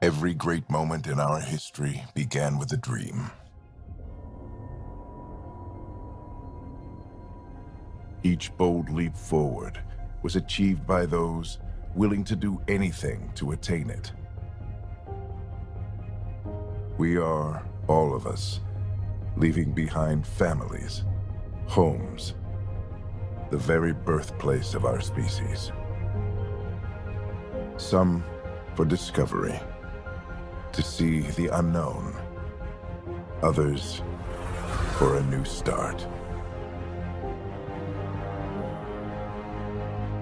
Every great moment in our history began with a dream. Each bold leap forward was achieved by those willing to do anything to attain it. We are, all of us, leaving behind families, homes, the very birthplace of our species. Some for discovery, to see the unknown. Others for a new start.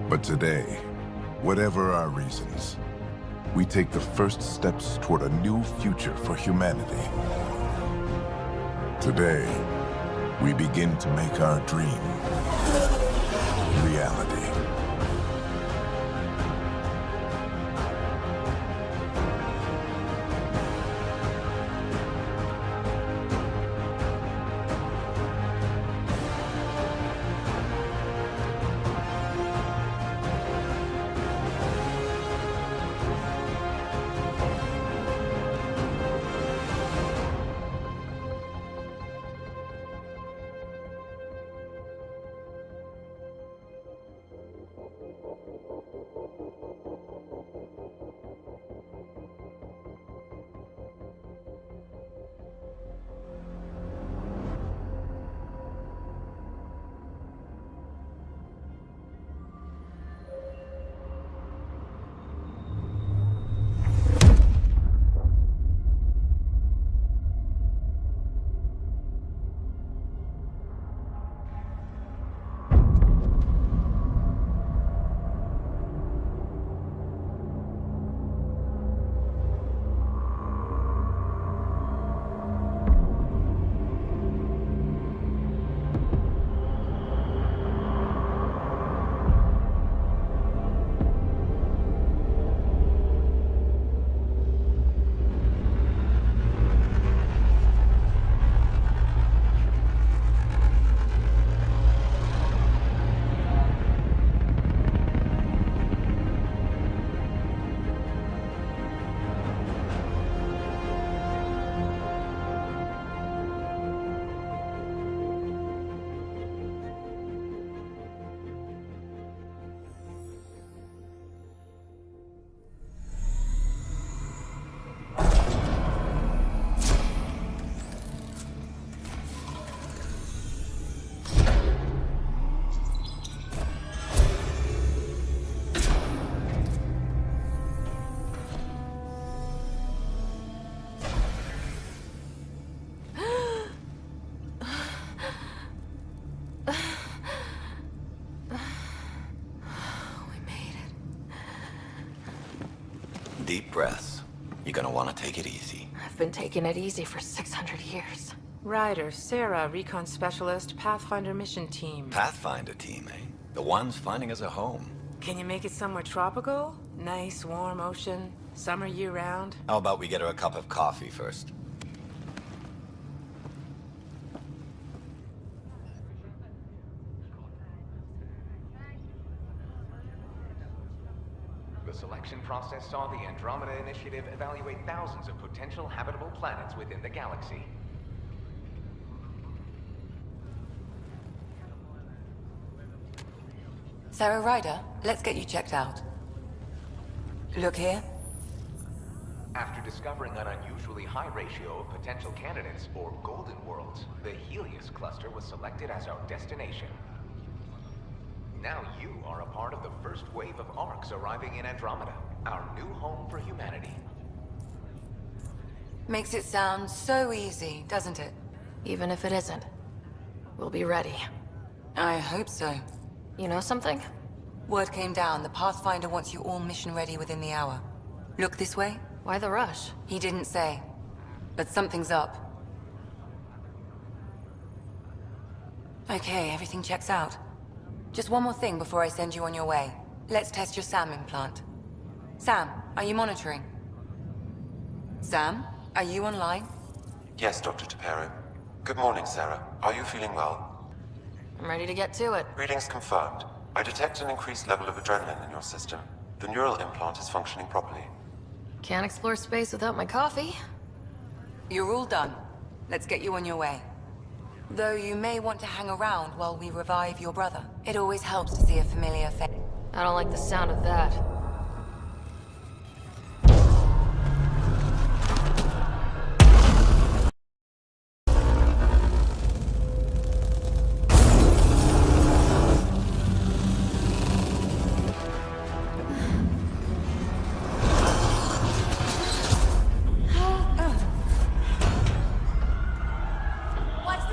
But today, whatever our reasons, we take the first steps toward a new future for humanity. Today, we begin to make our dream reality. Deep breaths. You're gonna want to take it easy. I've been taking it easy for 600 years. Ryder, Sarah, Recon Specialist, Pathfinder Mission Team. Pathfinder team, eh? The ones finding us a home. Can you make it somewhere tropical? Nice, warm ocean, summer year-round? How about we get her a cup of coffee first? The selection process saw the Andromeda Initiative evaluate thousands of potential habitable planets within the galaxy. Sarah Ryder, let's get you checked out. Look here. After discovering an unusually high ratio of potential candidates, or golden worlds, the Helios cluster was selected as our destination. Now you are a part of the first wave of ARCs arriving in Andromeda, our new home for humanity. Makes it sound so easy, doesn't it? Even if it isn't, we'll be ready. I hope so. You know something? Word came down, the Pathfinder wants you all mission ready within the hour. Look this way? Why the rush? He didn't say, but something's up. Okay, everything checks out. Just one more thing before I send you on your way. Let's test your SAM implant. Sam, are you monitoring? Sam, are you online? Yes, Dr. Tapero. Good morning, Sarah. Are you feeling well? I'm ready to get to it. Readings confirmed. I detect an increased level of adrenaline in your system. The neural implant is functioning properly. Can't explore space without my coffee. You're all done. Let's get you on your way. Though you may want to hang around while we revive your brother. It always helps to see a familiar face. I don't like the sound of that.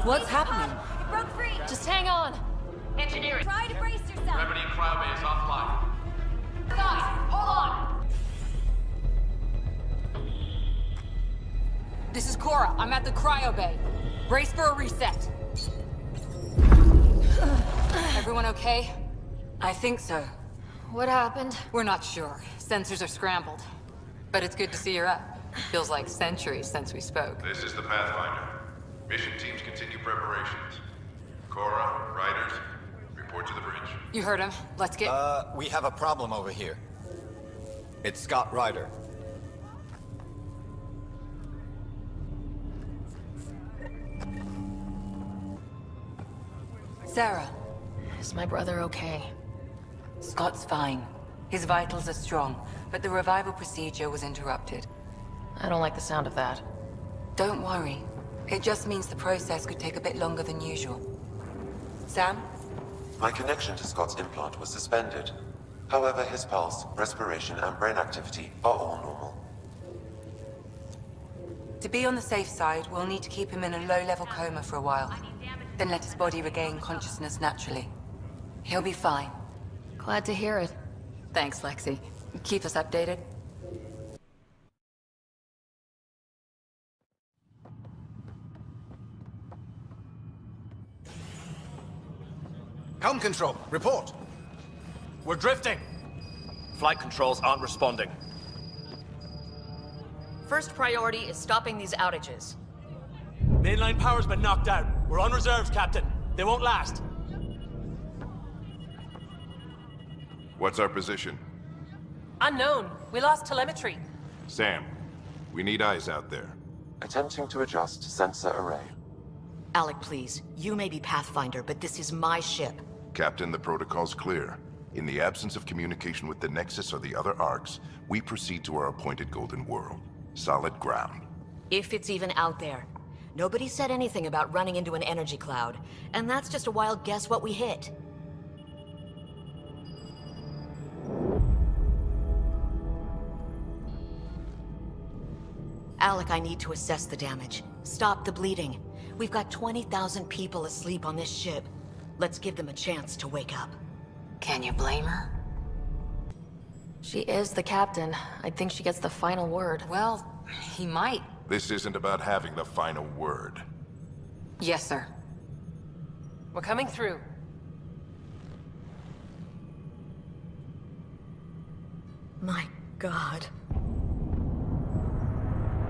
What's happening? It broke free. Just hang on. Engineering. Try to brace yourself. Remedy cryo is offline. Guys, hold on. This is Cora. I'm at the cryo bay. Brace for a reset. Everyone okay? I think so. What happened? We're not sure. Sensors are scrambled. But it's good to see you're up. Feels like centuries since we spoke. This is the Pathfinder. Mission teams continue preparations. Cora, Riders, report to the bridge. You heard him. Let's get... We have a problem over here. It's Scott Ryder. Sarah. Is my brother okay? Scott's fine. His vitals are strong, but the revival procedure was interrupted. I don't like the sound of that. Don't worry. It just means the process could take a bit longer than usual. Sam? My connection to Scott's implant was suspended. However, his pulse, respiration, and brain activity are all normal. To be on the safe side, we'll need to keep him in a low-level coma for a while. Then let his body regain consciousness naturally. He'll be fine. Glad to hear it. Thanks, Lexi. Keep us updated. Helm control, report. We're drifting. Flight controls aren't responding. First priority is stopping these outages. Mainline power's been knocked out. We're on reserves, Captain. They won't last. What's our position? Unknown. We lost telemetry. Sam, we need eyes out there. Attempting to adjust sensor array. Alec, please. You may be Pathfinder, but this is my ship. Captain, the protocol's clear. In the absence of communication with the Nexus or the other arcs, we proceed to our appointed Golden World. Solid ground. If it's even out there. Nobody said anything about running into an energy cloud, and that's just a wild guess what we hit. Alec, I need to assess the damage. Stop the bleeding. We've got 20,000 people asleep on this ship. Let's give them a chance to wake up. Can you blame her? She is the captain. I think she gets the final word. Well, he might. This isn't about having the final word. Yes, sir. We're coming through. My God.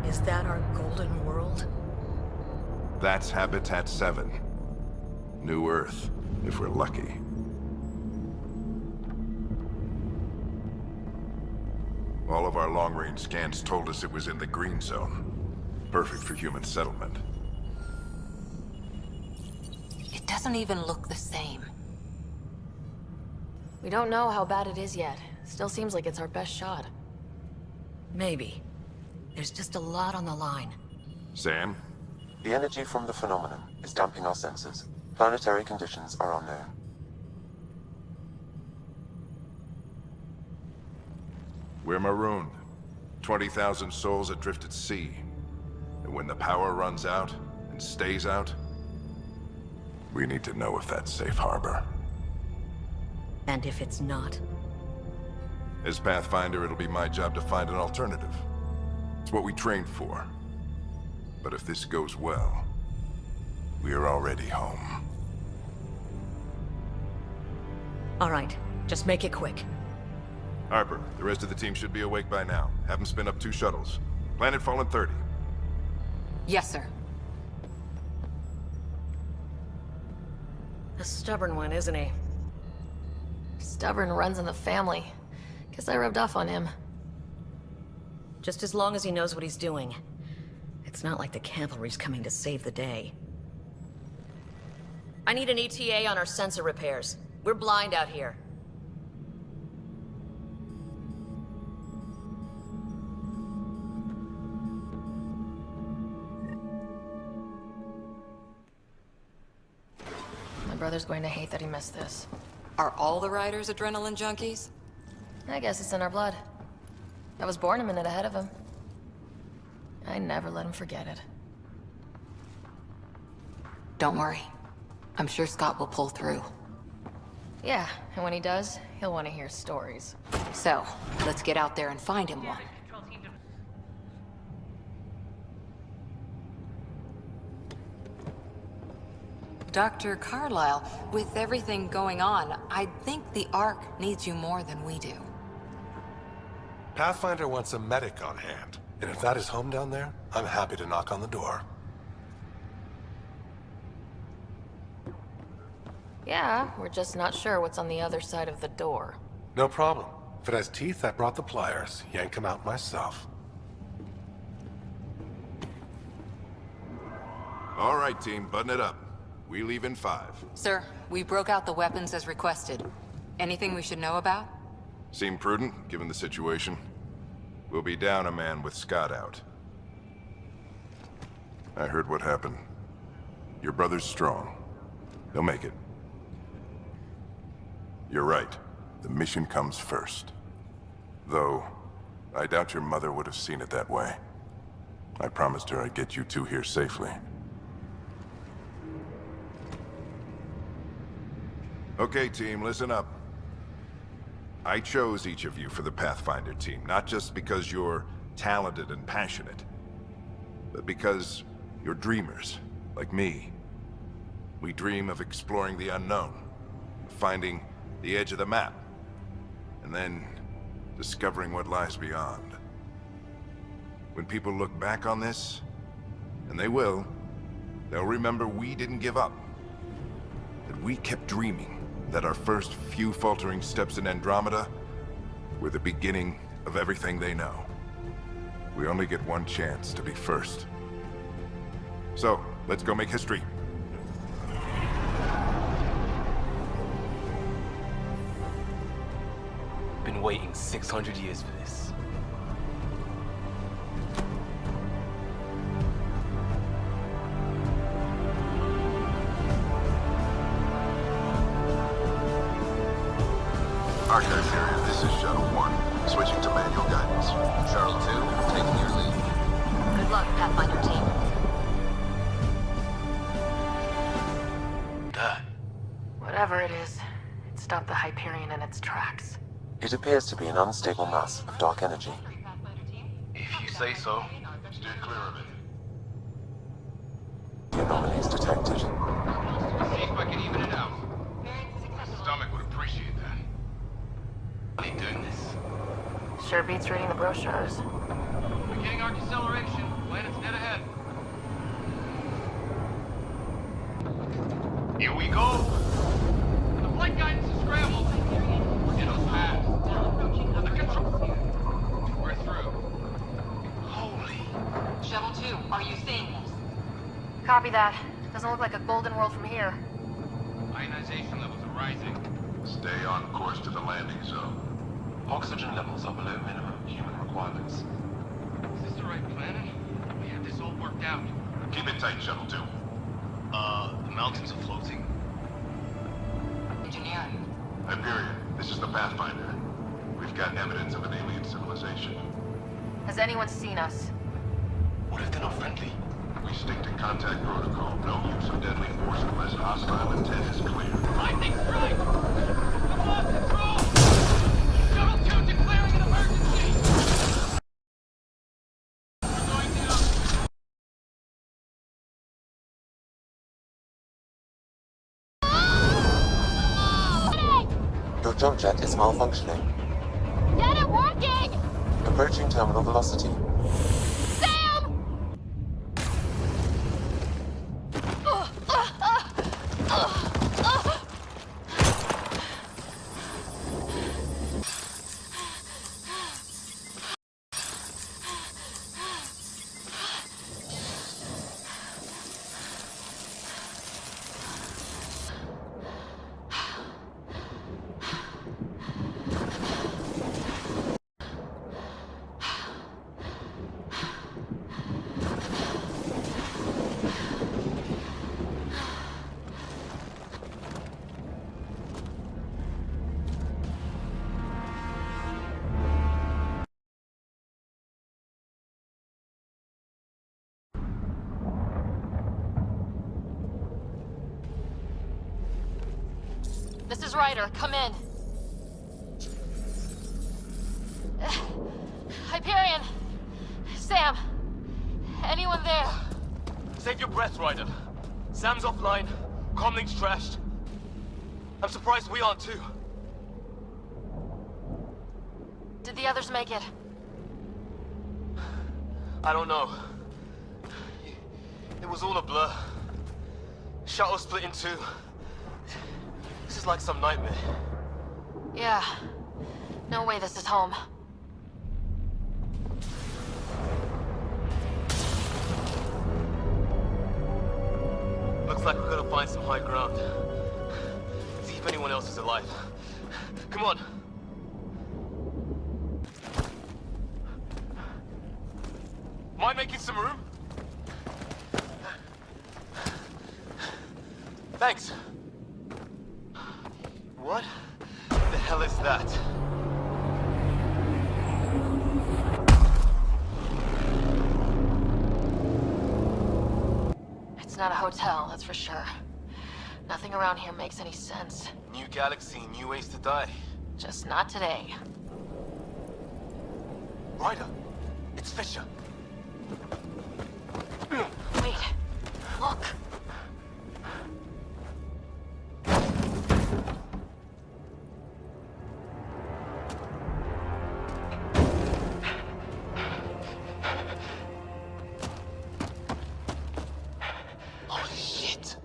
Is that our golden world? That's Habitat 7. New Earth, if we're lucky. All of our long-range scans told us it was in the green zone. Perfect for human settlement. It doesn't even look the same. We don't know how bad it is yet. Still seems like it's our best shot. Maybe. There's just a lot on the line. Sam? The energy from the phenomenon is damping our sensors. Planetary conditions are unknown. We're marooned. 20,000 souls adrift at sea. And when the power runs out, and stays out, we need to know if that's safe harbor. And if it's not? As Pathfinder, it'll be my job to find an alternative. It's what we trained for. But if this goes well, we're already home. All right, just make it quick. Harper, the rest of the team should be awake by now. Have them spin up 2 shuttles. Planet Fallen 30. Yes, sir. A stubborn one, isn't he? Stubborn runs in the family. Guess I rubbed off on him. Just as long as he knows what he's doing. It's not like the cavalry's coming to save the day. I need an ETA on our sensor repairs. We're blind out here. My brother's going to hate that he missed this. Are all the riders adrenaline junkies? I guess it's in our blood. I was born a minute ahead of him. I never let him forget it. Don't worry. I'm sure Scott will pull through. Yeah, and when he does, he'll want to hear stories. So, let's get out there and find him one. Dr. Carlyle, with everything going on, I think the Ark needs you more than we do. Pathfinder wants a medic on hand, and if that is home down there, I'm happy to knock on the door. Yeah, we're just not sure what's on the other side of the door. No problem. If it has teeth, I brought the pliers. Yank them out myself. All right, team, button it up. We leave in 5. Sir, we broke out the weapons as requested. Anything we should know about? Seem prudent, given the situation. We'll be down a man with Scott out. I heard what happened. Your brother's strong. He'll make it. You're right. The mission comes first. Though, I doubt your mother would have seen it that way. I promised her I'd get you two here safely. Okay, team, listen up. I chose each of you for the Pathfinder team, not just because you're talented and passionate, but because you're dreamers, like me. We dream of exploring the unknown, of finding the edge of the map, and then discovering what lies beyond. When people look back on this, and they will, they'll remember we didn't give up, that we kept dreaming, that our first few faltering steps in Andromeda were the beginning of everything they know. We only get one chance to be first. So, let's go make history. Been waiting 600 years for this. Archive area, this is Shuttle 1. Switching to manual guidance. Shuttle 2, taking your lead. Good luck, Pathfinder team. Dad. Whatever it is, it stopped the Hyperion in its tracks. It appears to be an unstable mass of dark energy. If you say so. Steer clear of it. The anomaly is detected. See if I can even it out. My stomach would appreciate that. Are you doing this? Sure beats reading the brochures. Beginning arc acceleration. Planet's dead ahead. Here we go. The flight guidance is scrambled. Ditto's fast. The control. We're through. Holy. Shuttle 2, are you seeing this? Copy that. Doesn't look like a golden world from here. Ionization levels are rising. Stay on course to the landing zone. Oxygen levels are below minimum human requirements. Is this the right planet? We had this all worked out. Keep it tight, Shuttle 2. The mountains are floating. Engineering. Hyperion, this is the Pathfinder. We've got evidence of an alien civilization. Has anyone seen us? What if they're not friendly? We stick to contact protocol. No use of deadly force unless hostile intent is clear. Lightning strike! Come on, control! Shuttle 2 declaring an emergency! We're going down. Your jump jet is malfunctioning. Get it working! Approaching terminal velocity. Sam! This is Ryder. Come in. Hyperion! Sam! Anyone there? Save your breath, Ryder. Sam's offline. Comlink's trashed. I'm surprised we aren't too. Did the others make it? I don't know. It was all a blur. Shuttle split in two. This is like some nightmare. Yeah. No way this is home. Looks like we're gonna find some high ground. See if anyone else is alive. Come on. Mind making some room? Thanks. What the hell is that? It's not a hotel, that's for sure. Nothing around here makes any sense. New galaxy, new ways to die. Just not today. Ryder, it's Fisher. Wait. Look. Holy shit.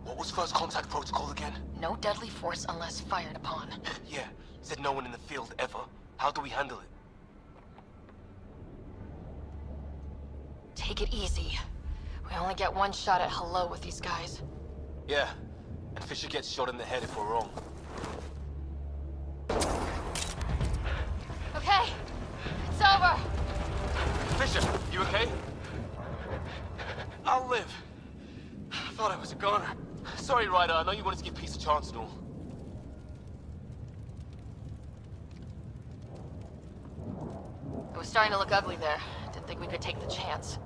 What was first contact protocol again? No deadly force unless fired upon. Yeah, said no one in the field ever. How do we handle it? Take it easy. We only get one shot at hello with these guys. Yeah, and Fisher gets shot in the head if we're wrong. Okay, it's over. Fisher, you okay? I'll live. I thought I was a goner. Sorry, Ryder, I know you wanted to give peace a chance and all. It was starting to look ugly there. Didn't think we could take the chance.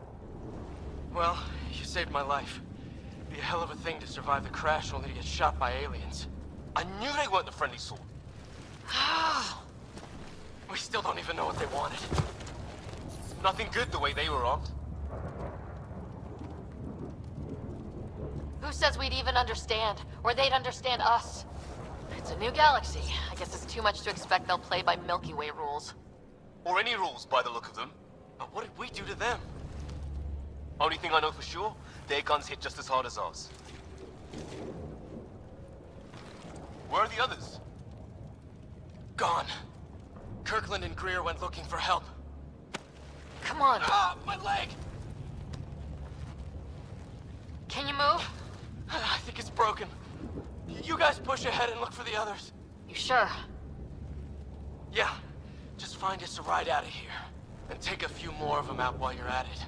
Well, you saved my life. It'd be a hell of a thing to survive the crash only to get shot by aliens. I knew they weren't the friendly sort. We still don't even know what they wanted. Nothing good the way they were armed. Who says we'd even understand? Or they'd understand us? It's a new galaxy. I guess it's too much to expect they'll play by Milky Way rules. Or any rules by the look of them. But what did we do to them? Only thing I know for sure, their guns hit just as hard as ours. Where are the others? Gone. Kirkland and Greer went looking for help. Come on. Ah, my leg! Can you move? I think it's broken. You guys push ahead and look for the others. You sure? Yeah. Just find us a ride out of here. And take a few more of them out while you're at it.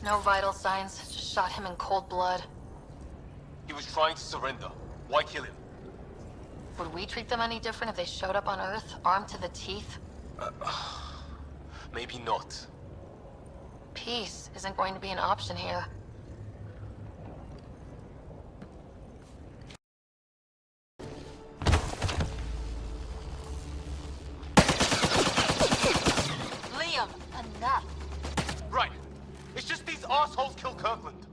No vital signs. Just shot him in cold blood. He was trying to surrender. Why kill him? Would we treat them any different if they showed up on Earth, armed to the teeth? Maybe not. Peace isn't going to be an option here. Liam, enough. Right. It's just these assholes killed Kirkland.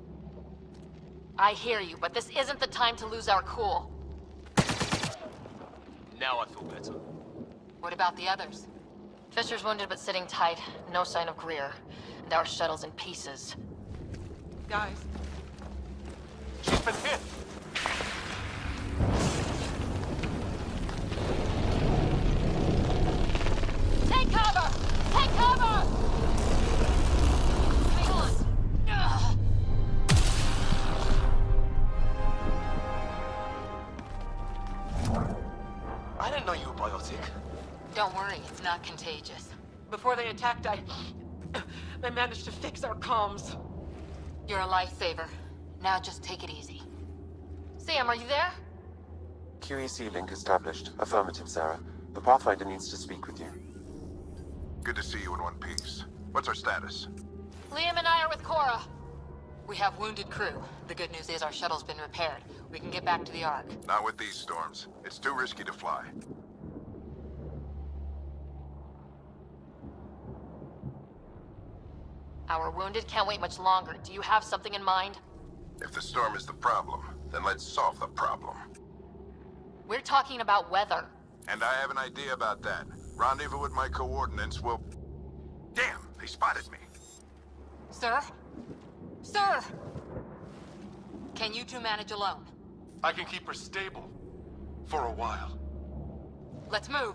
I hear you, but this isn't the time to lose our cool. Now I feel better. What about the others? Fisher's wounded but sitting tight. No sign of Greer. And our shuttle's in pieces. Guys. She's been hit! Take cover! Take cover! Hang on. Ugh. I didn't know you were biotic. Don't worry, it's not contagious. Before they attacked, I managed to fix our comms. You're a lifesaver. Now just take it easy. Sam, are you there? QEC link established. Affirmative, Sarah. The Pathfinder needs to speak with you. Good to see you in one piece. What's our status? Liam and I are with Cora. We have wounded crew. The good news is our shuttle's been repaired. We can get back to the Ark. Not with these storms. It's too risky to fly. Our wounded can't wait much longer. Do you have something in mind? If the storm is the problem, then let's solve the problem. We're talking about weather. And I have an idea about that. Rendezvous with my coordinates will... Damn, they spotted me. Sir? Sir! Can you two manage alone? I can keep her stable. For a while. Let's move.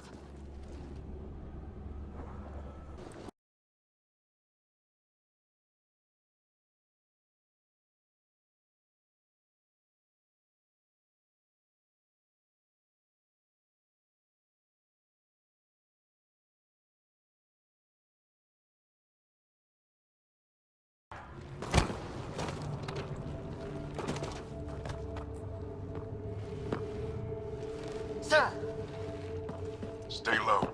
Sir! Stay low.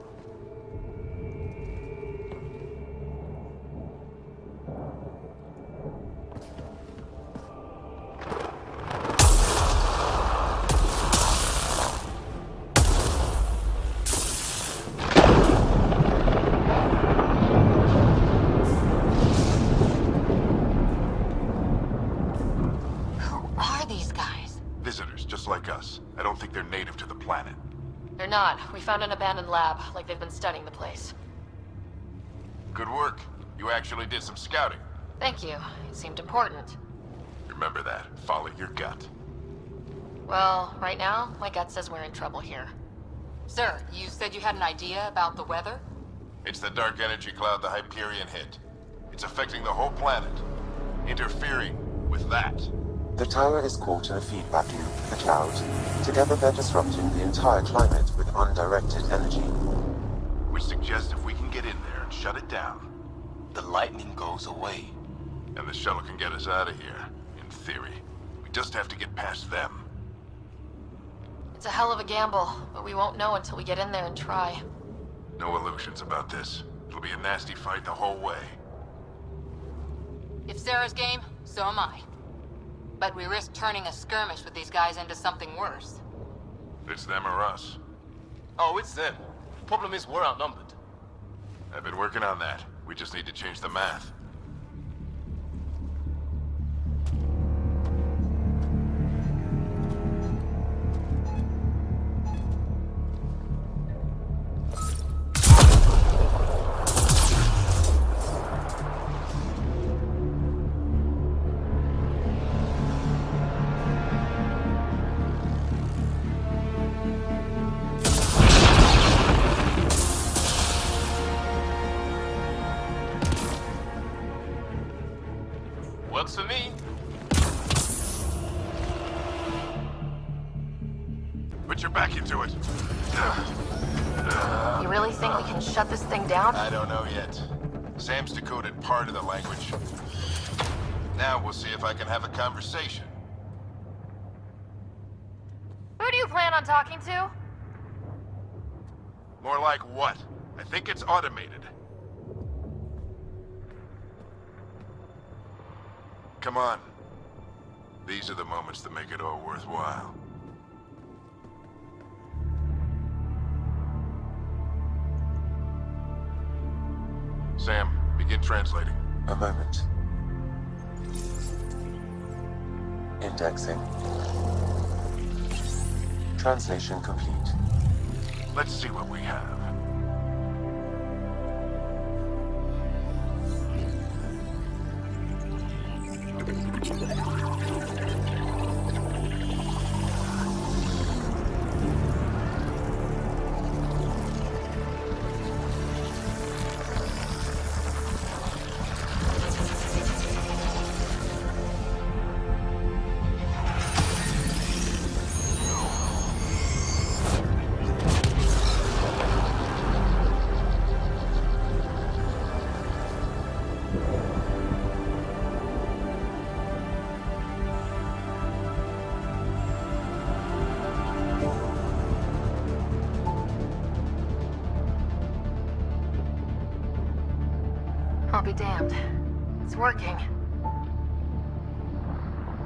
Who are these guys? Visitors, just like us. I don't think they're native to the planet. They're not. We found an abandoned lab, like they've been studying the place. Good work. You actually did some scouting. Thank you. It seemed important. Remember that. Follow your gut. Well, right now, my gut says we're in trouble here. Sir, you said you had an idea about the weather? It's the dark energy cloud the Hyperion hit. It's affecting the whole planet. Interfering with that. The tower is caught in a feedback loop, the cloud. Together they're disrupting the entire climate with undirected energy. Which suggests if we can get in there and shut it down, The lightning goes away. and the shuttle can get us out of here, in theory. We just have to get past them. It's a hell of a gamble, but we won't know until we get in there and try. No illusions about this. It'll be a nasty fight the whole way. If Sarah's game, so am I. But we risk turning a skirmish with these guys into something worse. It's them or us. Oh, it's them. Problem is, we're outnumbered. I've been working on that. We just need to change the math. Works for me. Put your back into it. You really think we can shut this thing down? I don't know yet. Sam's decoded part of the language. Now we'll see if I can have a conversation. Who do you plan on talking to? More like what? I think it's automated. Come on. These are the moments that make it all worthwhile. Sam, begin translating. A moment. Indexing. Translation complete. Let's see what we have. I'll be damned. It's working.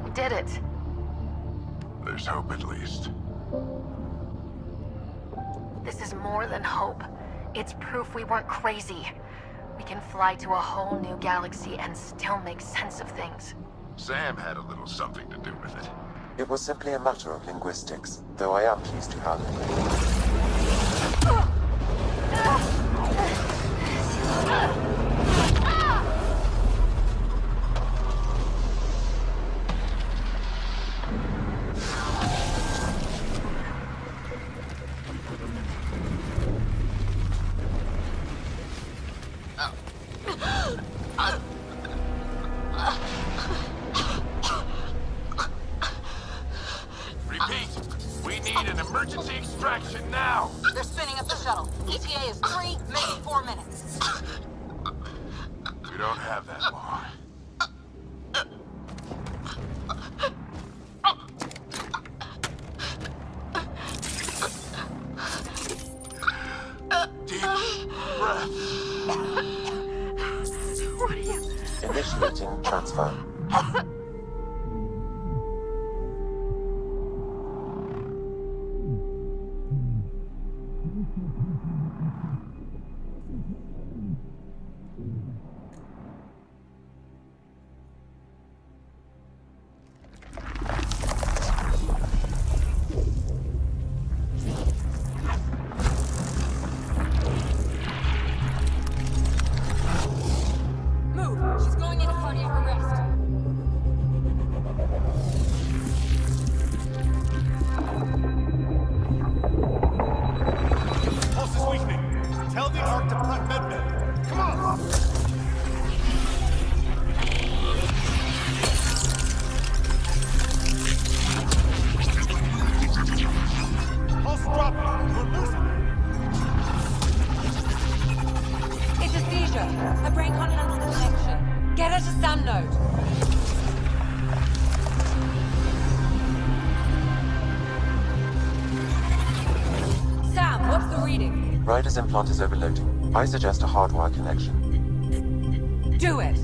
We did it. There's hope at least. This is more than hope. It's proof we weren't crazy. We can fly to a whole new galaxy and still make sense of things. Sam had a little something to do with it. It was simply a matter of linguistics, though I am pleased to have Repeat, we need an emergency extraction now! They're spinning up the shuttle. ETA is 3, maybe 4 minutes. We don't have that long. Deep breath. What are you... initiating transfer. Move! She's going into cardiac arrest. Pulse is weakening. Tell the Ark to prep medbay. Come on! Pulse dropping. We're losing it. It's a seizure. Her brain can't handle the connection. Get her to Sam node. Sam, what's the reading? Ryder's implant is overloading. I suggest a hardwire connection. Do it.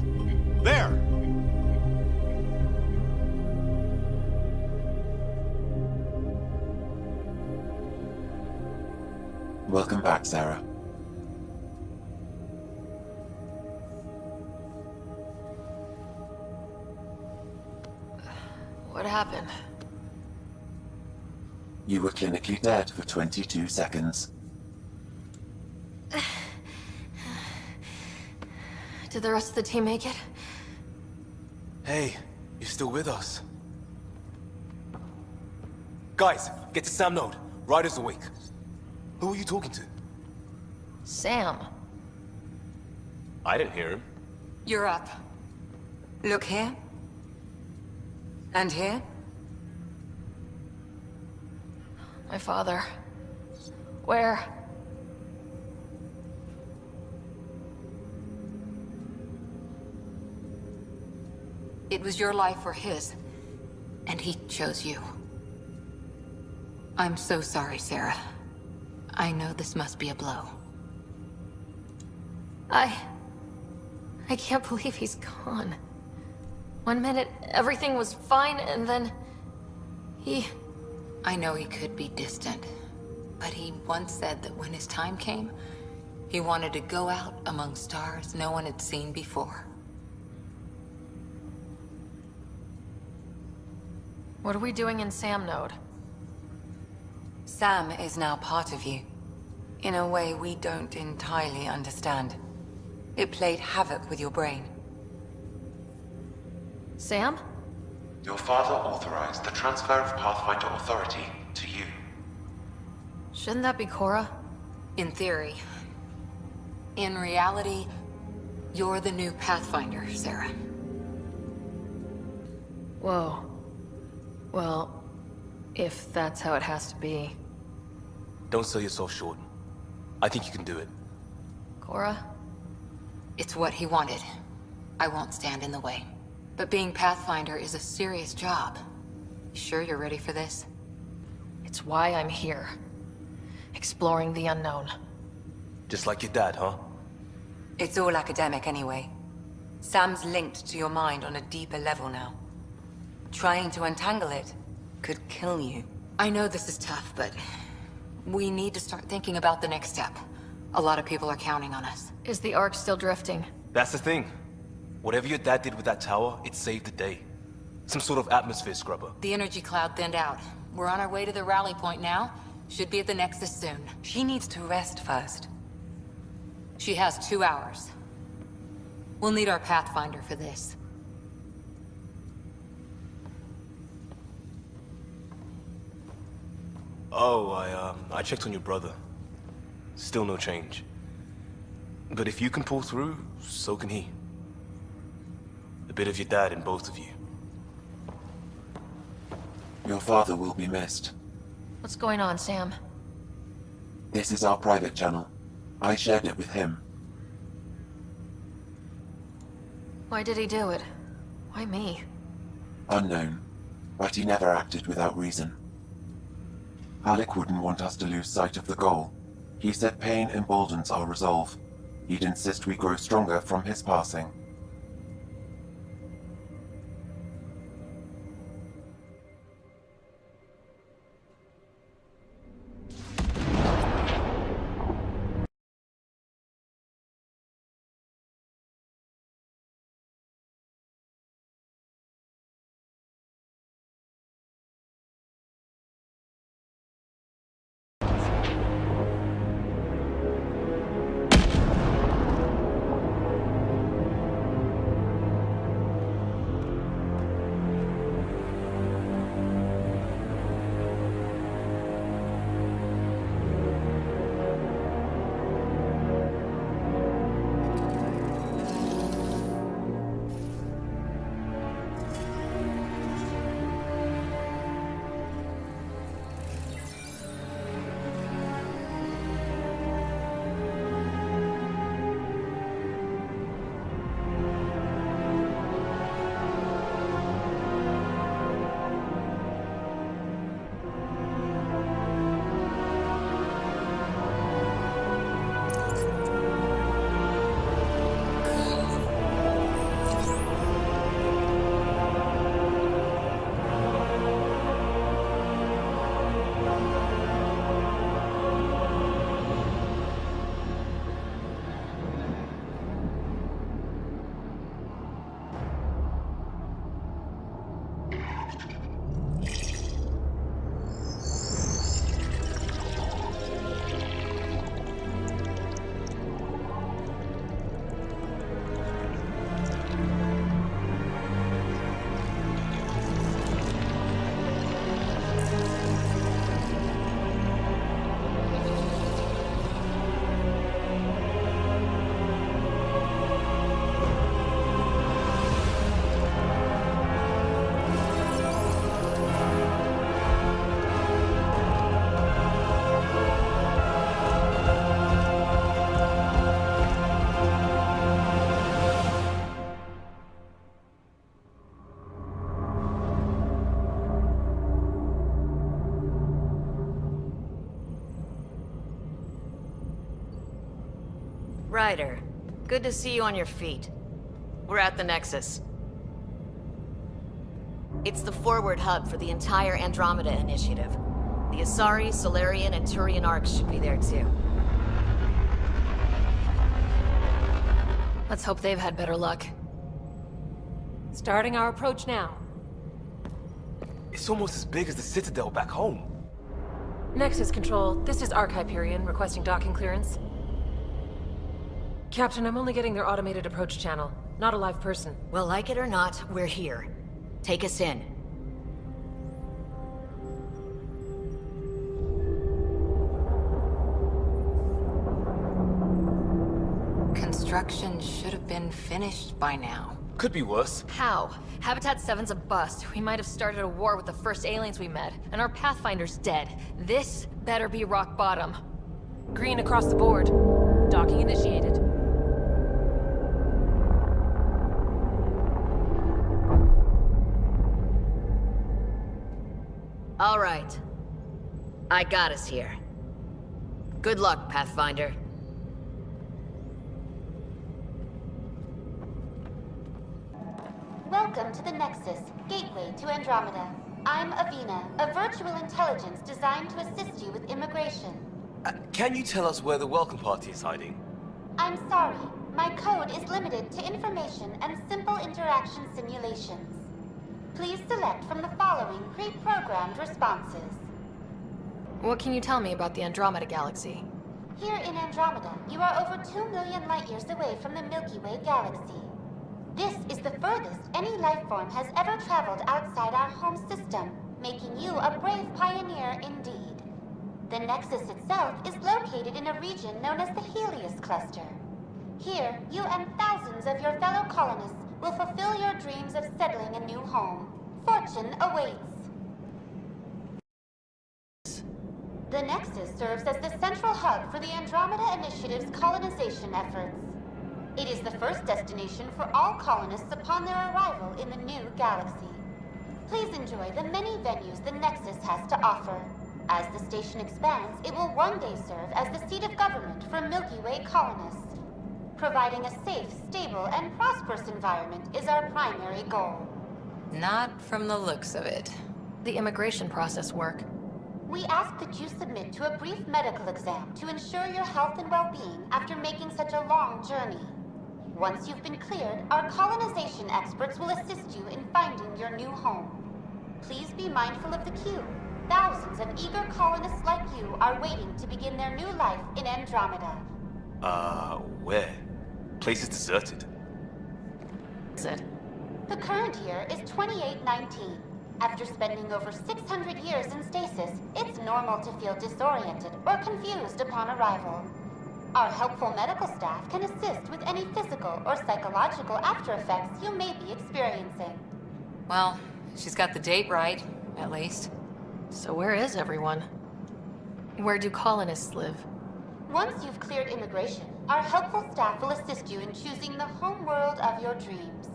There! Welcome back, Sarah. What happened? You were clinically dead for 22 seconds. Did the rest of the team make it? Hey, you're still with us. Guys, get to Sam node. Ryder's awake. Who are you talking to? Sam. I didn't hear him. You're up. Look here. And here. My father. Where? It was your life or his. And he chose you. I'm so sorry, Sarah. I know this must be a blow. I can't believe he's gone. 1 minute, everything was fine, and then... I know he could be distant, but he once said that when his time came, he wanted to go out among stars no one had seen before. What are we doing in Sam node? Sam is now part of you, in a way we don't entirely understand. It played havoc with your brain. Sam? Your father authorized the transfer of Pathfinder authority to you. Shouldn't that be Cora? In theory. In reality, you're the new Pathfinder, Sarah. Whoa. Well, if that's how it has to be. Don't sell yourself short. I think you can do it. Cora? It's what he wanted. I won't stand in the way. But being Pathfinder is a serious job. Sure you're ready for this? It's why I'm here. Exploring the unknown. Just like your dad, huh? It's all academic anyway. Sam's linked to your mind on a deeper level now. Trying to untangle it could kill you. I know this is tough, but We need to start thinking about the next step. A lot of people are counting on us. is the Ark still drifting? That's the thing. Whatever your dad did with that tower, it saved the day. Some sort of atmosphere scrubber. The energy cloud thinned out. We're on our way to the rally point now. Should be at the Nexus soon. She needs to rest first. She has 2 hours. We'll need our Pathfinder for this. Oh, I checked on your brother. Still no change. But if you can pull through, so can he. A bit of your dad in both of you. Your father will be missed. What's going on, Sam? This is our private channel. I shared it with him. Why did he do it? Why me? Unknown, but he never acted without reason. Alec wouldn't want us to lose sight of the goal. He said pain emboldens our resolve. He'd insist we grow stronger from his passing. Ryder, good to see you on your feet. We're at the Nexus. It's the forward hub for the entire Andromeda initiative. The Asari, Solarian, and Turian arcs should be there too. Let's hope they've had better luck. Starting our approach now. It's almost as big as the Citadel back home. Nexus Control, this is Arc Hyperion requesting docking clearance. Captain, I'm only getting their automated approach channel, not a live person. Well, like it or not, we're here. Take us in. Construction should have been finished by now. Could be worse. How? Habitat 7's a bust. We might have started a war with the first aliens we met, and our Pathfinder's dead. This better be rock bottom. Green across the board. Docking initiated. All right. I got us here. Good luck, Pathfinder. Welcome to the Nexus, gateway to Andromeda. I'm Avina, a virtual intelligence designed to assist you with immigration. Can you tell us where the welcome party is hiding? I'm sorry. My code is limited to information and simple interaction simulations. Please select from the following pre-programmed responses. What can you tell me about the Andromeda galaxy? Here in Andromeda, you are over 2 million light-years away from the Milky Way galaxy. This is the furthest any life form has ever traveled outside our home system, making you a brave pioneer indeed. The Nexus itself is located in a region known as the Helios Cluster. Here, you and thousands of your fellow colonists will fulfill your dreams of settling a new home. Fortune awaits. The Nexus serves as the central hub for the Andromeda Initiative's colonization efforts. It is the first destination for all colonists upon their arrival in the new galaxy. Please enjoy the many venues the Nexus has to offer. As the station expands, it will one day serve as the seat of government for Milky Way colonists. Providing a safe, stable, and prosperous environment is our primary goal. Not from the looks of it. The immigration process work. We ask that you submit to a brief medical exam to ensure your health and well-being after making such a long journey. Once you've been cleared, our colonization experts will assist you in finding your new home. Please be mindful of the queue. Thousands of eager colonists like you are waiting to begin their new life in Andromeda. Where? Place is deserted. Is it? The current year is 2819. After spending over 600 years in stasis, it's normal to feel disoriented or confused upon arrival. Our helpful medical staff can assist with any physical or psychological after effects you may be experiencing. Well, she's got the date right, at least. So where is everyone? Where do colonists live? Once you've cleared immigration, our helpful staff will assist you in choosing the home world of your dreams.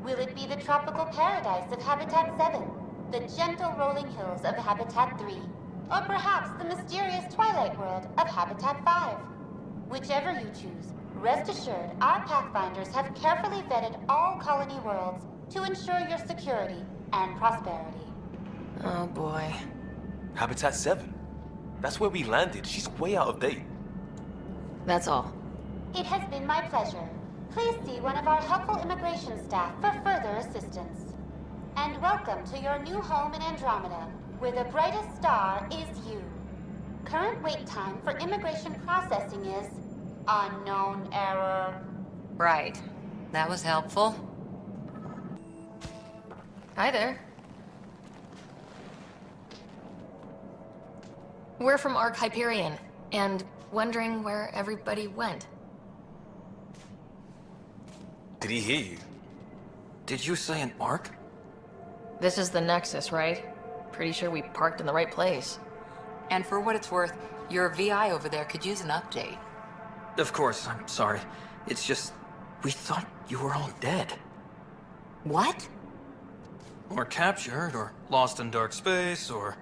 Will it be the tropical paradise of Habitat 7, the gentle rolling hills of Habitat 3, or perhaps the mysterious twilight world of Habitat 5? Whichever you choose, rest assured our Pathfinders have carefully vetted all colony worlds to ensure your security and prosperity. Oh boy. Habitat 7. That's where we landed. She's way out of date. That's all. It has been my pleasure. Please see one of our helpful immigration staff for further assistance. And welcome to your new home in Andromeda, where the brightest star is you. Current wait time for immigration processing is unknown error. Right. That was helpful. Hi there. We're from Ark Hyperion, and wondering where everybody went. Did he hear you? Did you say an arc? This is the Nexus, right? Pretty sure we parked in the right place. And for what it's worth, your VI over there could use an update. Of course, I'm sorry. It's just, we thought you were all dead. What? Or captured, or lost in dark space, or...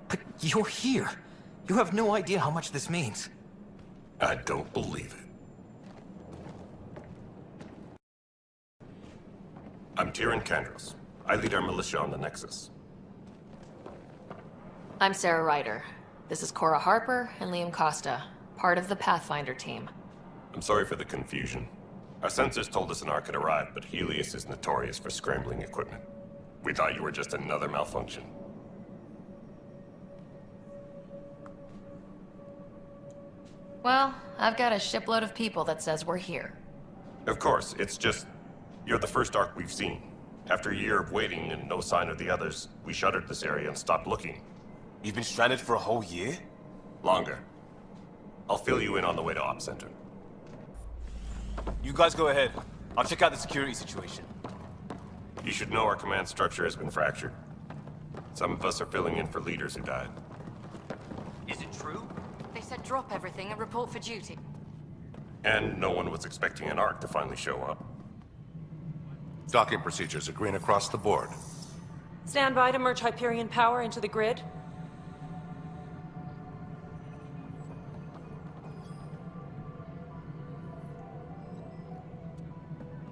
But you're here. You have no idea how much this means. I don't believe it. I'm Tyrion Kandros. I lead our militia on the Nexus. I'm Sarah Ryder. This is Cora Harper and Liam Costa, part of the Pathfinder team. I'm sorry for the confusion. Our sensors told us an Ark had arrived, but Helios is notorious for scrambling equipment. We thought you were just another malfunction. Well, I've got a shipload of people that says we're here. Of course, it's just... you're the first Ark we've seen. After a year of waiting and no sign of the others, we shuttered this area and stopped looking. You've been stranded for a whole year? Longer. I'll fill you in on the way to Op Center. You guys go ahead. I'll check out the security situation. You should know our command structure has been fractured. Some of us are filling in for leaders who died. Is it true? They said drop everything and report for duty. And no one was expecting an Ark to finally show up. Docking procedures are green across the board. Stand by to merge Hyperion power into the grid.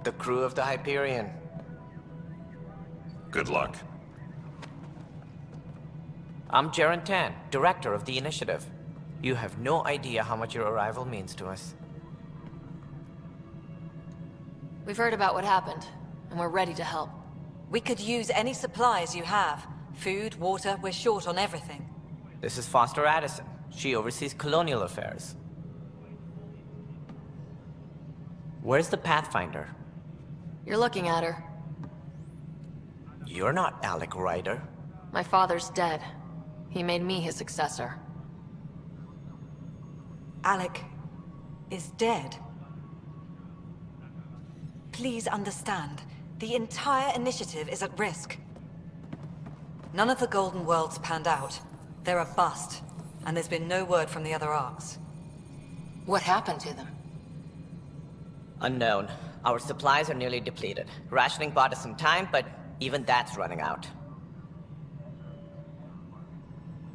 The crew of the Hyperion. Good luck. I'm Jaren Tan, director of the initiative. You have no idea how much your arrival means to us. We've heard about what happened, and we're ready to help. We could use any supplies you have. Food, water, we're short on everything. This is Foster Addison. She oversees colonial affairs. Where's the Pathfinder? You're looking at her. You're not Alec Ryder. My father's dead. He made me his successor. Alec is dead. Please understand, the entire initiative is at risk. None of the Golden Worlds panned out. They're a bust, and there's been no word from the other arcs. What happened to them? Unknown. Our supplies are nearly depleted. Rationing bought us some time, but even that's running out.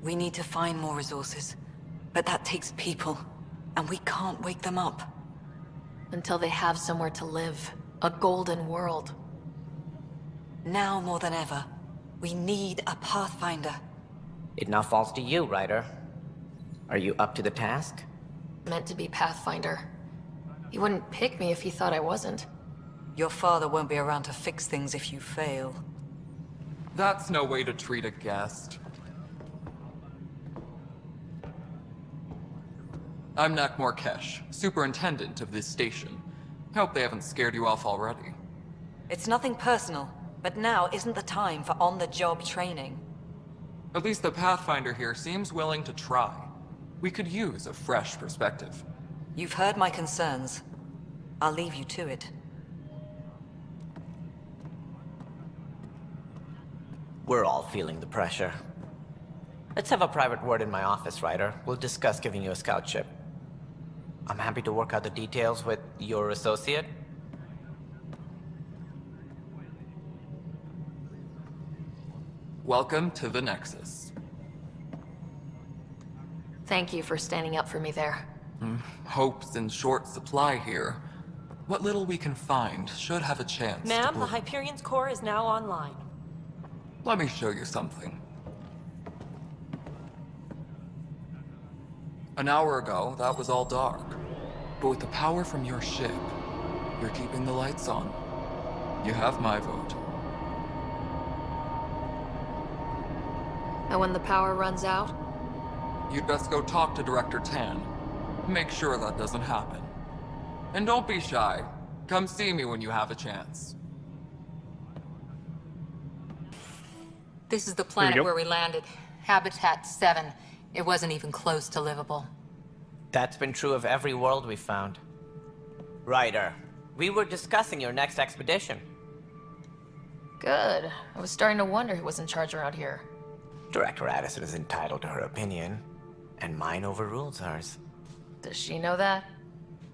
We need to find more resources, but that takes people, and we can't wake them up. Until they have somewhere to live. A golden world. Now more than ever, we need a Pathfinder. It now falls to you, Ryder. Are you up to the task? Meant to be Pathfinder. He wouldn't pick me if he thought I wasn't. Your father won't be around to fix things if you fail. That's no way to treat a guest. I'm Nak Morkesh, superintendent of this station. Hope they haven't scared you off already. It's nothing personal, but now isn't the time for on-the-job training. At least the Pathfinder here seems willing to try. We could use a fresh perspective. You've heard my concerns. I'll leave you to it. We're all feeling the pressure. Let's have a private word in my office, Ryder. We'll discuss giving you a scout ship. I'm happy to work out the details with your associate. Welcome to the Nexus. Thank you for standing up for me there. Hope's in short supply here. What little we can find should have a chance. Ma'am, the Hyperion's core is now online. Let me show you something. An hour ago, that was all dark. But with the power from your ship, you're keeping the lights on. You have my vote. And when the power runs out? You'd best go talk to Director Tan. Make sure that doesn't happen. And don't be shy. Come see me when you have a chance. This is the planet where we landed. Habitat 7. It wasn't even close to livable. That's been true of every world we've found. Ryder, we were discussing your next expedition. Good. I was starting to wonder who was in charge around here. Director Addison is entitled to her opinion, and mine overrules hers. Does she know that?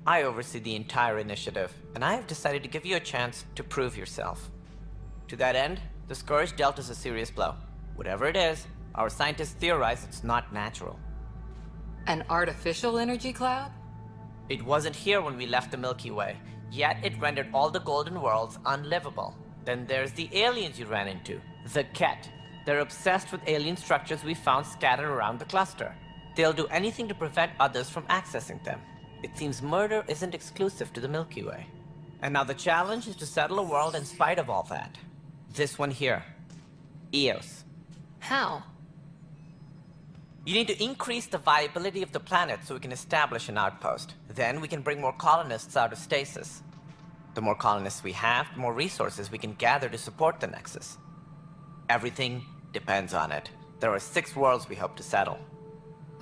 I oversee the entire initiative, and I have decided to give you a chance to prove yourself. To that end, the Scourge dealt us a serious blow. Whatever it is, our scientists theorize it's not natural. An artificial energy cloud? It wasn't here when we left the Milky Way, yet it rendered all the Golden Worlds unlivable. Then there's the aliens you ran into, the Ket. They're obsessed with alien structures we found scattered around the cluster. They'll do anything to prevent others from accessing them. It seems murder isn't exclusive to the Milky Way. And now the challenge is to settle a world in spite of all that. This one here. Eos. How? You need to increase the viability of the planet so we can establish an outpost. Then we can bring more colonists out of stasis. The more colonists we have, the more resources we can gather to support the Nexus. Everything depends on it. There are 6 worlds we hope to settle.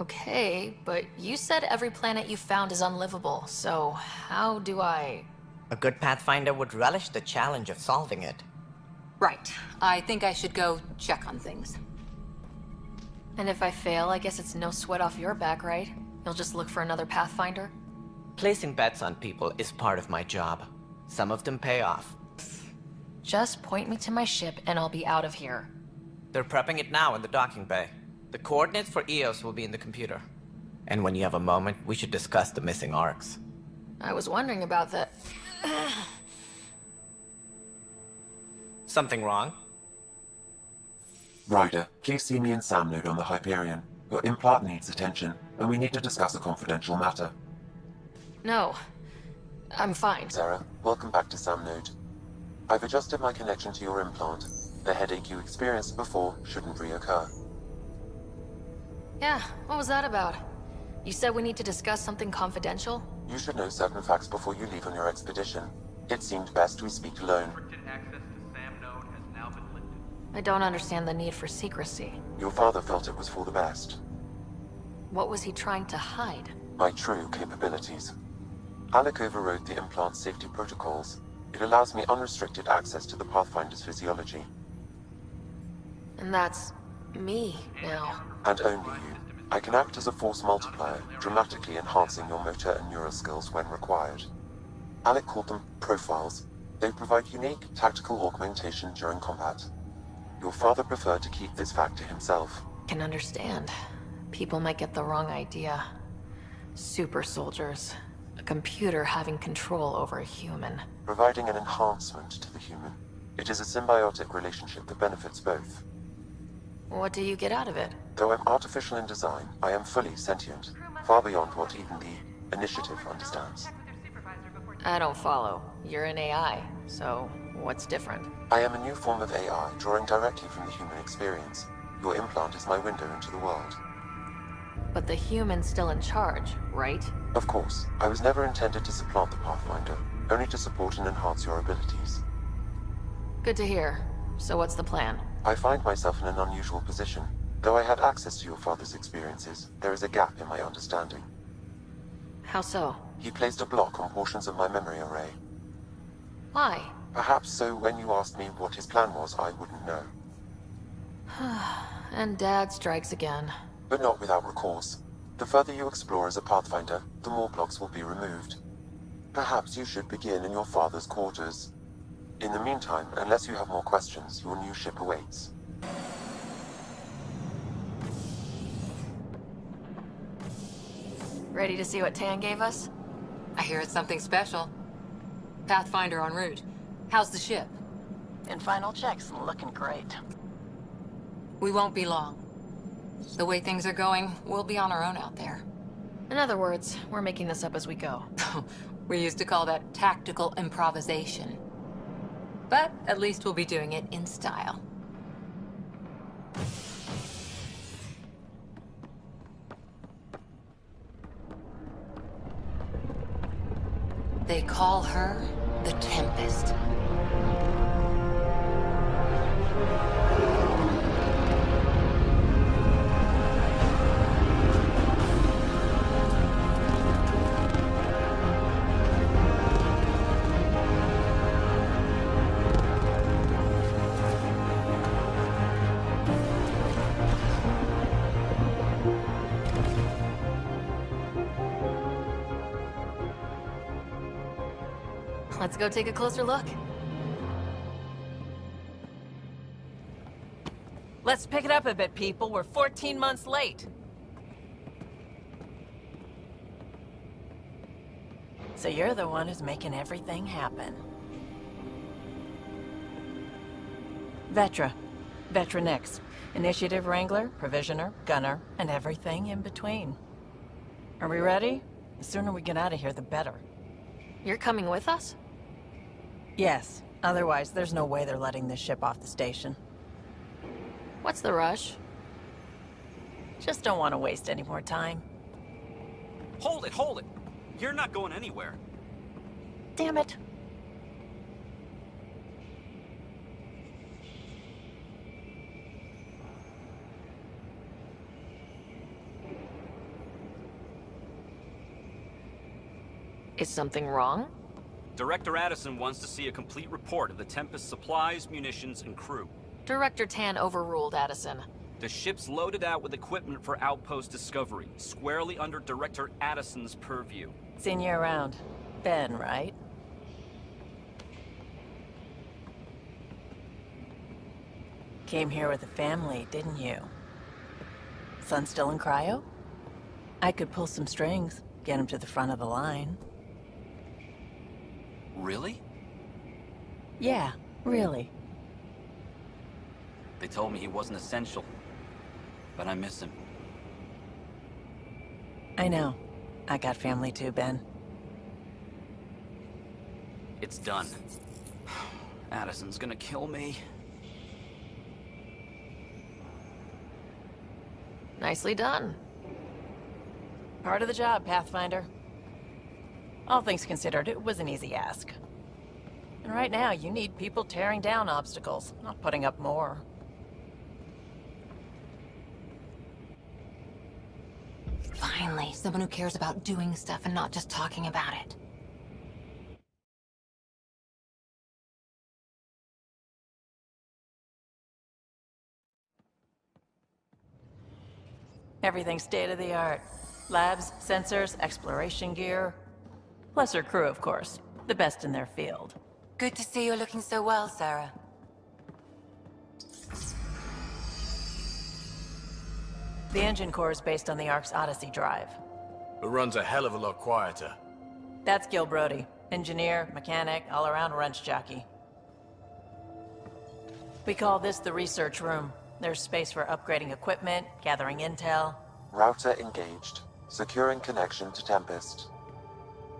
Okay, but you said every planet you found is unlivable, so how do I... A good Pathfinder would relish the challenge of solving it. Right. I think I should go check on things. And if I fail, I guess it's no sweat off your back, right? You'll just look for another Pathfinder? Placing bets on people is part of my job. Some of them pay off. Just point me to my ship and I'll be out of here. They're prepping it now in the docking bay. The coordinates for Eos will be in the computer. And when you have a moment, we should discuss the missing arcs. I was wondering about that. Something wrong? Ryder, please see me and Sam Node on the Hyperion. Your implant needs attention, and we need to discuss a confidential matter. No. I'm fine. Sarah, welcome back to Sam Node. I've adjusted my connection to your implant. The headache you experienced before shouldn't reoccur. Yeah, what was that about? You said we need to discuss something confidential? You should know certain facts before you leave on your expedition. It seemed best we speak alone. I don't understand the need for secrecy. Your father felt it was for the best. What was he trying to hide? My true capabilities. Alec overrode the implant's safety protocols. It allows me unrestricted access to the Pathfinder's physiology. And that's... me, now. And only you. I can act as a force multiplier, dramatically enhancing your motor and neural skills when required. Alec called them profiles. They provide unique, tactical augmentation during combat. Your father preferred to keep this fact to himself. Can understand. People might get the wrong idea. Super soldiers. A computer having control over a human. Providing an enhancement to the human. It is a symbiotic relationship that benefits both. What do you get out of it? Though I'm artificial in design, I am fully sentient, far beyond what even the Initiative understands. I don't follow. You're an AI, so what's different? I am a new form of AI, drawing directly from the human experience. Your implant is my window into the world. But the human's still in charge, right? Of course. I was never intended to supplant the Pathfinder, only to support and enhance your abilities. Good to hear. So what's the plan? I find myself in an unusual position. Though I had access to your father's experiences, there is a gap in my understanding. How so? He placed a block on portions of my memory array. Why? Perhaps so when you asked me what his plan was, I wouldn't know. And Dad strikes again. But not without recourse. The further you explore as a Pathfinder, the more blocks will be removed. Perhaps you should begin in your father's quarters. In the meantime, unless you have more questions, your new ship awaits. Ready to see what Tan gave us? I hear it's something special. Pathfinder en route. How's the ship? In final checks, looking great. We won't be long. The way things are going, we'll be on our own out there. In other words, we're making this up as we go. We used to call that tactical improvisation. But at least we'll be doing it in style. They call her the Tempest. Let's go take a closer look. Let's pick it up a bit, people. We're 14 months late. So you're the one who's making everything happen. Vetra. Vetra Nix. Initiative Wrangler, Provisioner, Gunner, and everything in between. Are we ready? The sooner we get out of here, the better. You're coming with us? Yes. Otherwise, there's no way they're letting this ship off the station. What's the rush? Just don't want to waste any more time. Hold it, hold it! You're not going anywhere. Damn it. Is something wrong? Director Addison wants to see a complete report of the Tempest's supplies, munitions, and crew. Director Tan overruled Addison. The ship's loaded out with equipment for outpost discovery, squarely under Director Addison's purview. Seen you around. Ben, right? Came here with a family, didn't you? Son still in cryo? I could pull some strings, get him to the front of the line. Really? Yeah, really. They told me he wasn't essential, but I miss him. I know. I got family too, Ben. It's done. Addison's gonna kill me. Nicely done. Part of the job, Pathfinder. All things considered, it was an easy ask. And right now, you need people tearing down obstacles, not putting up more. Finally, someone who cares about doing stuff and not just talking about it. Everything's state-of-the-art. Labs, sensors, exploration gear. Plus her crew, of course. The best in their field. Good to see you're looking so well, Sarah. The engine core is based on the Ark's Odyssey drive. It runs a hell of a lot quieter. That's Gil Brody. Engineer, mechanic, all-around wrench jockey. We call this the research room. There's space for upgrading equipment, gathering intel. Router engaged. Securing connection to Tempest.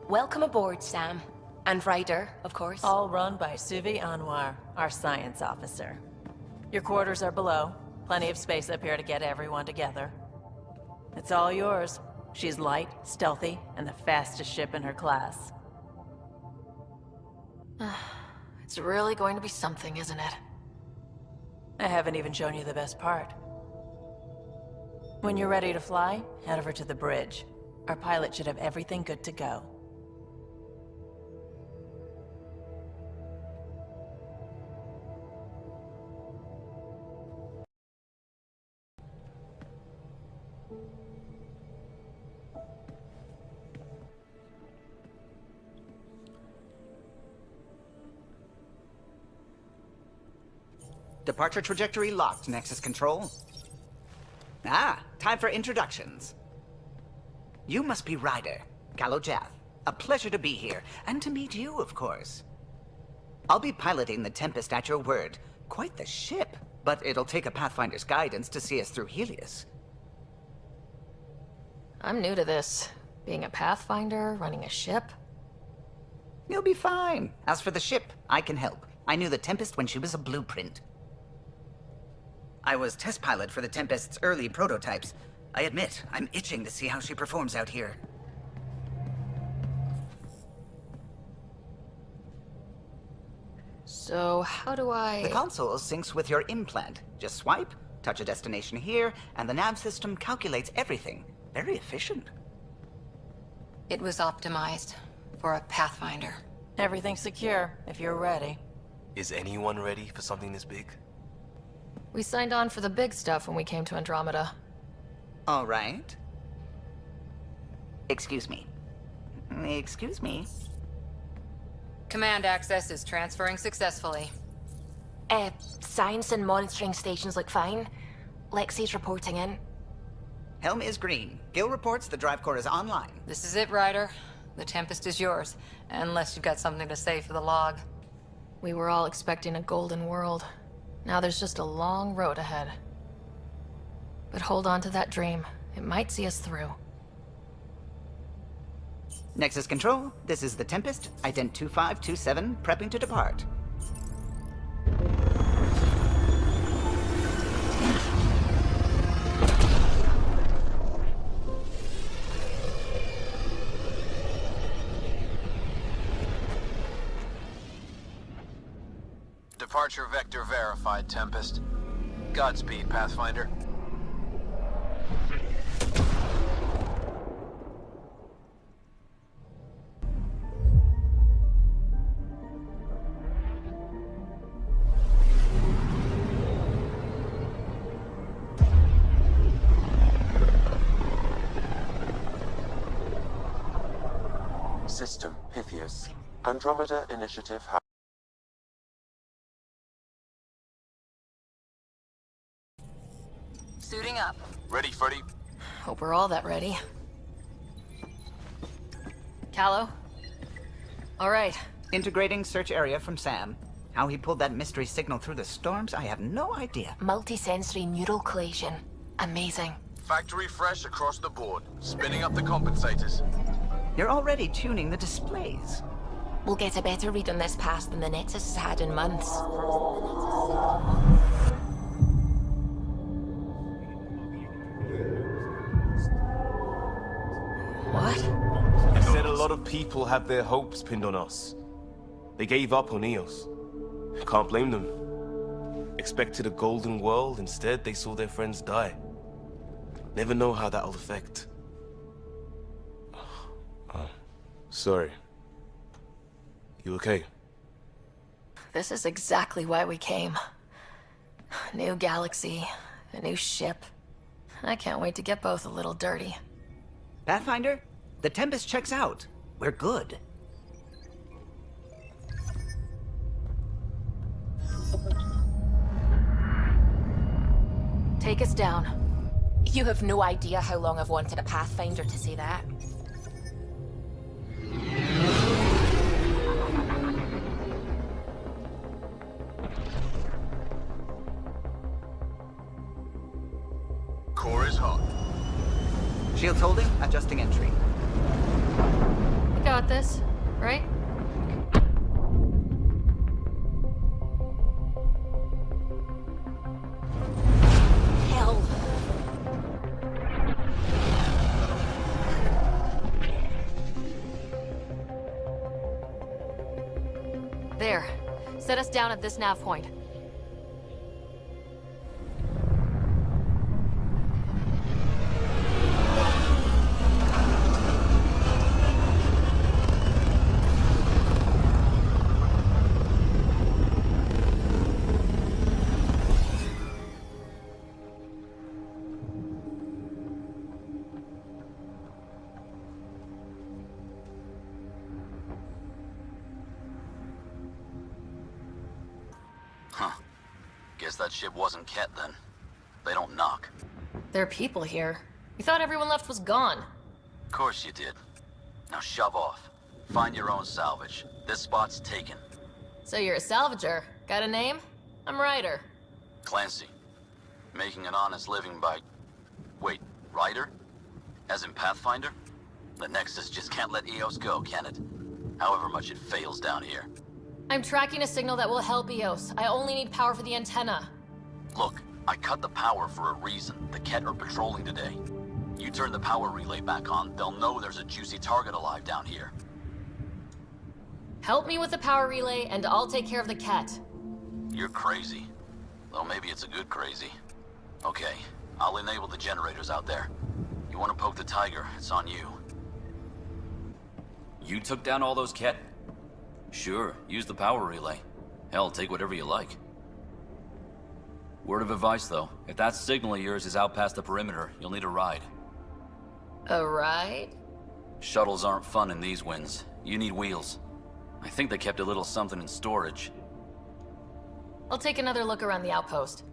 Welcome aboard, Sam. And Ryder, of course. All run by Suvi Anwar, our science officer. Your quarters are below. Plenty of space up here to get everyone together. It's all yours. She's light, stealthy, and the fastest ship in her class. It's really going to be something, isn't it? I haven't even shown you the best part. When you're ready to fly, head over to the bridge. Our pilot should have everything good to go. Departure trajectory locked, Nexus Control. Ah, time for introductions. You must be Ryder, Callow Jath. A pleasure to be here, and to meet you, of course. I'll be piloting the Tempest at your word. Quite the ship, but it'll take a Pathfinder's guidance to see us through Helios. I'm new to this. Being a Pathfinder, running a ship. You'll be fine. As for the ship, I can help. I knew the Tempest when she was a blueprint. I was test pilot for the Tempest's early prototypes. I admit, I'm itching to see how she performs out here. So, how do I... The console syncs with your implant. Just swipe, touch a destination here, and the nav system calculates everything. Very efficient. It was optimized for a Pathfinder. Everything's secure, if you're ready. Is anyone ready for something this big? We signed on for the big stuff when we came to Andromeda. All right. Excuse me. Excuse me. Command access is transferring successfully. Science and monitoring stations look fine. Lexi's reporting in. Helm is green. Gil reports the drive core is online. This is it, Ryder. The Tempest is yours, unless you've got something to say for the log. We were all expecting a golden world. Now there's just a long road ahead. But hold on to that dream. It might see us through. Nexus Control, this is the Tempest, ident 2527, prepping to depart. Departure vector verified, Tempest. Godspeed, Pathfinder. System, Pythias. Andromeda Initiative. Suiting up. Ready, Freddy? Hope we're all that ready. Callow? All right. Integrating search area from Sam. How he pulled that mystery signal through the storms, I have no idea. Multisensory neural collation. Amazing. Factory fresh across the board. Spinning up the compensators. You're already tuning the displays. We'll get a better read on this pass than the Nexus has had in months. What? He said a lot of people had their hopes pinned on us. They gave up on Eos. Can't blame them. Expected a golden world, instead they saw their friends die. Never know how that'll affect. Sorry. You okay? This is exactly why we came. New galaxy, a new ship. I can't wait to get both a little dirty. Pathfinder, the Tempest checks out. We're good. Take us down. You have no idea how long I've wanted a Pathfinder to say that. Core is hot. Shields holding, adjusting entry. We got this, right? Hell. There. Set us down at this nav point. Huh. Guess that ship wasn't Ket then. They don't knock. There are people here. We thought everyone left was gone. Of course you did. Now shove off. Find your own salvage. This spot's taken. So you're a salvager. Got a name? I'm Ryder. Clancy. Making an honest living by... Wait, Ryder? As in Pathfinder? The Nexus just can't let Eos go, can it? However much it fails down here. I'm tracking a signal that will help Eos. I only need power for the antenna. Look, I cut the power for a reason. The Ket are patrolling today. You turn the power relay back on, they'll know there's a juicy target alive down here. Help me with the power relay, and I'll take care of the cat. You're crazy. Well, maybe it's a good crazy. Okay, I'll enable the generators out there. You want to poke the tiger, it's on you. You took down all those Ket? Sure, use the power relay. Hell, take whatever you like. Word of advice, though. If that signal of yours is out past the perimeter, you'll need a ride. A ride? Shuttles aren't fun in these winds. You need wheels. I think they kept a little something in storage. I'll take another look around the outpost.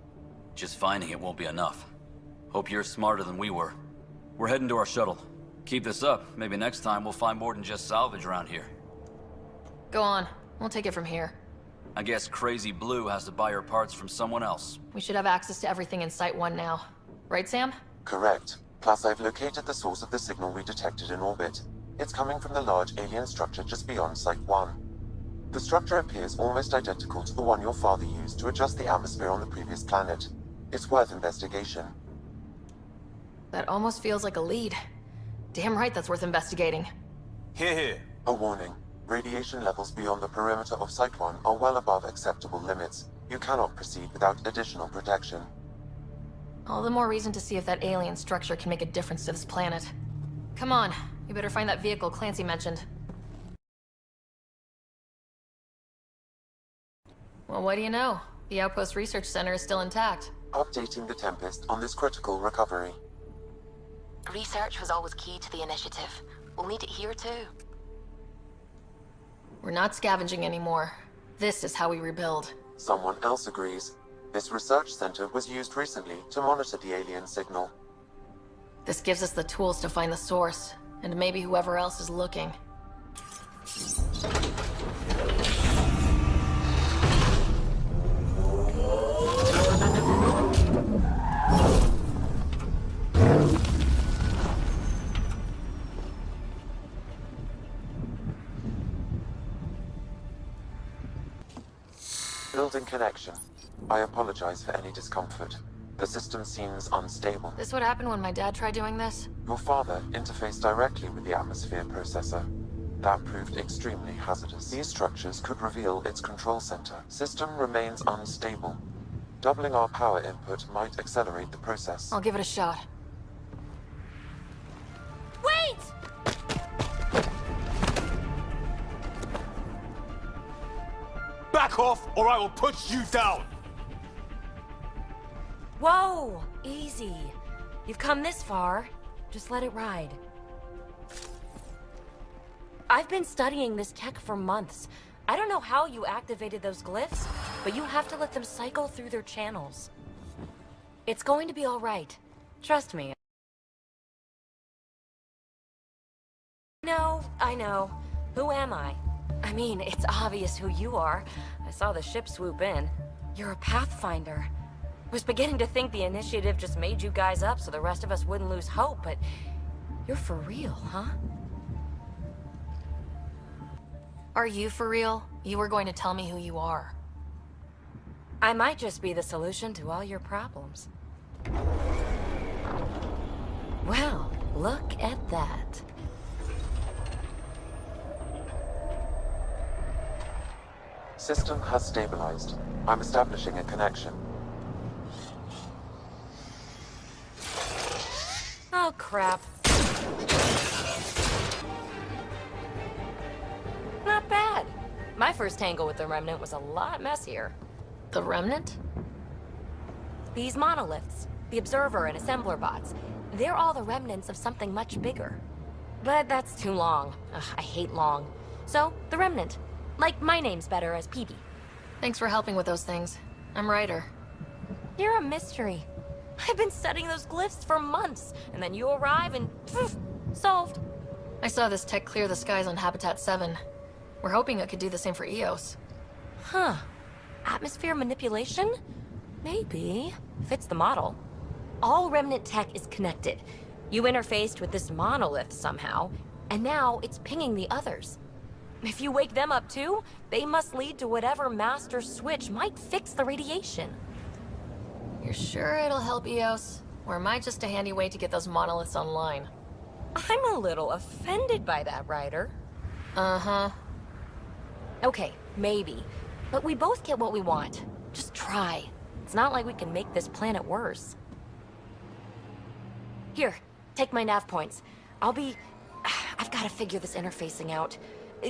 Just finding it won't be enough. Hope you're smarter than we were. We're heading to our shuttle. Keep this up. Maybe next time we'll find more than just salvage around here. Go on. We'll take it from here. I guess Crazy Blue has to buy her parts from someone else. We should have access to everything in Site 1 now. Right, Sam? Correct. Plus, I've located the source of the signal we detected in orbit. It's coming from the large alien structure just beyond Site 1. The structure appears almost identical to the one your father used to adjust the atmosphere on the previous planet. It's worth investigation. That almost feels like a lead. Damn right that's worth investigating. Here. A warning. Radiation levels beyond the perimeter of Site 1 are well above acceptable limits. You cannot proceed without additional protection. All the more reason to see if that alien structure can make a difference to this planet. Come on, we better find that vehicle Clancy mentioned. Well, what do you know? The Outpost Research Center is still intact. Updating the Tempest on this critical recovery. Research was always key to the initiative. We'll need it here too. We're not scavenging anymore. This is how we rebuild. Someone else agrees. This research center was used recently to monitor the alien signal. This gives us the tools to find the source, and maybe whoever else is looking. Building connection. I apologize for any discomfort. The system seems unstable. This would happen when my dad tried doing this? Your father interfaced directly with the atmosphere processor. That proved extremely hazardous. These structures could reveal its control center. System remains unstable. Doubling our power input might accelerate the process. I'll give it a shot. Wait! Back off, or I will put you down! Whoa! Easy. You've come this far. Just let it ride. I've been studying this tech for months. I don't know how you activated those glyphs, but you have to let them cycle through their channels. It's going to be all right. Trust me. I know. Who am I? I mean, it's obvious who you are. I saw the ship swoop in. You're a Pathfinder. I was beginning to think the initiative just made you guys up so the rest of us wouldn't lose hope, but you're for real, huh? Are you for real? You were going to tell me who you are. I might just be the solution to all your problems. Well, look at that. System has stabilized. I'm establishing a connection. Oh, crap. Not bad. My first tangle with the Remnant was a lot messier. The Remnant? These monoliths, the Observer and Assembler bots, they're all the remnants of something much bigger. But that's too long. Ugh, I hate long. So, the Remnant. Like, my name's better as PB. Thanks for helping with those things. I'm Ryder. You're a mystery. I've been studying those glyphs for months, and then you arrive and poof, solved. I saw this tech clear the skies on Habitat 7. We're hoping it could do the same for Eos. Huh. Atmosphere manipulation? Maybe. Fits the model. All Remnant tech is connected. You interfaced with this monolith somehow, and now it's pinging the others. If you wake them up too, they must lead to whatever master switch might fix the radiation. You're sure it'll help Eos? Or am I just a handy way to get those monoliths online? I'm a little offended by that, Ryder. Uh-huh. Okay, maybe. But we both get what we want. Just try. It's not like we can make this planet worse. Here, take my nav points. I've got to figure this interfacing out.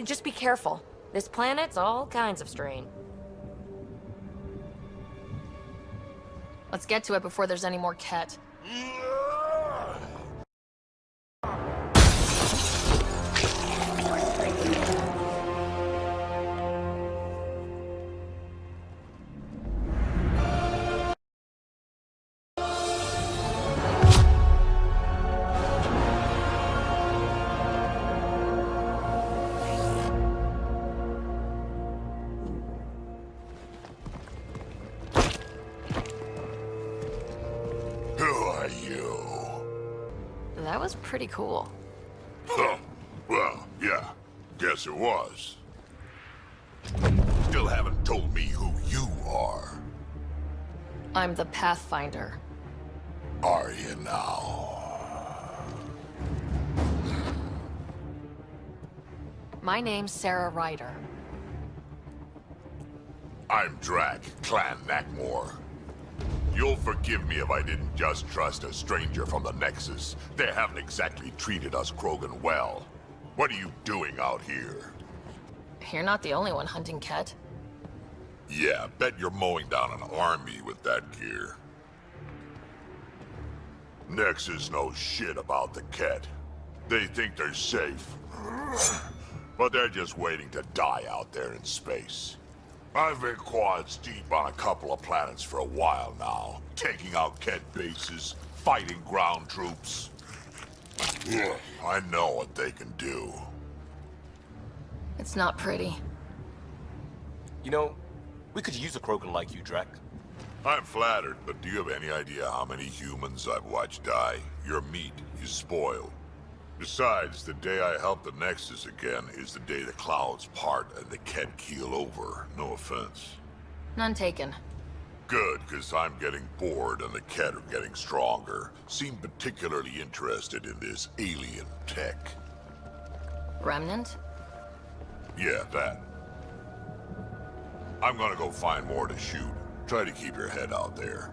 Just be careful. This planet's all kinds of strain. Let's get to it before there's any more Ket. That was pretty cool. Huh. Well, yeah. Guess it was. Still haven't told me who you are. I'm the Pathfinder. Are you now? My name's Sarah Ryder. I'm Drac, Clan Nakmor. You'll forgive me if I didn't just trust a stranger from the Nexus. They haven't exactly treated us Krogan well. What are you doing out here? You're not the only one hunting Ket. Yeah, bet you're mowing down an army with that gear. Nexus knows shit about the Ket. They think they're safe. But they're just waiting to die out there in space. I've been quads deep on a couple of planets for a while now, taking out Ket bases, fighting ground troops. I know what they can do. It's not pretty. You know, we could use a Krogan like you, Drac. I'm flattered, but do you have any idea how many humans I've watched die? Your meat is spoiled. Besides, the day I help the Nexus again is the day the clouds part and the Ket keel over. No offense. None taken. Good, because I'm getting bored and the Ket are getting stronger. Seem particularly interested in this alien tech. Remnant? Yeah, that. I'm gonna go find more to shoot. Try to keep your head out there.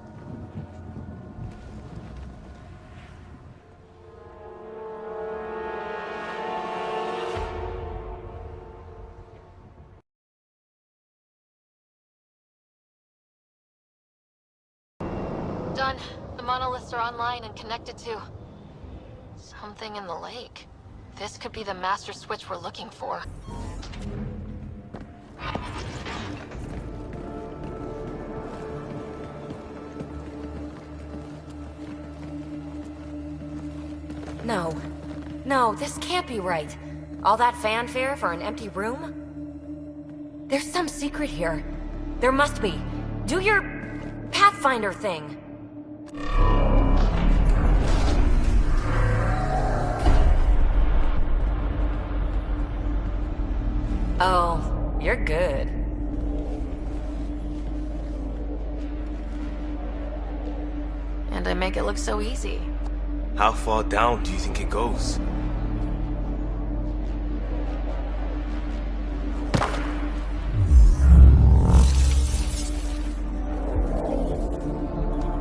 Done. The monoliths are online and connected to... something in the lake. This could be the master switch we're looking for. No. No, this can't be right. All that fanfare for an empty room? There's some secret here. There must be. Do your Pathfinder thing. Oh, you're good. And I make it look so easy. How far down do you think it goes?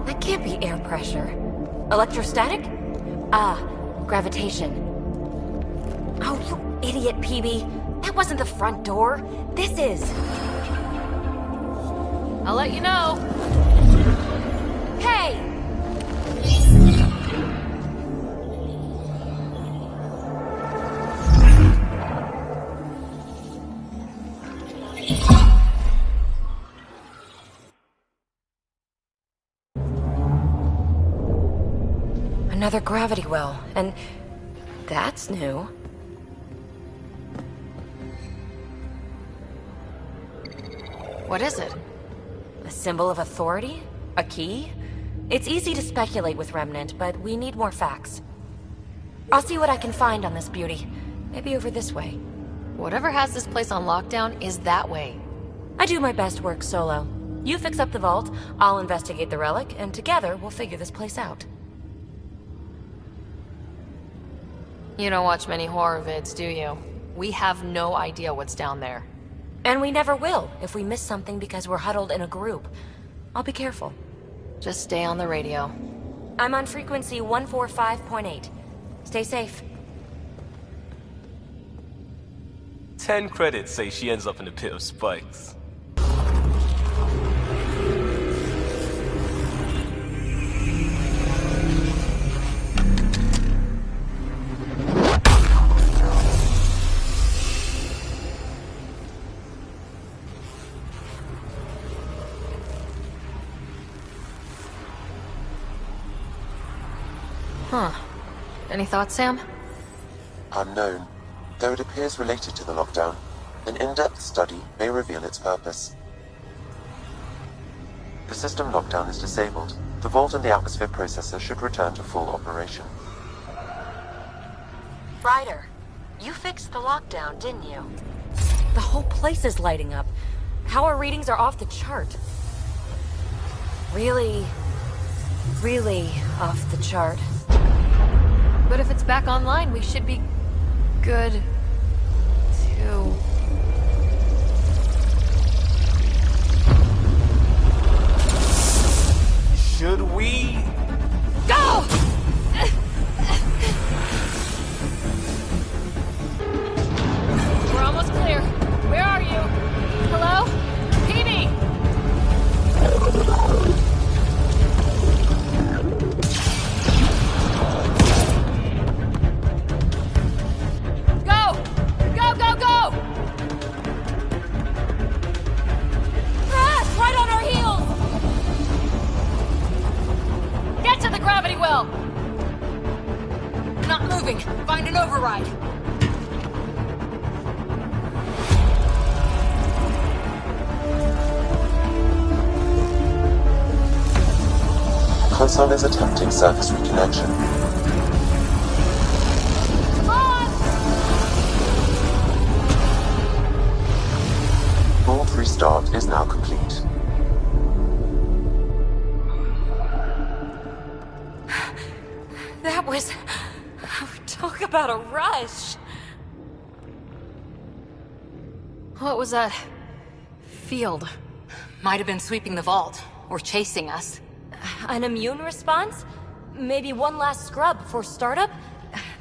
That can't be air pressure. Electrostatic? Gravitation. Oh, you idiot, PB. That wasn't the front door. This is. I'll let you know. Hey! Another gravity well, and that's new. What is it? A symbol of authority? A key? It's easy to speculate with Remnant, but we need more facts. I'll see what I can find on this beauty. Maybe over this way. Whatever has this place on lockdown is that way. I do my best work solo. You fix up the vault, I'll investigate the relic, and together we'll figure this place out. You don't watch many horror vids, do you? We have no idea what's down there. And we never will if we miss something because we're huddled in a group. I'll be careful. Just stay on the radio. I'm on frequency 145.8. Stay safe. 10 credits say she ends up in a pit of spikes. Huh. Any thoughts, Sam? Unknown. Though it appears related to the lockdown, an in-depth study may reveal its purpose. The system lockdown is disabled. The vault and the atmosphere processor should return to full operation. Ryder, you fixed the lockdown, didn't you? The whole place is lighting up. Power readings are off the chart. Really off the chart. But if it's back online, we should be good too. Should we? Go! We're almost clear. Where are you? Hello? PB! Go! Go, go, go! Crash! Right on our heels! Get to the gravity well! Not moving. Find an override. Console is attempting surface reconnection. Vault restart is now complete. That was... Talk about a rush. What was that? Field. Might have been sweeping the vault, or chasing us. An immune response? Maybe one last scrub before startup?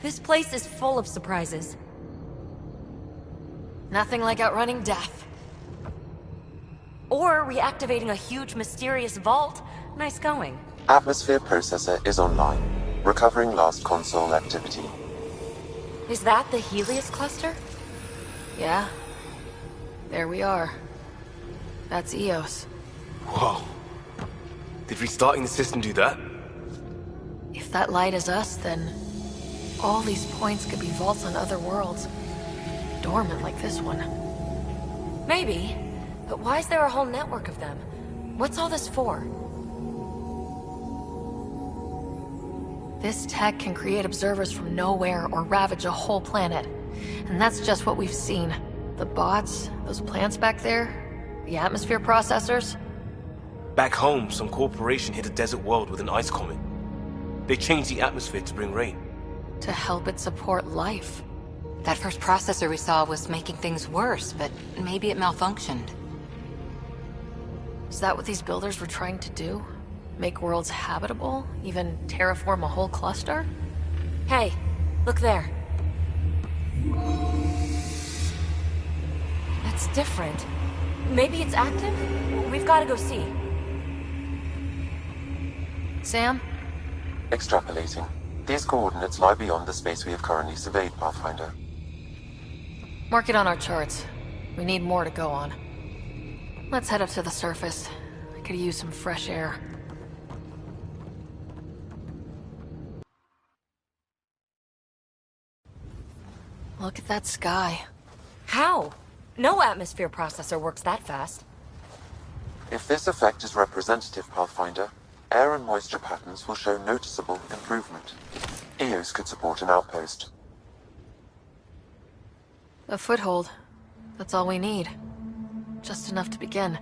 This place is full of surprises. Nothing like outrunning death. Or reactivating a huge mysterious vault. Nice going. Atmosphere processor is online. Recovering last console activity. Is that the Helios cluster? Yeah. There we are. That's Eos. Whoa. Did restarting the system do that? If that light is us, then all these points could be vaults on other worlds. Dormant like this one. Maybe. But why is there a whole network of them? What's all this for? This tech can create observers from nowhere or ravage a whole planet. And that's just what we've seen. The bots, those plants back there, the atmosphere processors. Back home, some corporation hit a desert world with an ice comet. They changed the atmosphere to bring rain. To help it support life. That first processor we saw was making things worse, but maybe it malfunctioned. Is that what these builders were trying to do? Make worlds habitable? Even terraform a whole cluster? Hey, look there. That's different. Maybe it's active? We've got to go see. Sam? Extrapolating. These coordinates lie beyond the space we have currently surveyed, Pathfinder. Mark it on our charts. We need more to go on. Let's head up to the surface. I could use some fresh air. Look at that sky. How? No atmosphere processor works that fast. If this effect is representative, Pathfinder, air and moisture patterns will show noticeable improvement. Eos could support an outpost. A foothold. That's all we need. Just enough to begin.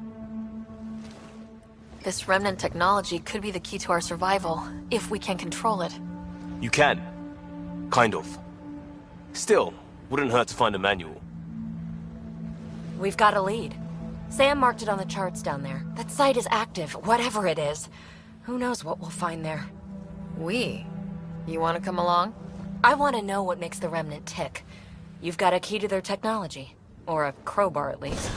This remnant technology could be the key to our survival, if we can control it. You can. Kind of. Still, wouldn't hurt to find a manual. We've got a lead. Sam marked it on the charts down there. That site is active, whatever it is. Who knows what we'll find there. We? You want to come along? I want to know what makes the Remnant tick. You've got a key to their technology. Or a crowbar, at least.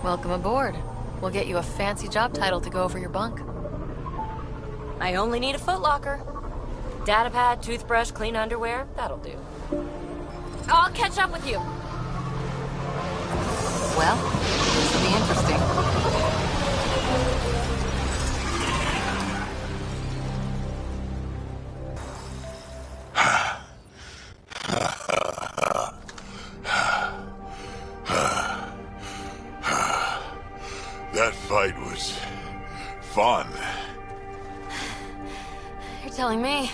Welcome aboard. We'll get you a fancy job title to go over your bunk. I only need a footlocker. Datapad, toothbrush, clean underwear, that'll do. I'll catch up with you. Well, this will be interesting. That fight was fun. You're telling me?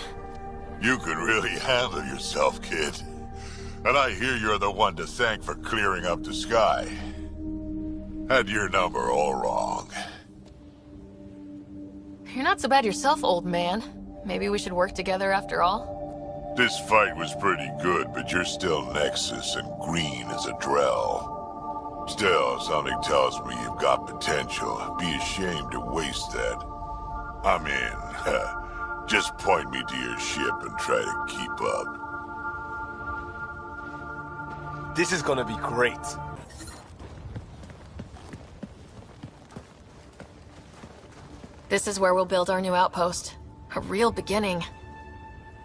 You could really handle yourself, kid. And I hear you're the one to thank for clearing up the sky. Had your number all wrong. You're not so bad yourself, old man. Maybe we should work together after all? This fight was pretty good, but you're still Nexus and green as a Drell. Still, something tells me you've got potential. Be ashamed to waste that. I'm in. Just point me to your ship and try to keep up. This is gonna be great. This is where we'll build our new outpost. A real beginning.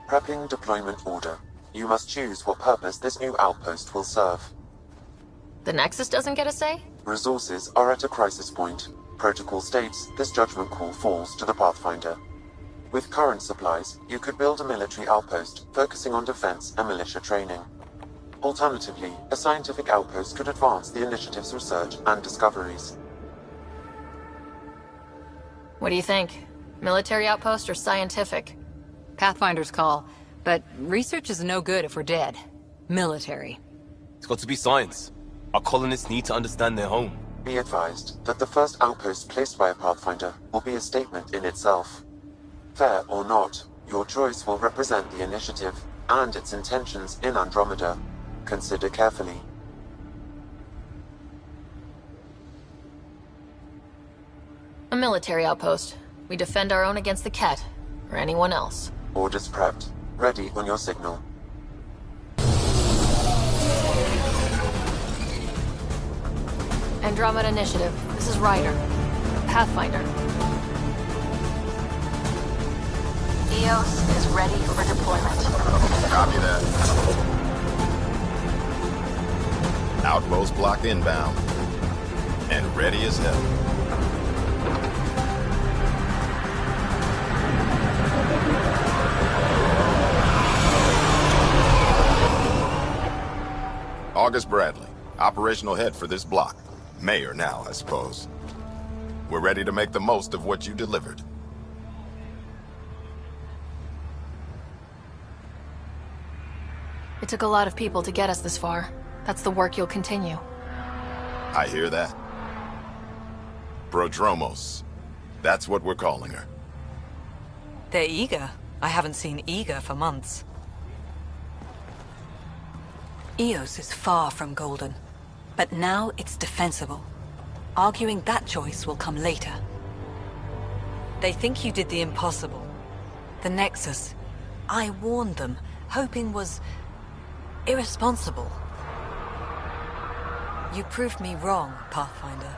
Prepping deployment order. You must choose what purpose this new outpost will serve. The Nexus doesn't get a say? Resources are at a crisis point. Protocol states this judgment call falls to the Pathfinder. With current supplies, you could build a military outpost, focusing on defense and militia training. Alternatively, a scientific outpost could advance the initiative's research and discoveries. What do you think? Military outpost or scientific? Pathfinder's call, but research is no good if we're dead. Military. It's got to be science. Our colonists need to understand their home. Be advised that the first outpost placed by a Pathfinder will be a statement in itself. Fair or not, your choice will represent the initiative and its intentions in Andromeda. Consider carefully. A military outpost. We defend our own against the Ket, or anyone else. Orders prepped. Ready on your signal. Andromeda Initiative. This is Ryder. Pathfinder. EOS is ready for deployment. Copy that. Outpost blocked inbound. And ready as hell. August Bradley, operational head for this block. Mayor now, I suppose. We're ready to make the most of what you delivered. It took a lot of people to get us this far. That's the work you'll continue. I hear that. Prodromos. That's what we're calling her. They're eager. I haven't seen eager for months. Eos is far from golden, but now it's defensible. Arguing that choice will come later. They think you did the impossible. The Nexus. I warned them, hoping was irresponsible. You proved me wrong, Pathfinder.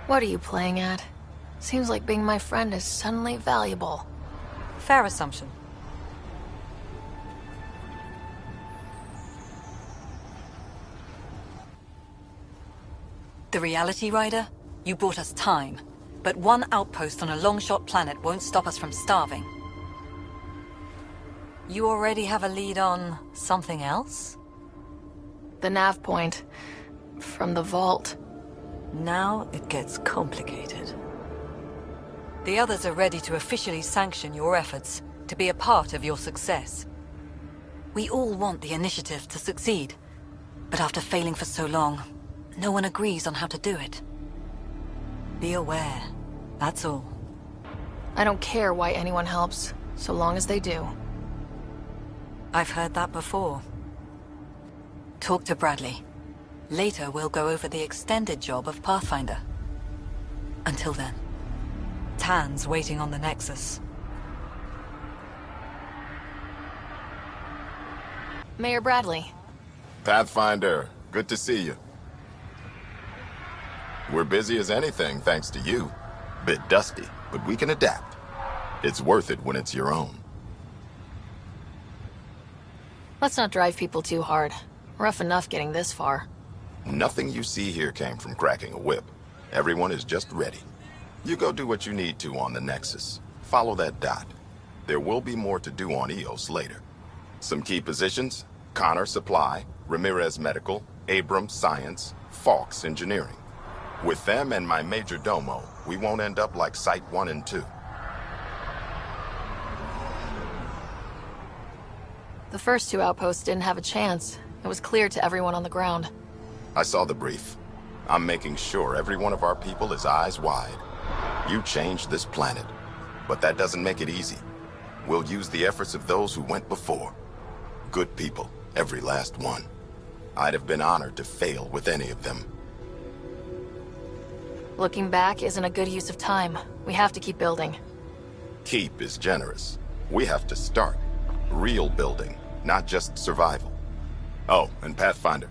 What are you playing at? Seems like being my friend is suddenly valuable. Fair assumption. The reality, Ryder? You bought us time. But one outpost on a long-shot planet won't stop us from starving. You already have a lead on something else? The nav point. From the vault. Now it gets complicated. The others are ready to officially sanction your efforts, to be a part of your success. We all want the initiative to succeed, but after failing for so long, no one agrees on how to do it. Be aware, that's all. I don't care why anyone helps, so long as they do. I've heard that before. Talk to Bradley. Later we'll go over the extended job of Pathfinder. Until then, Tan's waiting on the Nexus. Mayor Bradley. Pathfinder, good to see you. We're busy as anything, thanks to you. Bit dusty, but we can adapt. It's worth it when it's your own. Let's not drive people too hard. Rough enough getting this far. Nothing you see here came from cracking a whip. Everyone is just ready. You go do what you need to on the Nexus. Follow that dot. There will be more to do on EOS later. Some key positions: Connor Supply, Ramirez Medical, Abrams Science, Falks Engineering. With them and my major domo, we won't end up like Site 1 and 2. The first two outposts didn't have a chance. It was clear to everyone on the ground. I saw the brief. I'm making sure every one of our people is eyes wide. You changed this planet, but that doesn't make it easy. We'll use the efforts of those who went before. Good people, every last one. I'd have been honored to fail with any of them. Looking back isn't a good use of time. We have to keep building. Keep is generous. We have to start. Real building, not just survival. Oh, and Pathfinder,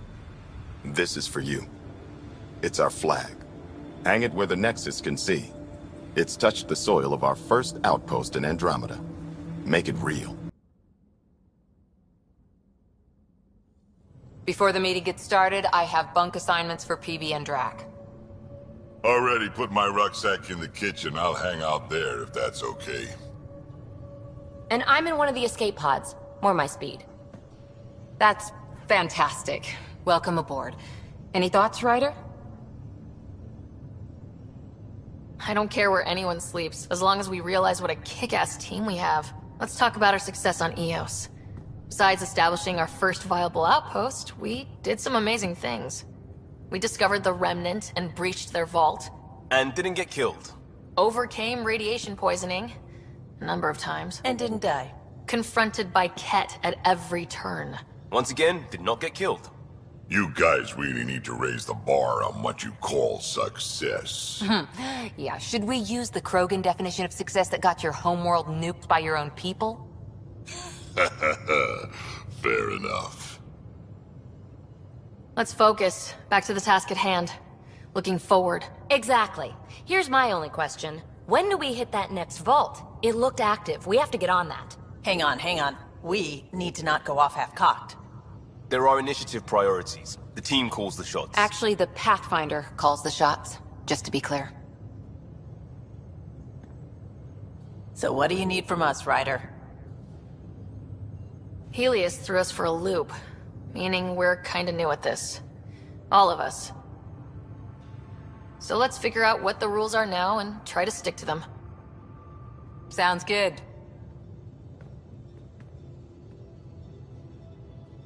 this is for you. It's our flag. Hang it where the Nexus can see. It's touched the soil of our first outpost in Andromeda. Make it real. Before the meeting gets started, I have bunk assignments for PB and Drac. Already put my rucksack in the kitchen. I'll hang out there if that's okay. And I'm in one of the escape pods. More my speed. That's fantastic. Welcome aboard. Any thoughts, Ryder? I don't care where anyone sleeps, as long as we realize what a kick-ass team we have. Let's talk about our success on EOS. Besides establishing our first viable outpost, we did some amazing things. We discovered the Remnant and breached their vault. And didn't get killed. Overcame radiation poisoning a number of times. And didn't die. Confronted by Ket at every turn. Once again, did not get killed. You guys really need to raise the bar on what you call success. Yeah, should we use the Krogan definition of success that got your homeworld nuked by your own people? Fair enough. Let's focus. Back to the task at hand. Looking forward. Exactly. Here's my only question. When do we hit that next vault? It looked active. We have to get on that. Hang on. We need to not go off half-cocked. There are initiative priorities. The team calls the shots. Actually, the Pathfinder calls the shots, just to be clear. So what do you need from us, Ryder? Helios threw us for a loop, meaning we're kinda new at this. All of us. So let's figure out what the rules are now and try to stick to them. Sounds good.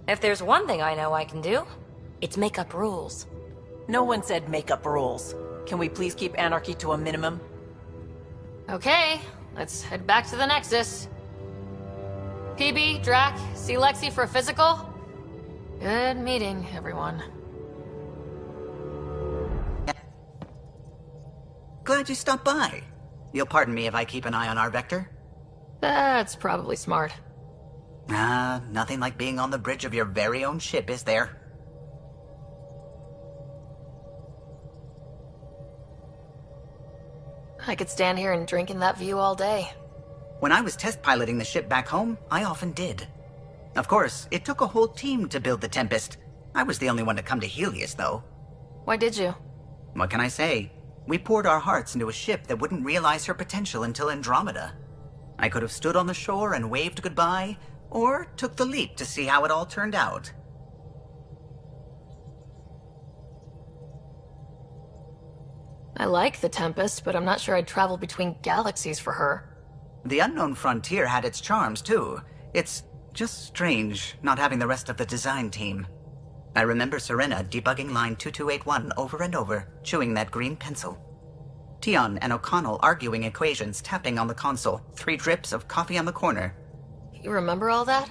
If there's one thing I know I can do, it's make up rules. No one said make up rules. Can we please keep anarchy to a minimum? Okay, let's head back to the Nexus. PB, Drac, see Lexi for a physical? Good meeting, everyone. Glad you stopped by. You'll pardon me if I keep an eye on our vector? That's probably smart. Nothing like being on the bridge of your very own ship, is there? I could stand here and drink in that view all day. When I was test piloting the ship back home, I often did. Of course, it took a whole team to build the Tempest. I was the only one to come to Helios, though. Why did you? What can I say? We poured our hearts into a ship that wouldn't realize her potential until Andromeda. I could have stood on the shore and waved goodbye, or took the leap to see how it all turned out. I like the Tempest, but I'm not sure I'd travel between galaxies for her. The unknown frontier had its charms, too. It's just strange not having the rest of the design team. I remember Serena debugging line 2281 over and over, chewing that green pencil. Tion and O'Connell arguing equations, tapping on the console, 3 drips of coffee on the corner. You remember all that?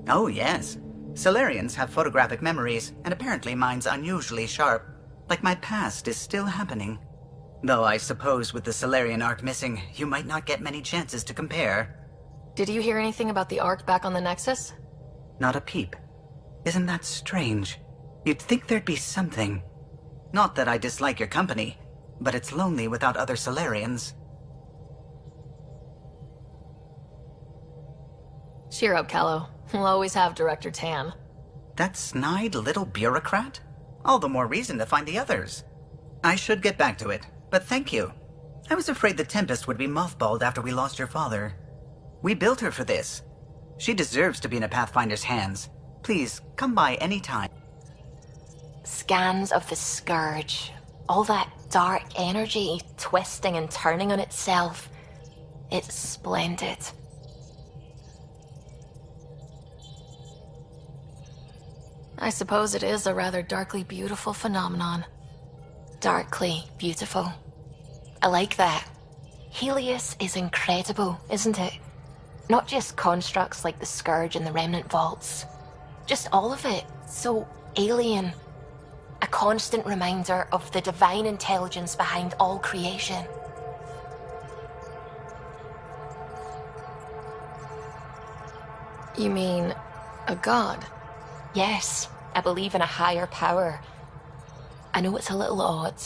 Oh, yes. Solarians have photographic memories, and apparently mine's unusually sharp. Like my past is still happening. Though I suppose with the Solarian arc missing, you might not get many chances to compare. Did you hear anything about the Ark back on the Nexus? Not a peep. Isn't that strange? You'd think there'd be something. Not that I dislike your company, but it's lonely without other Solarians. Cheer up, Callow. We'll always have Director Tan. That snide little bureaucrat? All the more reason to find the others. I should get back to it, but thank you. I was afraid the Tempest would be mothballed after we lost your father. We built her for this. She deserves to be in a Pathfinder's hands. Please, come by any time. Scans of the Scourge. All that dark energy twisting and turning on itself. It's splendid. I suppose it is a rather darkly beautiful phenomenon. Darkly beautiful. I like that. Helios is incredible, isn't it? Not just constructs like the Scourge and the Remnant Vaults. Just all of it. So alien. A constant reminder of the divine intelligence behind all creation. You mean a god? Yes, I believe in a higher power. I know it's a little odd,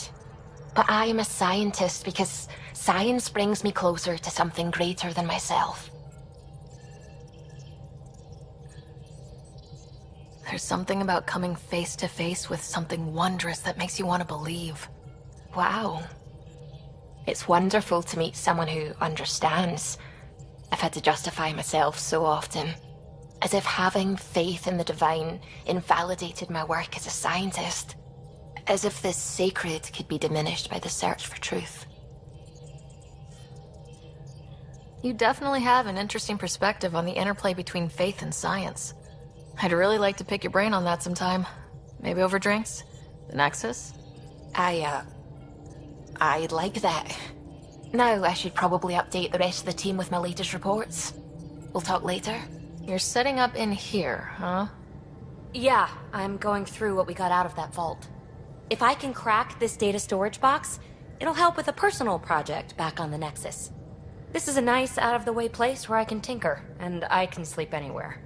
but I am a scientist because science brings me closer to something greater than myself. There's something about coming face to face with something wondrous that makes you want to believe. Wow. It's wonderful to meet someone who understands. I've had to justify myself so often. As if having faith in the divine invalidated my work as a scientist. As if this sacred could be diminished by the search for truth. You definitely have an interesting perspective on the interplay between faith and science. I'd really like to pick your brain on that sometime. Maybe over drinks? The Nexus? I'd like that. Now I should probably update the rest of the team with my latest reports. We'll talk later. You're setting up in here, huh? Yeah, I'm going through what we got out of that vault. If I can crack this data storage box, it'll help with a personal project back on the Nexus. This is a nice, out-of-the-way place where I can tinker, and I can sleep anywhere.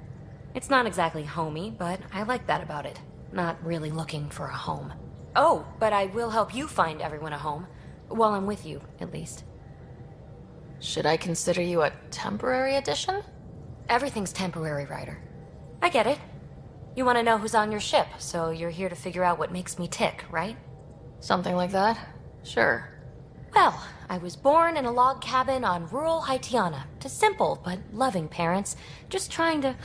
It's not exactly homey, but I like that about it. Not really looking for a home. Oh, but I will help you find everyone a home. While I'm with you, at least. Should I consider you a temporary addition? Everything's temporary, Ryder. I get it. You want to know who's on your ship, so you're here to figure out what makes me tick, right? Something like that? Sure. Well, I was born in a log cabin on rural Haitiana to simple but loving parents, just trying to...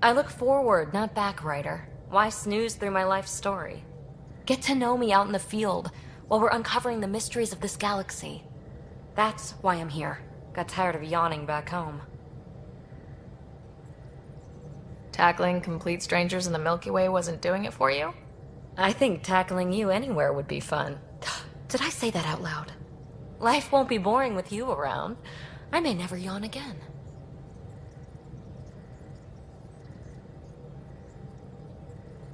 I look forward, not back, Ryder. Why snooze through my life story? Get to know me out in the field while we're uncovering the mysteries of this galaxy. That's why I'm here. Got tired of yawning back home. Tackling complete strangers in the Milky Way wasn't doing it for you? I think tackling you anywhere would be fun. Did I say that out loud? Life won't be boring with you around. I may never yawn again.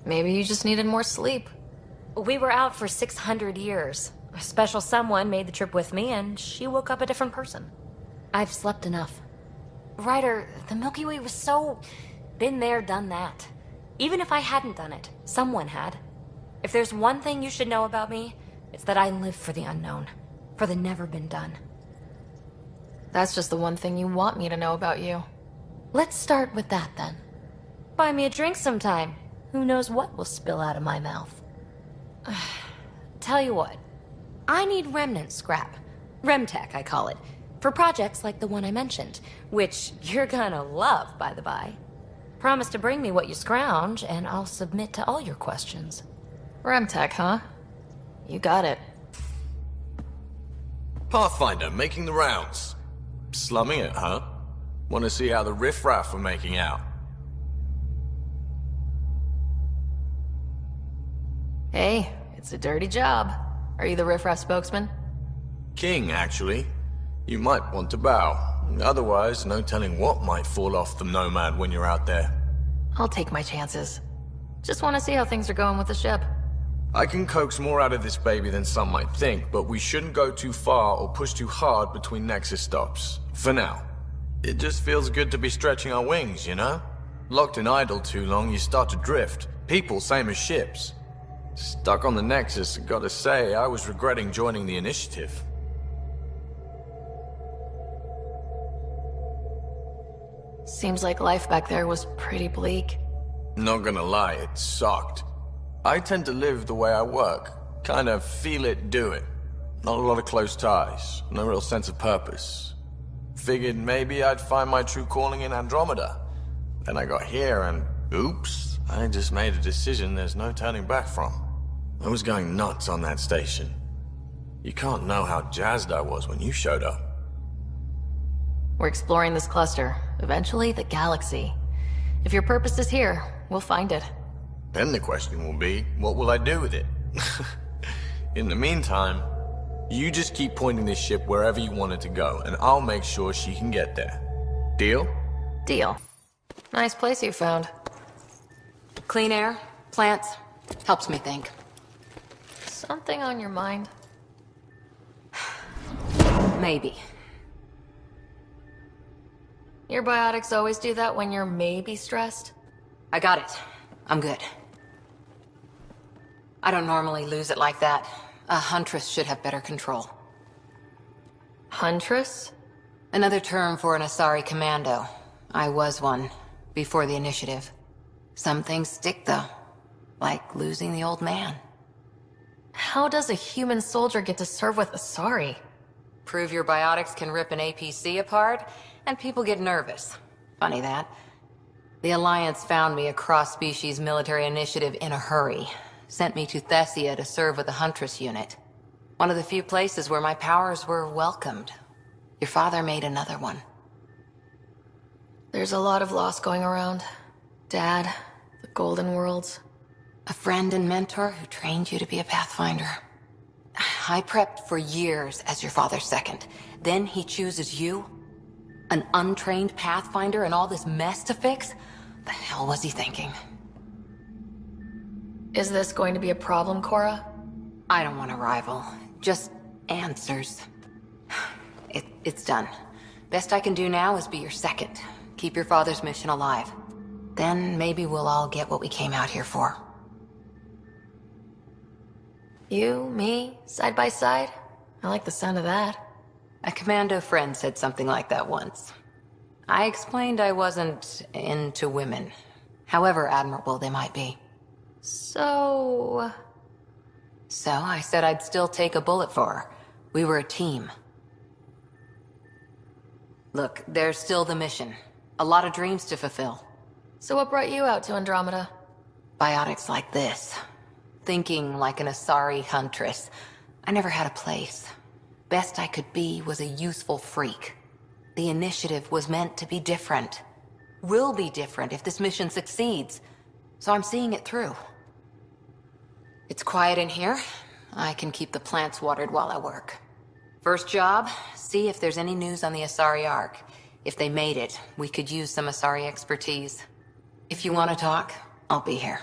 Maybe you just needed more sleep. We were out for 600 years. A special someone made the trip with me, and she woke up a different person. I've slept enough. Ryder, the Milky Way was so... been there, done that. Even if I hadn't done it, someone had. If there's one thing you should know about me, it's that I live for the unknown. For the never been done. That's just the one thing you want me to know about you. Let's start with that, then. Buy me a drink sometime. Who knows what will spill out of my mouth. Tell you what. I need remnant scrap. Remtech, I call it. For projects like the one I mentioned. Which you're gonna love, by the by. Promise to bring me what you scrounge, and I'll submit to all your questions. Remtech, huh? You got it. Pathfinder, making the rounds. Slumming it, huh? Want to see how the riffraff are making out? Hey, it's a dirty job. Are you the riffraff spokesman? King, actually. You might want to bow. Otherwise, no telling what might fall off the Nomad when you're out there. I'll take my chances. Just want to see how things are going with the ship. I can coax more out of this baby than some might think, but we shouldn't go too far or push too hard between Nexus stops. For now. It just feels good to be stretching our wings, you know? Locked in idle too long, you start to drift. People, same as ships. Stuck on the Nexus, gotta say, I was regretting joining the Initiative. Seems like life back there was pretty bleak. Not gonna lie, it sucked. I tend to live the way I work. Kind of feel it, do it. Not a lot of close ties, no real sense of purpose. Figured maybe I'd find my true calling in Andromeda. Then I got here and, oops, I just made a decision there's no turning back from. I was going nuts on that station. You can't know how jazzed I was when you showed up. We're exploring this cluster, eventually the galaxy. If your purpose is here, we'll find it. Then the question will be, what will I do with it? In the meantime, you just keep pointing this ship wherever you want it to go, and I'll make sure she can get there. Deal? Deal. Nice place you found. Clean air, plants, helps me think. Something on your mind? Maybe. Your biotics always do that when you're maybe stressed? I got it. I'm good. I don't normally lose it like that. A huntress should have better control. Huntress? Another term for an Asari commando. I was one, before the initiative. Some things stick, though. Like losing the old man. How does a human soldier get to serve with Asari? Prove your biotics can rip an APC apart, and people get nervous. Funny that. The Alliance found me a cross-species military initiative in a hurry. Sent me to Thessia to serve with the Huntress unit. One of the few places where my powers were welcomed. Your father made another one. There's a lot of loss going around. Dad, the Golden Worlds. A friend and mentor who trained you to be a Pathfinder. I prepped for years as your father's second. Then he chooses you? An untrained Pathfinder and all this mess to fix? The hell was he thinking? Is this going to be a problem, Cora? I don't want a rival. Just answers. It's done. Best I can do now is be your second. Keep your father's mission alive. Then maybe we'll all get what we came out here for. You, me, side by side? I like the sound of that. A commando friend said something like that once. I explained I wasn't into women. However admirable they might be. So I said I'd still take a bullet for her. We were a team. Look, there's still the mission. A lot of dreams to fulfill. So what brought you out to Andromeda? Biotics like this. Thinking like an Asari huntress. I never had a place. Best I could be was a useful freak. The initiative was meant to be different. Will be different if this mission succeeds. So I'm seeing it through. It's quiet in here. I can keep the plants watered while I work. First job, see if there's any news on the Asari Ark. If they made it, we could use some Asari expertise. If you want to talk, I'll be here.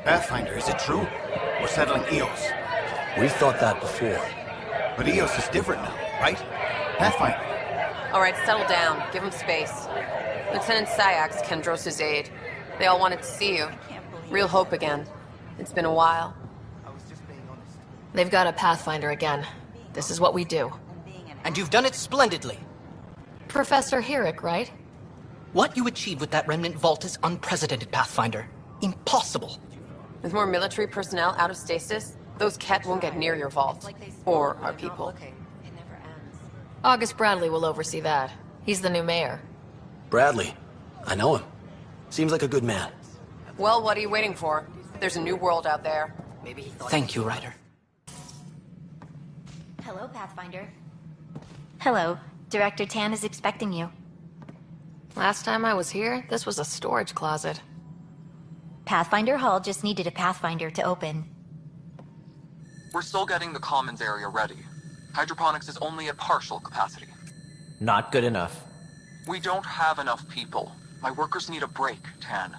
Pathfinder, is it true? We're settling Eos. We've thought that before. But Eos is different now, right? Pathfinder. All right, settle down. Give him space. Lieutenant Sayak's Kendros' aide. They all wanted to see you. Real hope again. It's been a while. They've got a Pathfinder again. This is what we do. And you've done it splendidly. Professor Herrick, right? What you achieved with that remnant vault is unprecedented, Pathfinder. Impossible. With more military personnel out of stasis, those Ket won't get near your vault. Or our people. August Bradley will oversee that. He's the new mayor. Bradley. I know him. Seems like a good man. Well, what are you waiting for? There's a new world out there. Thank you, Ryder. Hello, Pathfinder. Hello. Director Tan is expecting you. Last time I was here, this was a storage closet. Pathfinder Hall just needed a Pathfinder to open. We're still getting the commons area ready. Hydroponics is only at partial capacity. Not good enough. We don't have enough people. My workers need a break, Tan.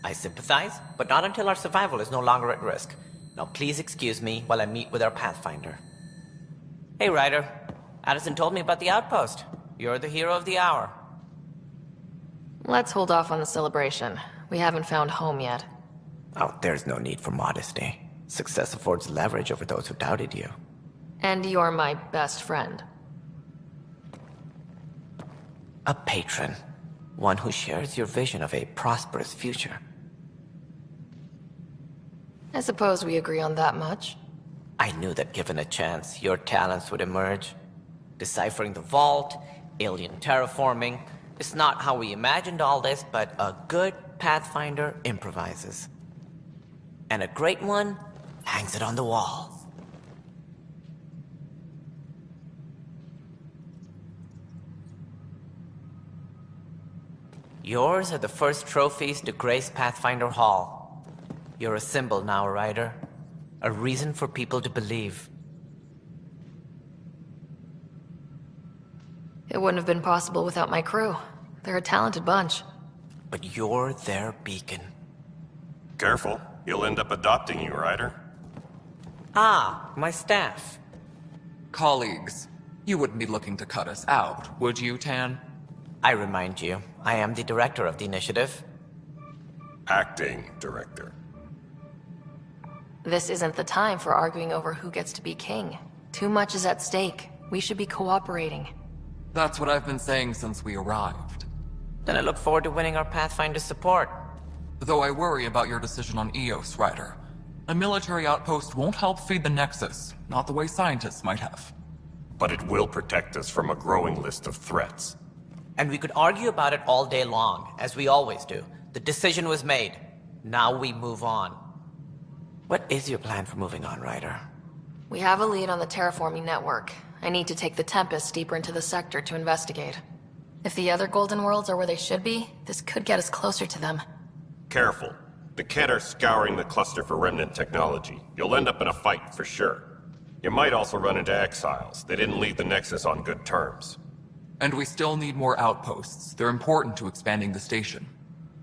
I sympathize, but not until our survival is no longer at risk. Now please excuse me while I meet with our Pathfinder. Hey, Ryder. Addison told me about the outpost. You're the hero of the hour. Let's hold off on the celebration. We haven't found home yet. Oh, there's no need for modesty. Success affords leverage over those who doubted you. And you're my best friend. A patron. One who shares your vision of a prosperous future. I suppose we agree on that much. I knew that given a chance, your talents would emerge. Deciphering the vault, alien terraforming. It's not how we imagined all this, but a good Pathfinder improvises. And a great one hangs it on the wall. Yours are the first trophies to grace Pathfinder Hall. You're a symbol now, Ryder. A reason for people to believe. It wouldn't have been possible without my crew. They're a talented bunch. But you're their beacon. Careful. He'll end up adopting you, Ryder. Ah, my staff. Colleagues, you wouldn't be looking to cut us out, would you, Tan? I remind you, I am the director of the initiative. Acting director. This isn't the time for arguing over who gets to be king. Too much is at stake. We should be cooperating. That's what I've been saying since we arrived. Then I look forward to winning our Pathfinder's support. Though I worry about your decision on Eos, Ryder. A military outpost won't help feed the Nexus, not the way scientists might have. But it will protect us from a growing list of threats. And we could argue about it all day long, as we always do. The decision was made. Now we move on. What is your plan for moving on, Ryder? We have a lead on the terraforming network. I need to take the Tempest deeper into the sector to investigate. If the other Golden Worlds are where they should be, this could get us closer to them. Careful. The Kett are scouring the cluster for remnant technology. You'll end up in a fight for sure. You might also run into exiles. They didn't leave the Nexus on good terms. And we still need more outposts. They're important to expanding the station.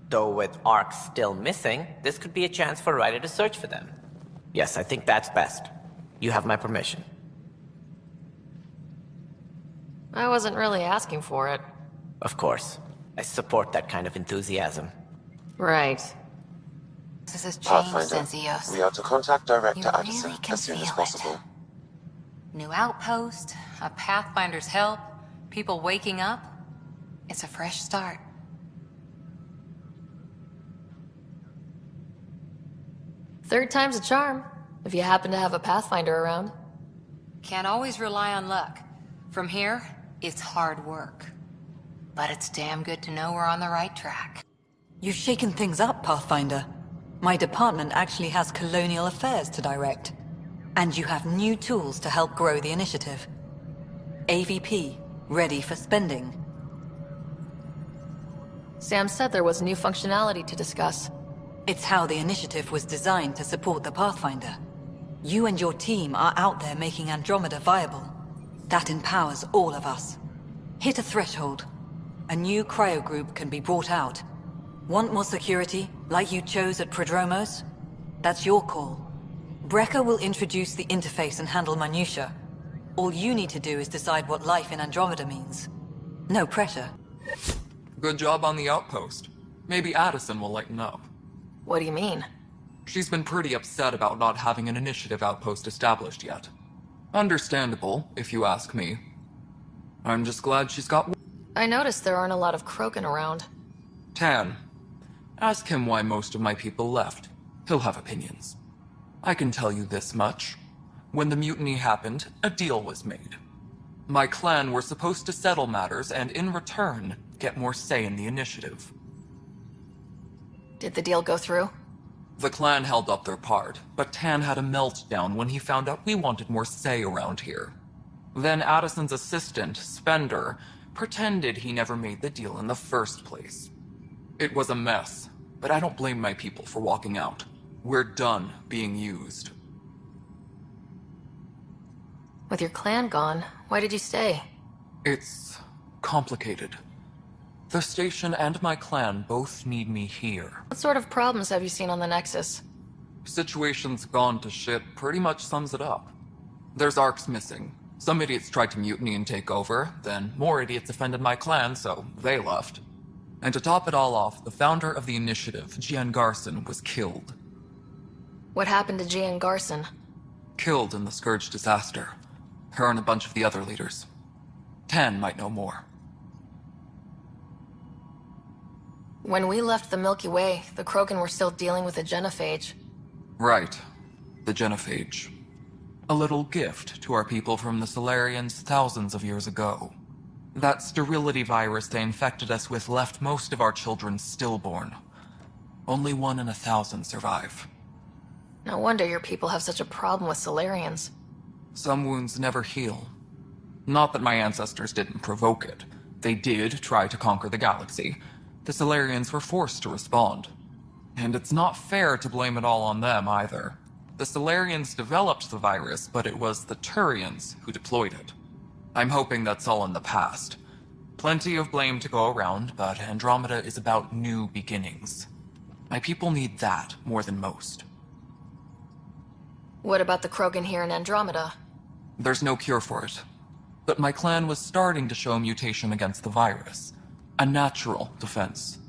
Though with Ark still missing, this could be a chance for Ryder to search for them. Yes, I think that's best. You have my permission. I wasn't really asking for it. Of course. I support that kind of enthusiasm. Right. This has changed Pathfinder, since Eos. we are to contact Director You really Addison can as soon as feel it. possible. New outpost, a Pathfinder's help, people waking up. It's a fresh start. Third time's a charm, if you happen to have a Pathfinder around. Can't always rely on luck. From here, it's hard work. But it's damn good to know we're on the right track. You've shaken things up, Pathfinder. My department actually has colonial affairs to direct. And you have new tools to help grow the initiative. AVP, ready for spending. Sam said there was new functionality to discuss. It's how the initiative was designed to support the Pathfinder. You and your team are out there making Andromeda viable. That empowers all of us. Hit a threshold. A new cryo group can be brought out. Want more security, like you chose at Prodromos? That's your call. Brecker will introduce the interface and handle minutia. All you need to do is decide what life in Andromeda means. No pressure. Good job on the outpost. Maybe Addison will lighten up. What do you mean? She's been pretty upset about not having an initiative outpost established yet. Understandable, if you ask me. I'm just glad she's got... I noticed there aren't a lot of Krogan around. Tan, ask him why most of my people left. He'll have opinions. I can tell you this much. When the mutiny happened, a deal was made. My clan were supposed to settle matters and, in return, get more say in the initiative. Did the deal go through? The clan held up their part, but Tan had a meltdown when he found out we wanted more say around here. Then Addison's assistant, Spender, pretended he never made the deal in the first place. It was a mess, but I don't blame my people for walking out. We're done being used. With your clan gone, why did you stay? It's complicated. The station and my clan both need me here. What sort of problems have you seen on the Nexus? Situation's gone to shit pretty much sums it up. There's Arcs missing. Some idiots tried to mutiny and take over, then more idiots offended my clan, so they left. And to top it all off, the founder of the initiative, Gian Garson, was killed. What happened to Gian Garson? Killed in the Scourge disaster. Her and a bunch of the other leaders. Tan might know more. When we left the Milky Way, the Krogan were still dealing with a genophage. Right. The genophage. A little gift to our people from the Solarians thousands of years ago. That sterility virus they infected us with left most of our children stillborn. Only 1 in 1,000 survive. No wonder your people have such a problem with Solarians. Some wounds never heal. Not that my ancestors didn't provoke it. They did try to conquer the galaxy. The Solarians were forced to respond. And it's not fair to blame it all on them, either. The Solarians developed the virus, but it was the Turians who deployed it. I'm hoping that's all in the past. Plenty of blame to go around, but Andromeda is about new beginnings. My people need that more than most. What about the Krogan here in Andromeda? There's no cure for it. But my clan was starting to show mutation against the virus. A natural defense.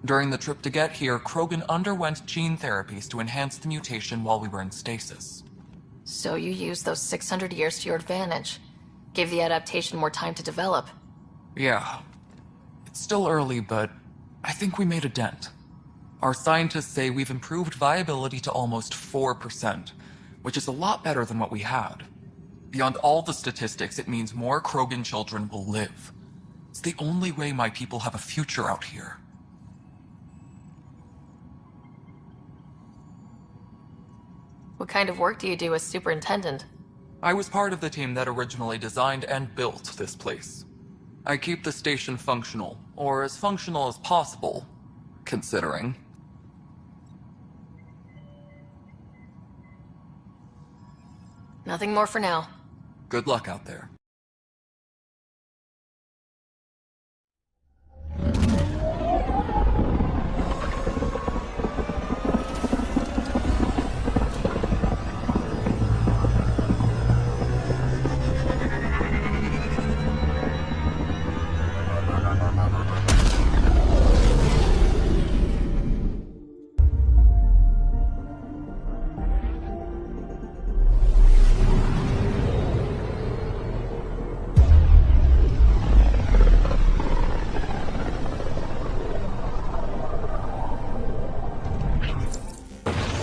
During the trip to get here, Krogan underwent gene therapies to enhance the mutation while we were in stasis. So you used those 600 years to your advantage. Gave the adaptation more time to develop. Yeah. It's still early, but I think we made a dent. Our scientists say we've improved viability to almost 4%, which is a lot better than what we had. Beyond all the statistics, it means more Krogan children will live. It's the only way my people have a future out here. What kind of work do you do as superintendent? I was part of the team that originally designed and built this place. I keep the station functional, or as functional as possible, considering. Nothing more for now. Good luck out there.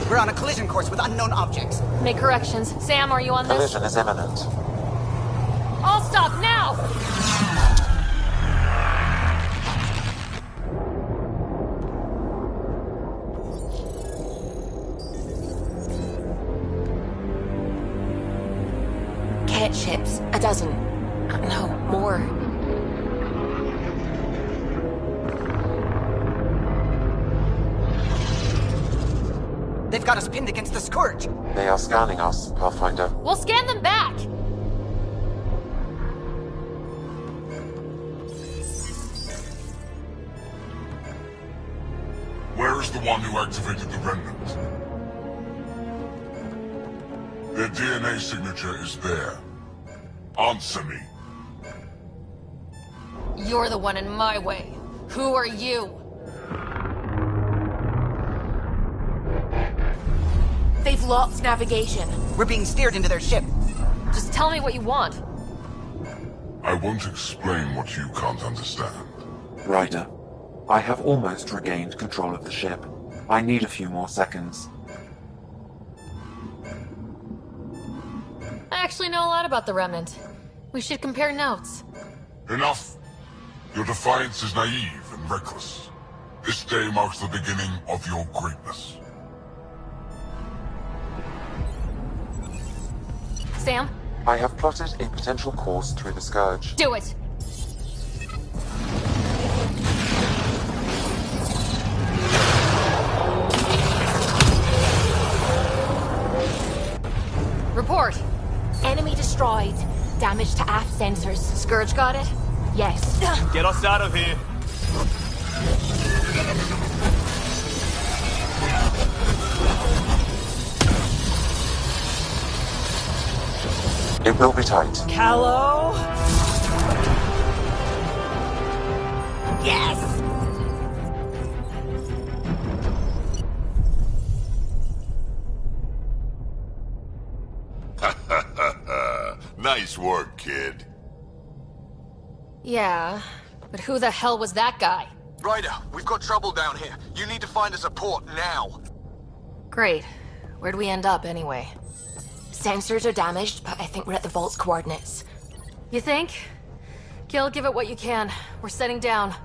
We're on a collision course with unknown objects. Make corrections. Sam, are you on this? Collision is imminent. All stop now! Cat ships. A dozen. No, more. They've got us pinned against the Scourge. They are scanning us, Pathfinder. We'll scan them back! Where is the one who activated the remnant? Their DNA signature is there. Answer me. You're the one in my way. Who are you? They've locked navigation. We're being steered into their ship. Just tell me what you want. I won't explain what you can't understand. Ryder, I have almost regained control of the ship. I need a few more seconds. I actually know a lot about the Remnant. We should compare notes. Enough! Your defiance is naive and reckless. This day marks the beginning of your greatness. Sam? I have plotted a potential course through the Scourge. Do it! Report! Enemy destroyed. Damage to aft sensors. Scourge got it? Yes. Get us out of here! It will be tight. Callow? Yes! Nice work, kid. Yeah, but who the hell was that guy? Ryder, we've got trouble down here. You need to find us a port now. Great. Where'd we end up, anyway? Sensors are damaged, but I think we're at the vault's coordinates. You think? Gil, give it what you can. We're setting down.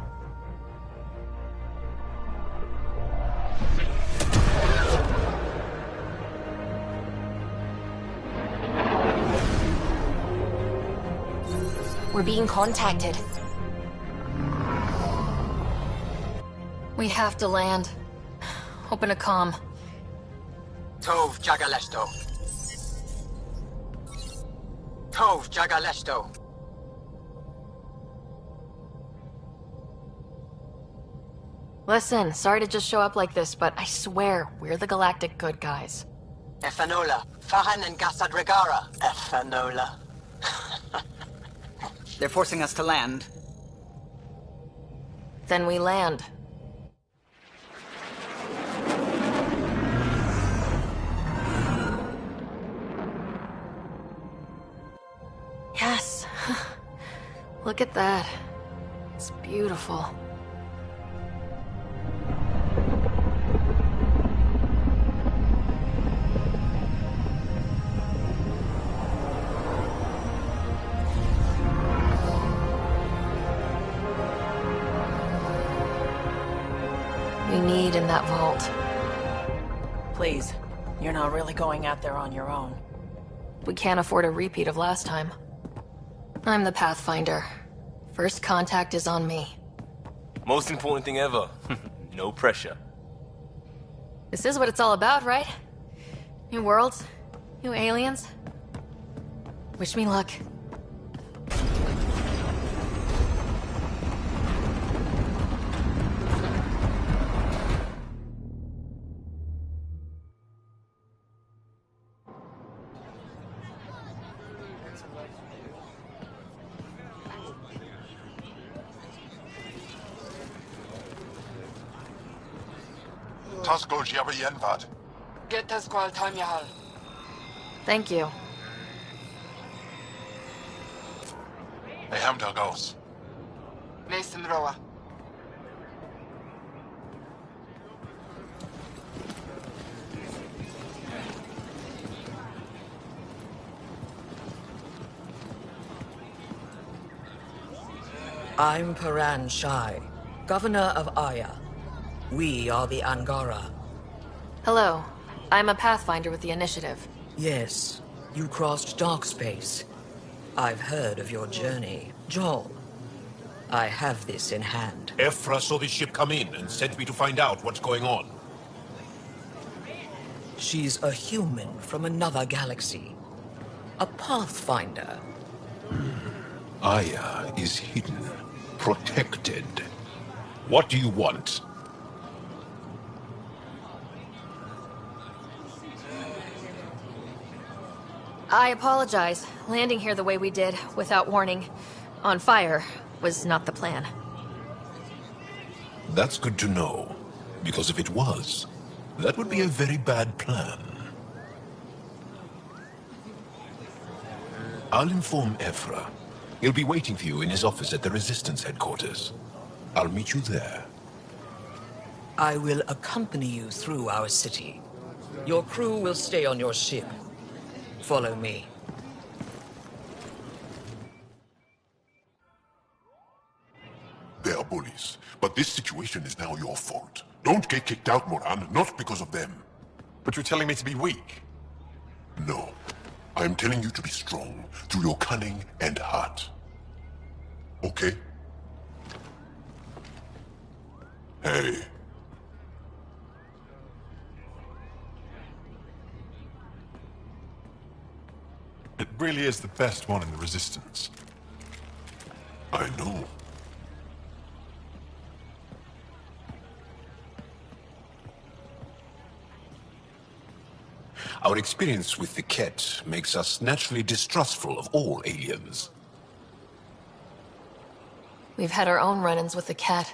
We're being contacted. We have to land. Open a comm. Tov Jagaleshto. Tov Jagaleshto. Listen, sorry to just show up like this, but I swear, we're the galactic good guys. Efanola, Fahan and Gassad Regara, Ethanola. They're forcing us to land. Then we land. Yes. Look at that. It's beautiful. We need in that vault. Please, you're not really going out there on your own. We can't afford a repeat of last time. I'm the Pathfinder. First contact is on me. Most important thing ever. No pressure. This is what it's all about, right? New worlds, new aliens. Wish me luck. Tasco Jabayenvad. Get us Squal Tamyahal. Thank you. Aham Dalgos. Mason Roa. I'm Paran Shai, Governor of Aya. We are the Angara. Hello. I'm a Pathfinder with the Initiative. Yes, you crossed dark space. I've heard of your journey. Joel, I have this in hand. Ephra saw this ship come in and sent me to find out what's going on. She's a human from another galaxy. A Pathfinder. Aya is hidden, protected. What do you want? I apologize. Landing here the way we did, without warning, on fire, was not the plan. That's good to know, because if it was, that would be a very bad plan. I'll inform Ephra. He'll be waiting for you in his office at the Resistance headquarters. I'll meet you there. I will accompany you through our city. Your crew will stay on your ship. Follow me. They are bullies, but this situation is now your fault. Don't get kicked out, Moran, not because of them. But you're telling me to be weak? No. I am telling you to be strong through your cunning and heart. Okay? Hey. It really is the best one in the Resistance. I know. Our experience with the Ket makes us naturally distrustful of all aliens. We've had our own run-ins with the cat.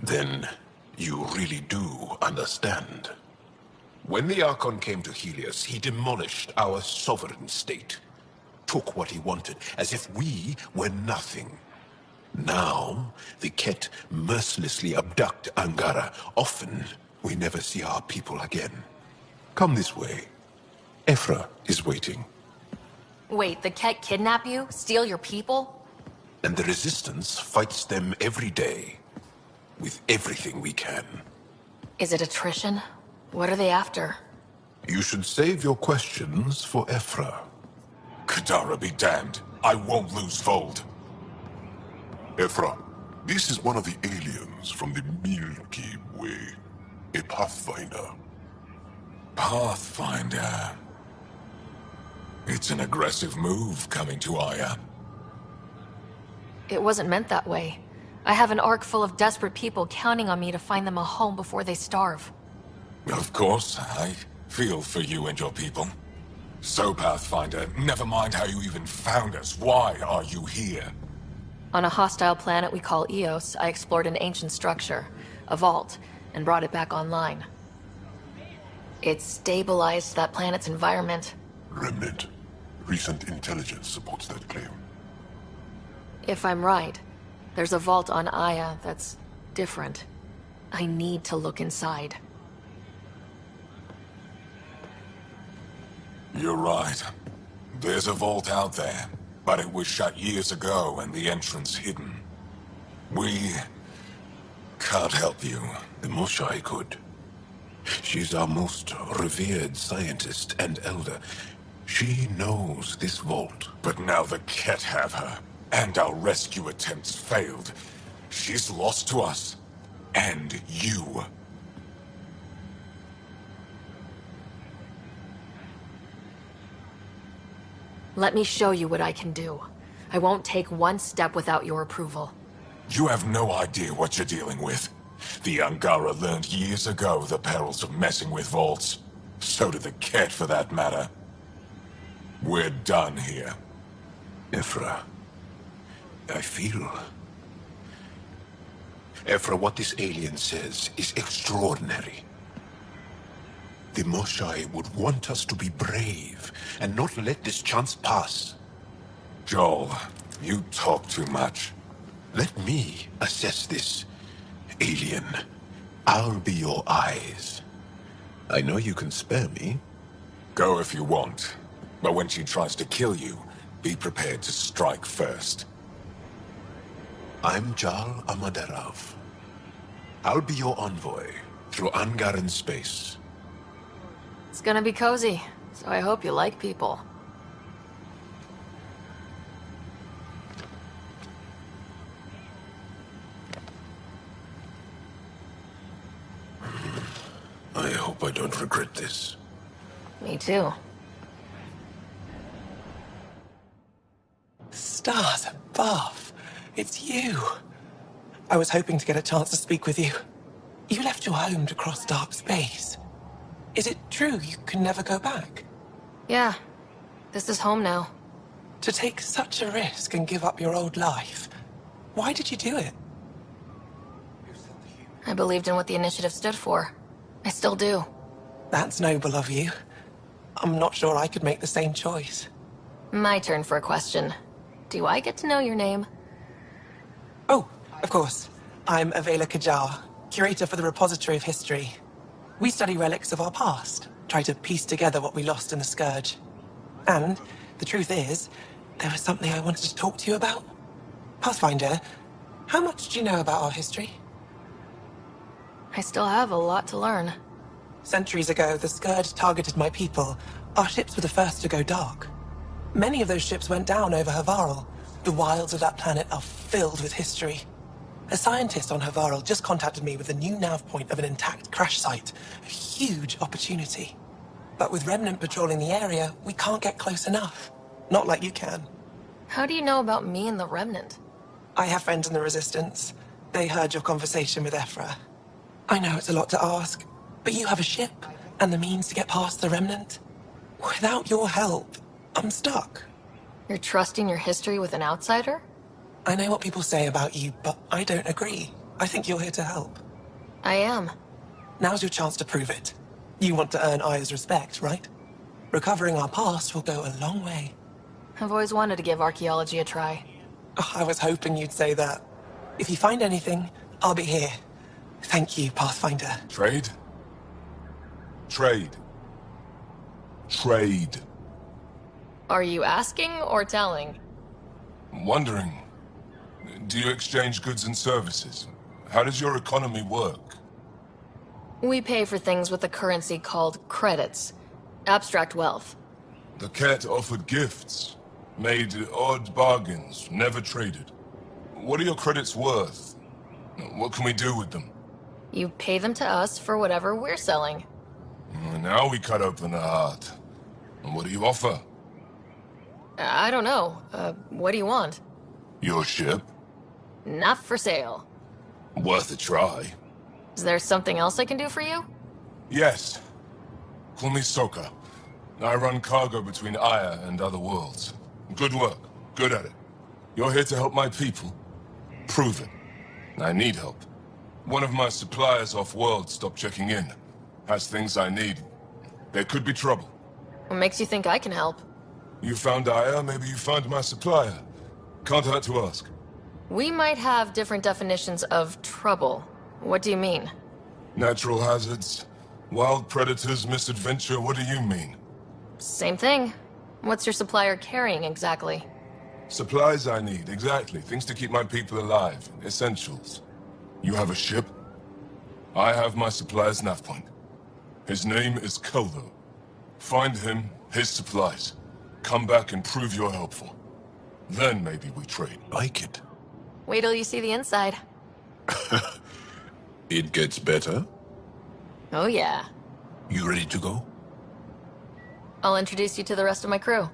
Then you really do understand. When the Archon came to Helios, he demolished our sovereign state. Took what he wanted, as if we were nothing. Now, the Ket mercilessly abduct Angara. Often, we never see our people again. Come this way. Ephra is waiting. Wait, the cat kidnap you? Steal your people? And the Resistance fights them every day. With everything we can. Is it attrition? What are they after? You should save your questions for Ephra. Kadara be damned. I won't lose Fold. Ephra, this is one of the aliens from the Milky Way. A Pathfinder. Pathfinder. It's an aggressive move coming to Aya. It wasn't meant that way. I have an ark full of desperate people counting on me to find them a home before they starve. Of course, I Feel for you and your people. So, Pathfinder, never mind how you even found us. Why are you here? On a hostile planet we call Eos, I explored an ancient structure, a vault, and brought it back online. It stabilized that planet's environment. Remnant. Recent intelligence supports that claim. If I'm right, there's a vault on Aya that's different. I need to look inside. You're right. There's a vault out there, but it was shut years ago and the entrance hidden. We can't help you. The Moshai could. She's our most revered scientist and elder. She knows this vault. But now the Ket have her, and our rescue attempts failed. She's lost to us. And you. Let me show you what I can do. I won't take one step without your approval. You have no idea what you're dealing with. The Angara learned years ago the perils of messing with vaults. So did the Ket, for that matter. We're done here. Ephra, I feel... Ephra, what this alien says is extraordinary. The Moshai would want us to be brave and not let this chance pass. Joel, you talk too much. Let me assess this. Alien, I'll be your eyes. I know you can spare me. Go if you want. But when she tries to kill you, be prepared to strike first. I'm Jal Amaderav. I'll be your envoy through Angaran space. It's gonna be cozy, so I hope you like people. I hope I don't regret this. Me too. Stars above. It's you. I was hoping to get a chance to speak with you. You left your home to cross dark space. Is it true you can never go back? Yeah. This is home now. To take such a risk and give up your old life, why did you do it? I believed in what the initiative stood for. I still do. That's noble of you. I'm not sure I could make the same choice. My turn for a question. Do I get to know your name? Oh, of course. I'm Avela Kajar, curator for the Repository of History. We study relics of our past, try to piece together what we lost in the Scourge. And the truth is, there was something I wanted to talk to you about. Pathfinder, how much do you know about our history? I still have a lot to learn. Centuries ago, the Scourge targeted my people. Our ships were the first to go dark. Many of those ships went down over Havarl. The wilds of that planet are filled with history. A scientist on Havarl just contacted me with a new nav point of an intact crash site. A huge opportunity. But with Remnant patrolling the area, we can't get close enough. Not like you can. How do you know about me and the Remnant? I have friends in the Resistance. They heard your conversation with Ephra. I know it's a lot to ask, but you have a ship and the means to get past the Remnant. Without your help, I'm stuck. You're trusting your history with an outsider? I know what people say about you, but I don't agree. I think you're here to help. I am. Now's your chance to prove it. You want to earn Aya's respect, right? Recovering our past will go a long way. I've always wanted to give archaeology a try. Oh, I was hoping you'd say that. If you find anything, I'll be here. Thank you, Pathfinder. Trade? Trade. Trade. Are you asking or telling? I'm wondering, do you exchange goods and services? How does your economy work? We pay for things with a currency called credits. Abstract wealth. The Ket offered gifts, made odd bargains, never traded. What are your credits worth? What can we do with them? You pay them to us for whatever we're selling. Now we cut open the heart. And what do you offer? I don't know. What do you want? Your ship? Not for sale. Worth a try. Is there something else I can do for you? Yes. Call me Soka. I run cargo between Aya and other worlds. Good work. Good at it. You're here to help my people. Prove it. I need help. One of my suppliers off-world stopped checking in. Has things I need. There could be trouble. What makes you think I can help? You found Aya, maybe you found my supplier. Can't hurt to ask. We might have different definitions of trouble. What do you mean? Natural hazards, wild predators, misadventure, what do you mean? Same thing. What's your supplier carrying exactly? Supplies I need, exactly. Things to keep my people alive. Essentials. You have a ship? I have my supplier's nav point. His name is Kolo. Find him, his supplies. Come back and prove you're helpful. Then maybe we trade. Like it. Wait till you see the inside. It gets better? Oh yeah. You ready to go? I'll introduce you to the rest of my crew.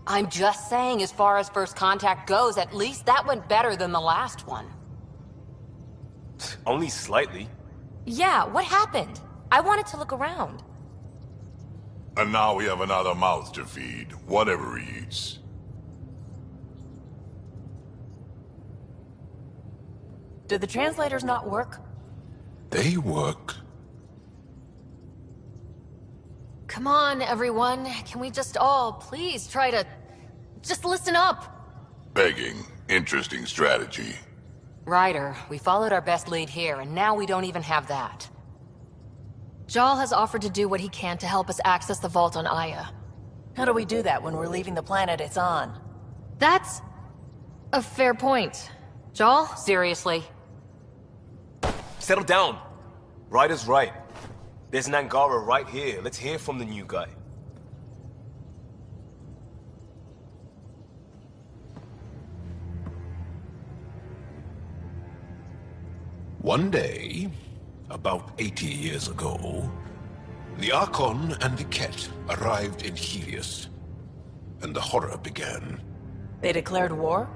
I'm just saying, as far as first contact goes, at least that went better than the last one. Only slightly. Yeah, what happened? I wanted to look around. And now we have another mouth to feed, whatever he eats. Did the translators not work? They work. Come on, everyone. Can we just all please try to... just listen up? Begging. Interesting strategy. Ryder, we followed our best lead here, and now we don't even have that. Jal has offered to do what he can to help us access the vault on Aya. How do we do that when we're leaving the planet it's on? That's... a fair point. Jal? Seriously? Settle down. Ryder's right. There's an Angara right here. Let's hear from the new guy. One day, about 80 years ago, the Archon and the Ket arrived in Helios, and the horror began. They declared war?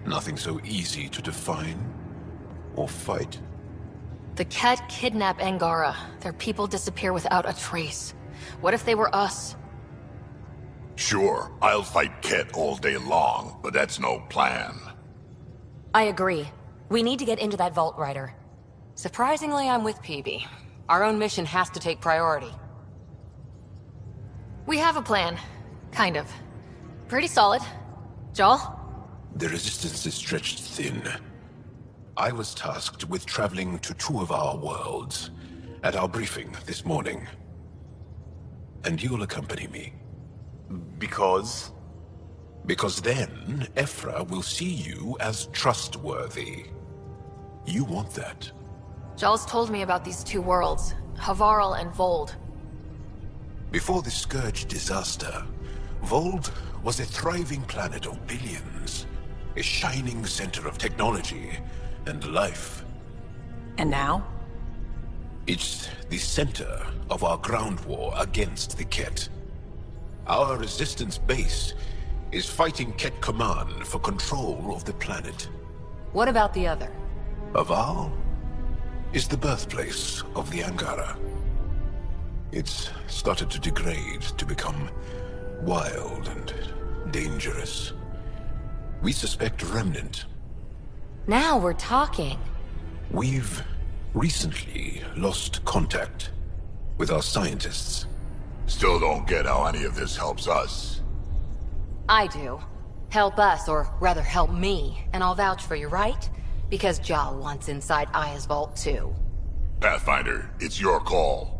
Nothing so easy to define or fight. The Ket kidnap Angara. Their people disappear without a trace. What if they were us? Sure, I'll fight Ket all day long, but that's no plan. I agree. We need to get into that vault, Ryder. Surprisingly, I'm with PB. Our own mission has to take priority. We have a plan. Kind of. Pretty solid. Jal? The resistance is stretched thin. I was tasked with traveling to two of our worlds at our briefing this morning. And you'll accompany me. Because? Because then, Ephra will see you as trustworthy. You want that. Jal's told me about these two worlds, Havarl and Vold. Before the Scourge disaster, Vold was a thriving planet of billions. A shining center of technology and life. And now? It's the center of our ground war against the Ket. Our resistance base is fighting Ket Command for control of the planet. What about the other? Havarl is the birthplace of the Angara. It's started to degrade, to become wild and dangerous. We suspect Remnant. Now we're talking. We've recently lost contact with our scientists. Still don't get how any of this helps us. I do. Help us, or rather help me, and I'll vouch for you, right? Because Jal wants inside Aya's vault too. Pathfinder, it's your call.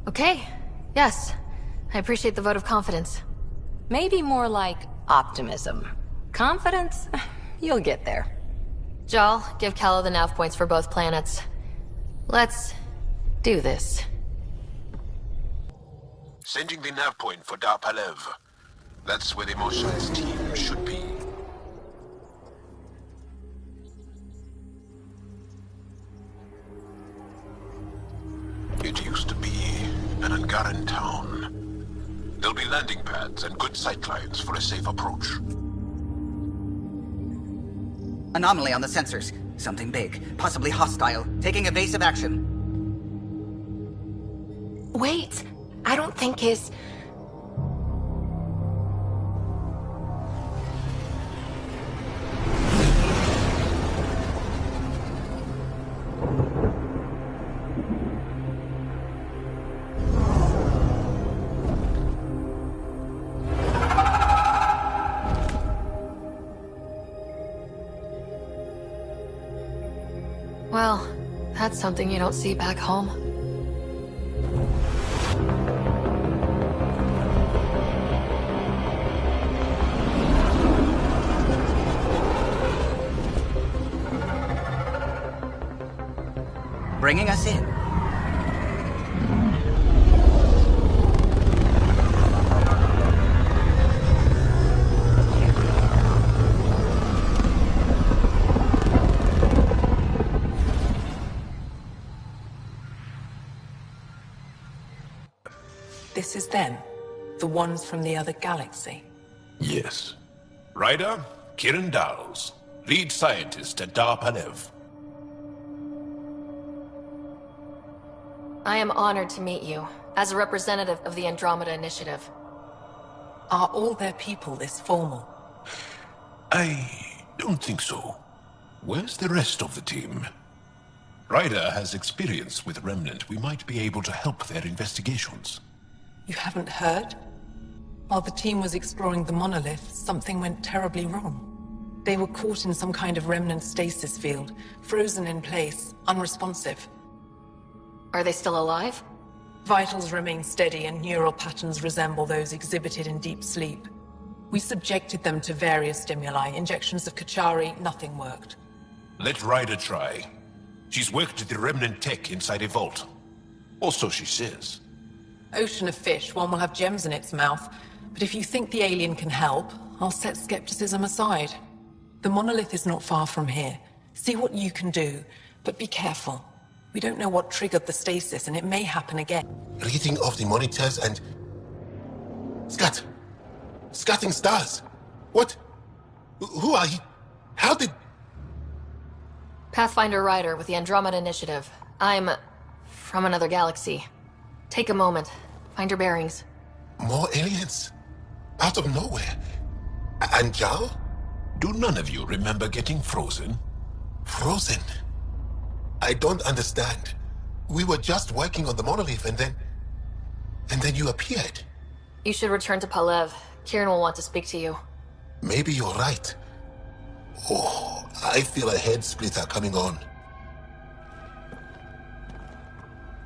Okay. Yes. I appreciate the vote of confidence. Maybe more like optimism. Confidence? You'll get there. Jal, give Calo the nav points for both planets. Let's do this. Sending the nav point for Dar Palev. That's where the Mosha's team should be. It used to be an Angaran town. There'll be landing pads and good sightlines for a safe approach. Anomaly on the sensors. Something big, possibly hostile, taking evasive action. Wait, I don't think his... Well, that's something you don't see back home. Bringing us in. This is them? The ones from the other galaxy? Yes. Ryder, Kiran Dowles, lead scientist at Dar Palev. I am honored to meet you, as a representative of the Andromeda Initiative. Are all their people this formal? I don't think so. Where's the rest of the team? Ryder has experience with Remnant. We might be able to help their investigations. You haven't heard? While the team was exploring the monolith, something went terribly wrong. They were caught in some kind of remnant stasis field, frozen in place, unresponsive. Are they still alive? Vitals remain steady and neural patterns resemble those exhibited in deep sleep. We subjected them to various stimuli, injections of Kachari, nothing worked. Let Ryder try. She's worked the remnant tech inside a vault. Or so she says. Ocean of fish, one will have gems in its mouth. But if you think the alien can help, I'll set skepticism aside. The monolith is not far from here. See what you can do, but be careful. We don't know what triggered the stasis, and it may happen again. Reading of the monitors and... Scat! Scatting stars! What? Who are you? How did... Pathfinder Ryder with the Andromeda Initiative. I'm... from another galaxy. Take a moment. Find your bearings. More aliens? Out of nowhere? And Jal? Do none of you remember getting frozen? Frozen? I don't understand. We were just working on the monolith and then you appeared. You should return to Palev. Kieran will want to speak to you. Maybe you're right. Oh, I feel a head splitter coming on.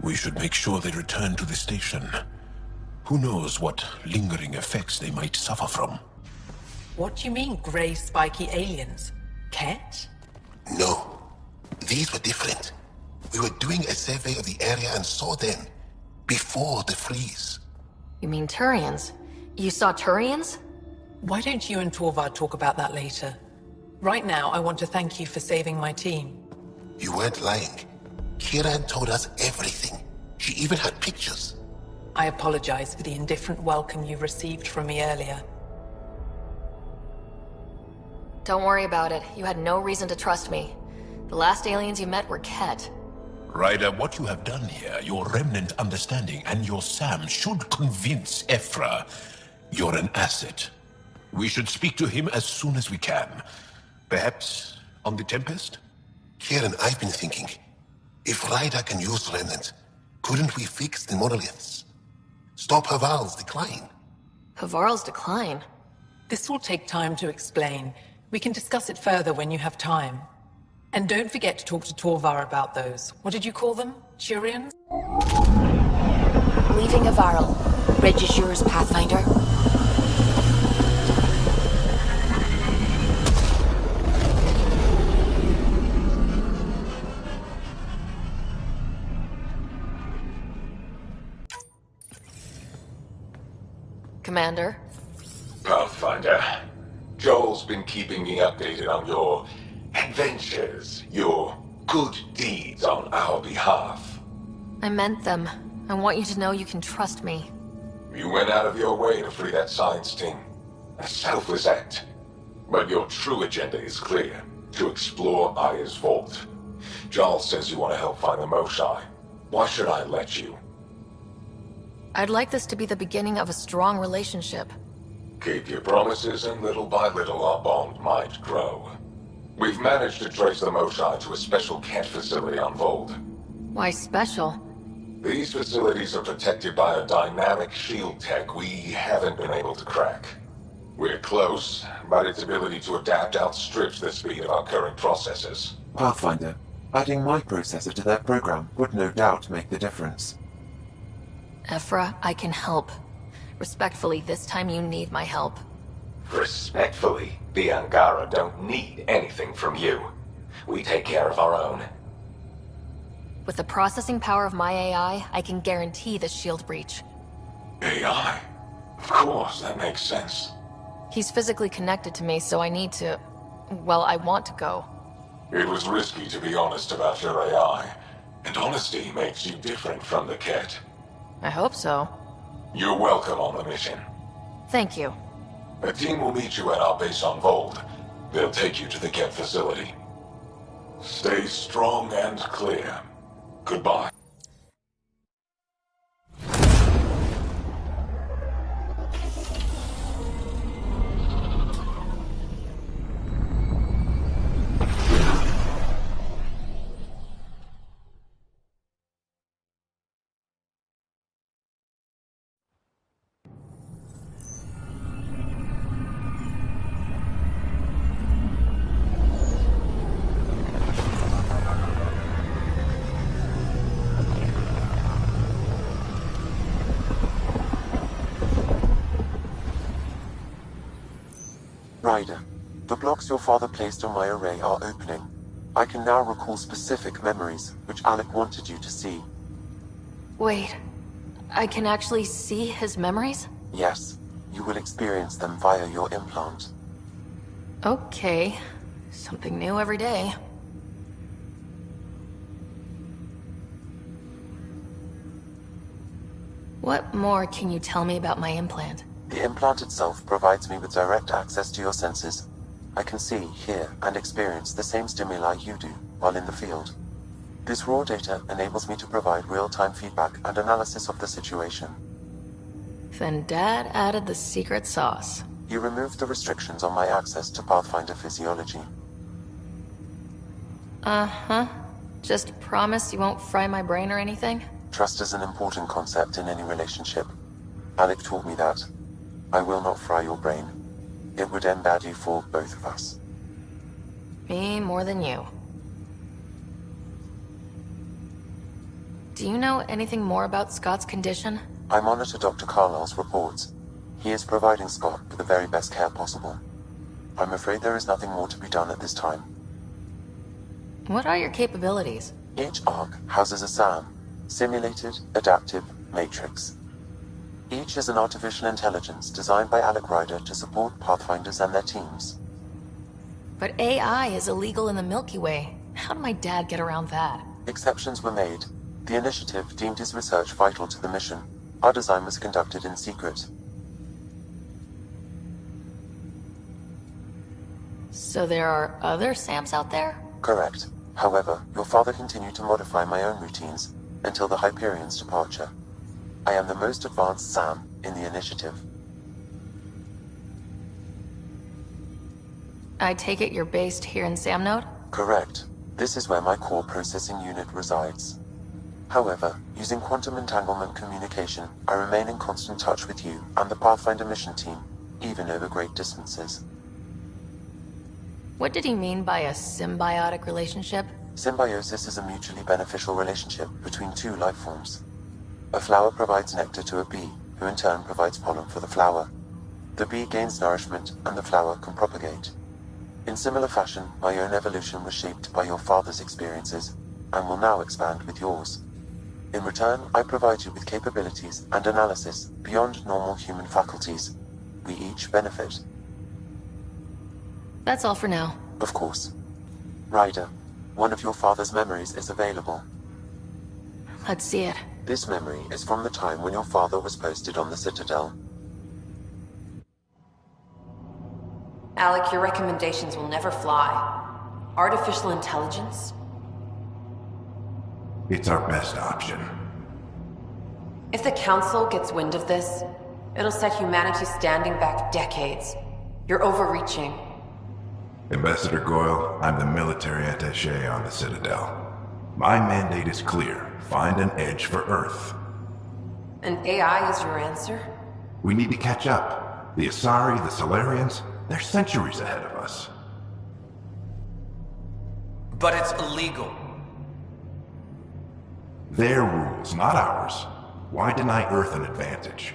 We should make sure they return to the station. Who knows what lingering effects they might suffer from. What do you mean, grey spiky aliens? Ket? No. These were different. We were doing a survey of the area and saw them. Before the freeze. You mean Turians? You saw Turians? Why don't you and Torvar talk about that later? Right now, I want to thank you for saving my team. You weren't lying. Kiran told us everything. She even had pictures. I apologize for the indifferent welcome you received from me earlier. Don't worry about it. You had no reason to trust me. The last aliens you met were Ket. Ryder, what you have done here, your remnant understanding and your SAM should convince Ephra you're an asset. We should speak to him as soon as we can. Perhaps on the Tempest? Kieran, I've been thinking. If Ryder can use remnant, couldn't we fix the monoliths? Stop Haval's decline? Havarl's decline? This will take time to explain. We can discuss it further when you have time. And don't forget to talk to Torvar about those. What did you call them? Turians? Leaving Havarl. Bridge is yours, Pathfinder. Commander? Pathfinder, Joel's been keeping me updated on your adventures, your good deeds on our behalf. I meant them. I want you to know you can trust me. You went out of your way to free that science team. A selfless act. But your true agenda is clear. To explore Aya's vault. Joel says you want to help find the Moshae. Why should I let you? I'd like this to be the beginning of a strong relationship. Keep your promises, and little by little our bond might grow. We've managed to trace the Moshae to a special cat facility on Vold. Why special? These facilities are protected by a dynamic shield tech we haven't been able to crack. We're close, but its ability to adapt outstrips the speed of our current processors. Pathfinder, adding my processor to their program would no doubt make the difference. Ephra, I can help. Respectfully, this time you need my help. Respectfully, the Angara don't need anything from you. We take care of our own. With the processing power of my AI, I can guarantee the shield breach. AI? Of course, that makes sense. He's physically connected to me, so I need to... well, I want to go. It was risky to be honest about your AI, and honesty makes you different from the cat. I hope so. You're welcome on the mission. Thank you. A team will meet you at our base on Vold. They'll take you to the cat facility. Stay strong and clear. Goodbye. Ryder, the blocks your father placed on my array are opening. I can now recall specific memories, which Alec wanted you to see. Wait, I can actually see his memories? Yes, you will experience them via your implant. Okay, something new every day. What more can you tell me about my implant? The implant itself provides me with direct access to your senses. I can see, hear, and experience the same stimuli you do while in the field. This raw data enables me to provide real-time feedback and analysis of the situation. Then Dad added the secret sauce. He removed the restrictions on my access to Pathfinder physiology. Uh-huh. Just promise you won't fry my brain or anything? Trust is an important concept in any relationship. Alec taught me that. I will not fry your brain. It would end badly for both of us. Me more than you. Do you know anything more about Scott's condition? I monitor Dr. Carlisle's reports. He is providing Scott with the very best care possible. I'm afraid there is nothing more to be done at this time. What are your capabilities? Each arc houses a SAM, Simulated Adaptive Matrix. Each is an artificial intelligence designed by Alec Ryder to support Pathfinders and their teams. But AI is illegal in the Milky Way. How did my dad get around that? Exceptions were made. The initiative deemed his research vital to the mission. Our design was conducted in secret. So there are other SAMs out there? Correct. However, your father continued to modify my own routines until the Hyperion's departure. I am the most advanced SAM in the initiative. I take it you're based here in Samnode? Correct. This is where my core processing unit resides. However, using quantum entanglement communication, I remain in constant touch with you and the Pathfinder mission team, even over great distances. What did he mean by a symbiotic relationship? Symbiosis is a mutually beneficial relationship between two life forms. A flower provides nectar to a bee, who in turn provides pollen for the flower. The bee gains nourishment, and the flower can propagate. In similar fashion, my own evolution was shaped by your father's experiences, and will now expand with yours. In return, I provide you with capabilities and analysis beyond normal human faculties. We each benefit. That's all for now. Of course. Ryder, one of your father's memories is available. Let's see it. This memory is from the time when your father was posted on the Citadel. Alec, your recommendations will never fly. Artificial intelligence? It's our best option. If the Council gets wind of this, it'll set humanity standing back decades. You're overreaching. Ambassador Goyle, I'm the military attaché on the Citadel. My mandate is clear. Find an edge for Earth. And AI is your answer? We need to catch up. The Asari, the Solarians, they're centuries ahead of us. But it's illegal. Their rules, not ours. Why deny Earth an advantage?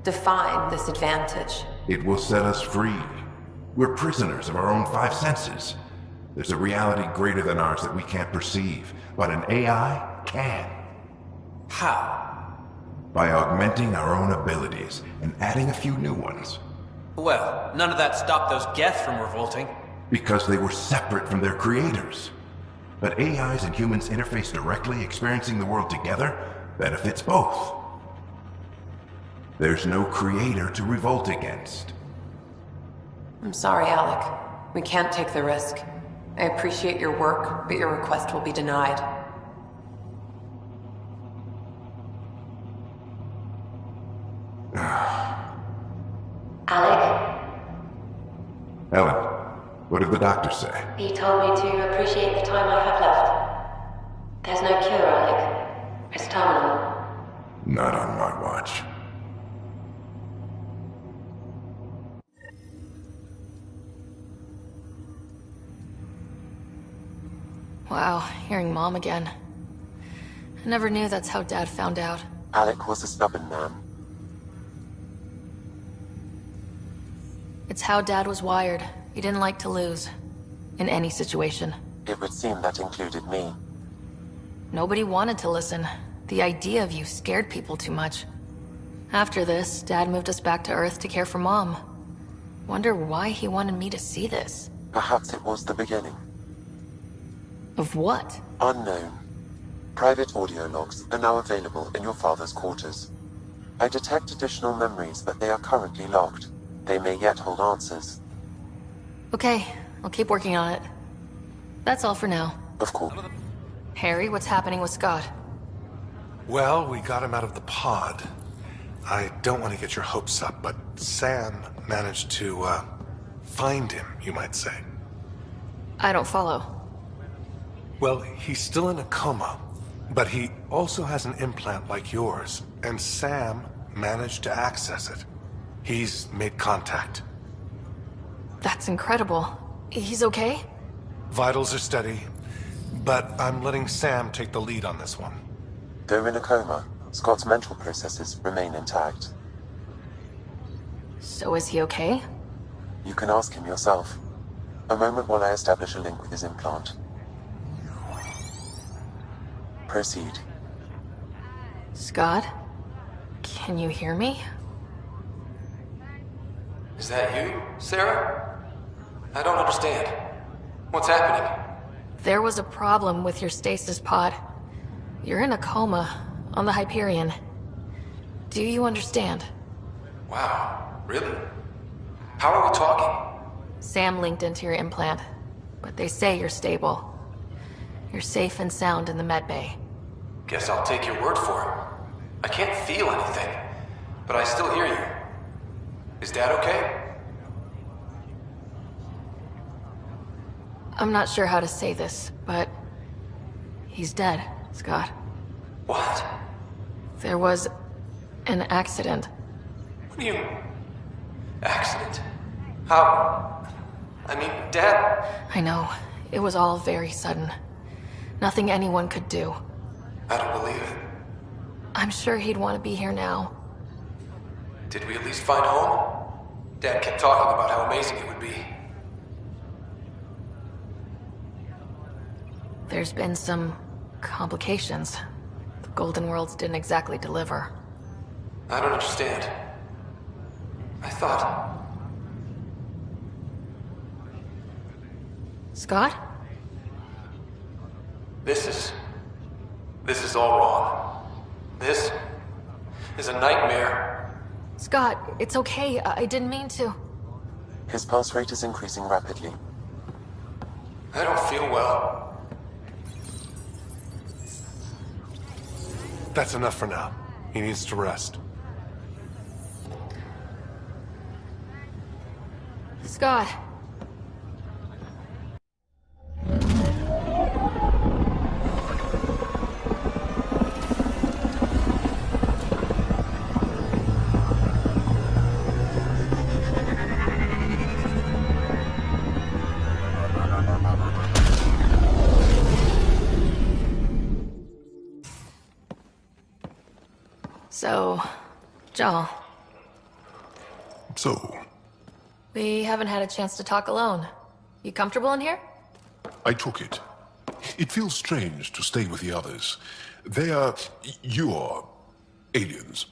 Define this advantage. It will set us free. We're prisoners of our own five senses. There's a reality greater than ours that we can't perceive, but an AI can. How? By augmenting our own abilities and adding a few new ones. Well, none of that stopped those Geth from revolting. Because they were separate from their creators. But AIs and humans interface directly, experiencing the world together, benefits both. There's no creator to revolt against. I'm sorry, Alec. We can't take the risk. I appreciate your work, but your request will be denied. Alec? Ellen, what did the doctor say? He told me to appreciate the time I have left. There's no cure, Alec. It's terminal. Not on my watch. Wow, hearing Mom again. I never knew that's how Dad found out. Alec was a stubborn man. It's how Dad was wired. He didn't like to lose. In any situation. It would seem that included me. Nobody wanted to listen. The idea of you scared people too much. After this, Dad moved us back to Earth to care for Mom. Wonder why he wanted me to see this. Perhaps it was the beginning. Of what? Unknown. Private audio logs are now available in your father's quarters. I detect additional memories, but they are currently locked. They may yet hold answers. Okay, I'll keep working on it. That's all for now. Of course. Harry, what's happening with Scott? Well, we got him out of the pod. I don't want to get your hopes up, but Sam managed to, find him, you might say. I don't follow. Well, he's still in a coma, but he also has an implant like yours, and Sam managed to access it. He's made contact. That's incredible. He's okay? Vitals are steady, but I'm letting Sam take the lead on this one. Though in a coma, Scott's mental processes remain intact. So is he okay? You can ask him yourself. A moment while I establish a link with his implant. Proceed. Scott? Can you hear me? Is that you, Sarah? I don't understand. What's happening? There was a problem with your stasis pod. You're in a coma on the Hyperion. Do you understand? Wow, really? How are we talking? Sam linked into your implant, but they say you're stable. You're safe and sound in the medbay. Guess I'll take your word for it. I can't feel anything, but I still hear you. Is Dad okay? I'm not sure how to say this, but he's dead, Scott. What? There was an accident. What do you... Accident? How... I mean, Dad... I know. It was all very sudden. Nothing anyone could do. I don't believe it. I'm sure he'd want to be here now. Did we at least find home? Dad kept talking about how amazing it would be. There's been some complications. Golden Worlds didn't exactly deliver. I don't understand. I thought... Scott? This is all wrong. This is a nightmare. Scott, it's okay. I didn't mean to. His pulse rate is increasing rapidly. I don't feel well. That's enough for now. He needs to rest. Scott. So, Joel. So, We haven't had a chance to talk alone. You comfortable in here? I took it. It feels strange to stay with the others. They are... you are... aliens.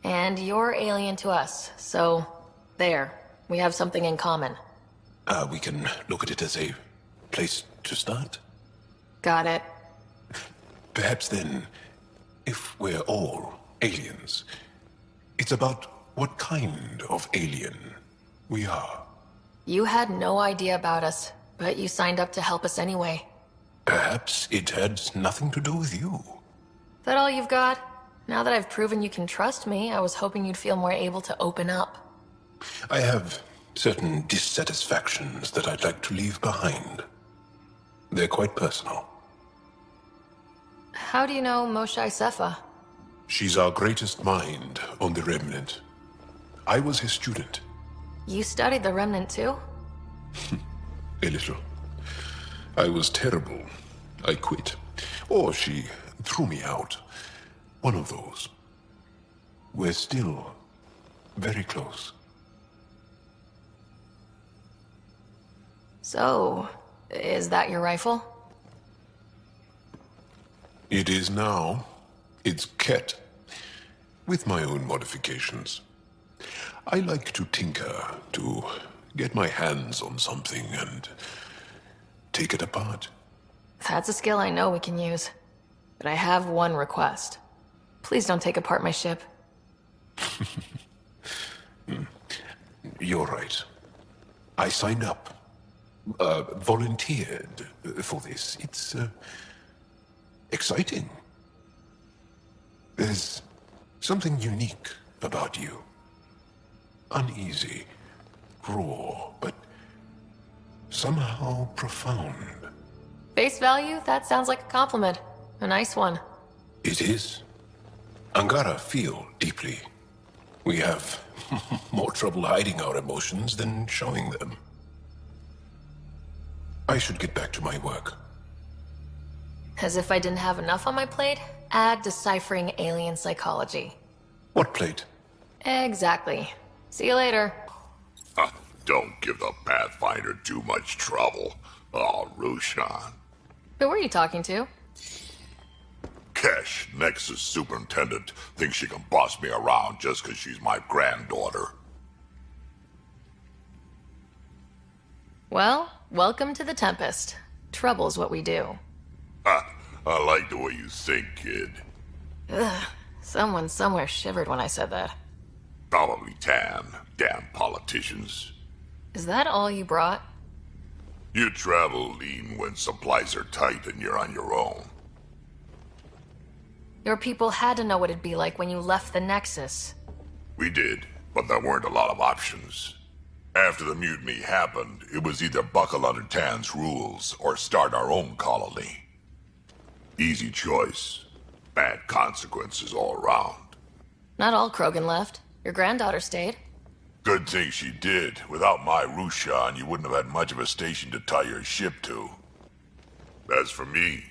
And you're alien to us, so there. We have something in common. We can look at it as a place to start. Got it. Perhaps then, if we're all aliens, it's about what kind of alien we are. You had no idea about us, but you signed up to help us anyway. Perhaps it had nothing to do with you. That all you've got? Now that I've proven you can trust me, I was hoping you'd feel more able to open up. I have certain dissatisfactions that I'd like to leave behind. They're quite personal. How do you know Moshae Sefa? She's our greatest mind on the Remnant. I was his student. You studied the Remnant too? A little. I was terrible. I quit. Or she threw me out. One of those. We're still very close. So, is that your rifle? It is now. It's Ket. With my own modifications. I like to tinker, to get my hands on something and take it apart. That's a skill I know we can use. But I have one request. Please don't take apart my ship. You're right. I signed up. Volunteered for this. It's exciting. There's something unique about you. Uneasy, raw, but somehow profound. Face value? That sounds like a compliment. A nice one. It is. Angara feel deeply. We have more trouble hiding our emotions than showing them. I should get back to my work. As if I didn't have enough on my plate, add deciphering alien psychology. What plate? Exactly. See you later. Don't give the Pathfinder too much trouble. Oh, Rushan. Who were you talking to? Kesh, Nexus Superintendent, thinks she can boss me around just because she's my granddaughter. Well, welcome to the Tempest. Trouble's what we do. I like the way you think, kid. Ugh, someone somewhere shivered when I said that. Probably Tan. Damn politicians. Is that all you brought? You travel lean when supplies are tight and you're on your own. Your people had to know what it'd be like when you left the Nexus. We did, but there weren't a lot of options. After the mutiny happened, it was either buckle under Tan's rules or start our own colony. Easy choice. Bad consequences all around. Not all Krogan left. Your granddaughter stayed. Good thing she did. Without my Rushan, you wouldn't have had much of a station to tie your ship to. As for me,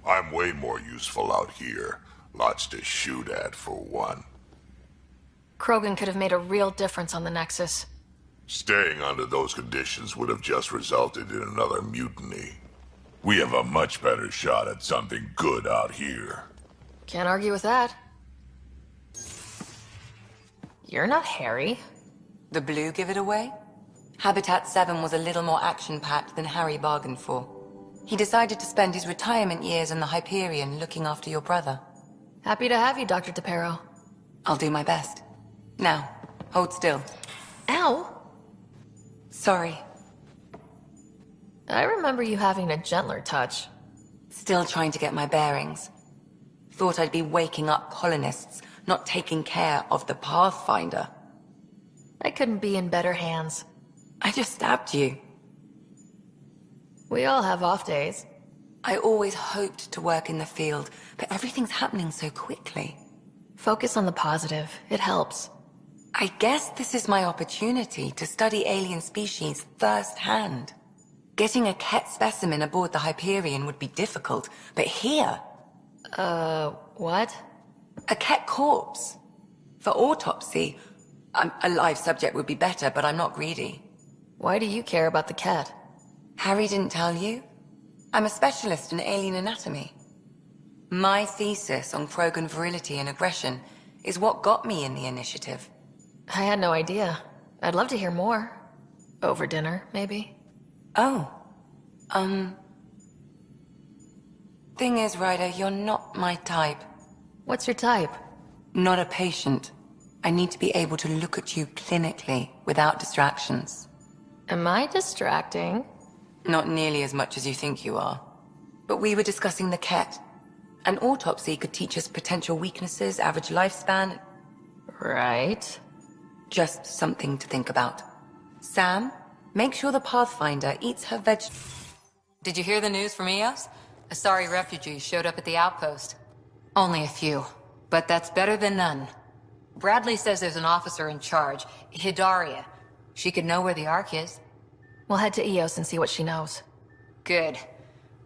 I'm way more useful out here. Lots to shoot at, for one. Krogan could have made a real difference on the Nexus. Staying under those conditions would have just resulted in another mutiny. We have a much better shot at something good out here. Can't argue with that. You're not Harry. The blue give it away? Habitat 7 was a little more action-packed than Harry bargained for. He decided to spend his retirement years in the Hyperion looking after your brother. Happy to have you, Dr. DePero. I'll do my best. Now, hold still. Ow! Sorry. I remember you having a gentler touch. Still trying to get my bearings. Thought I'd be waking up colonists, not taking care of the Pathfinder. I couldn't be in better hands. I just stabbed you. We all have off days. I always hoped to work in the field, but everything's happening so quickly. Focus on the positive. It helps. I guess this is my opportunity to study alien species firsthand. Getting a Ket specimen aboard the Hyperion would be difficult, but here... what? A Ket corpse. For autopsy, a live subject would be better, but I'm not greedy. Why do you care about the Ket? Harry didn't tell you? I'm a specialist in alien anatomy. My thesis on Krogan virility and aggression is what got me in the initiative. I had no idea. I'd love to hear more. Over dinner, maybe? Oh. Thing is, Ryder, you're not my type. What's your type? Not a patient. I need to be able to look at you clinically without distractions. Am I distracting? Not nearly as much as you think you are. But we were discussing the Ket. An autopsy could teach us potential weaknesses, average lifespan. Right. Just something to think about. Sam, make sure the Pathfinder eats her veg... Did you hear the news from Eos? Asari refugees showed up at the outpost. Only a few, but that's better than none. Bradley says there's an officer in charge, Hidaria. She could know where the Ark is. We'll head to Eos and see what she knows. Good.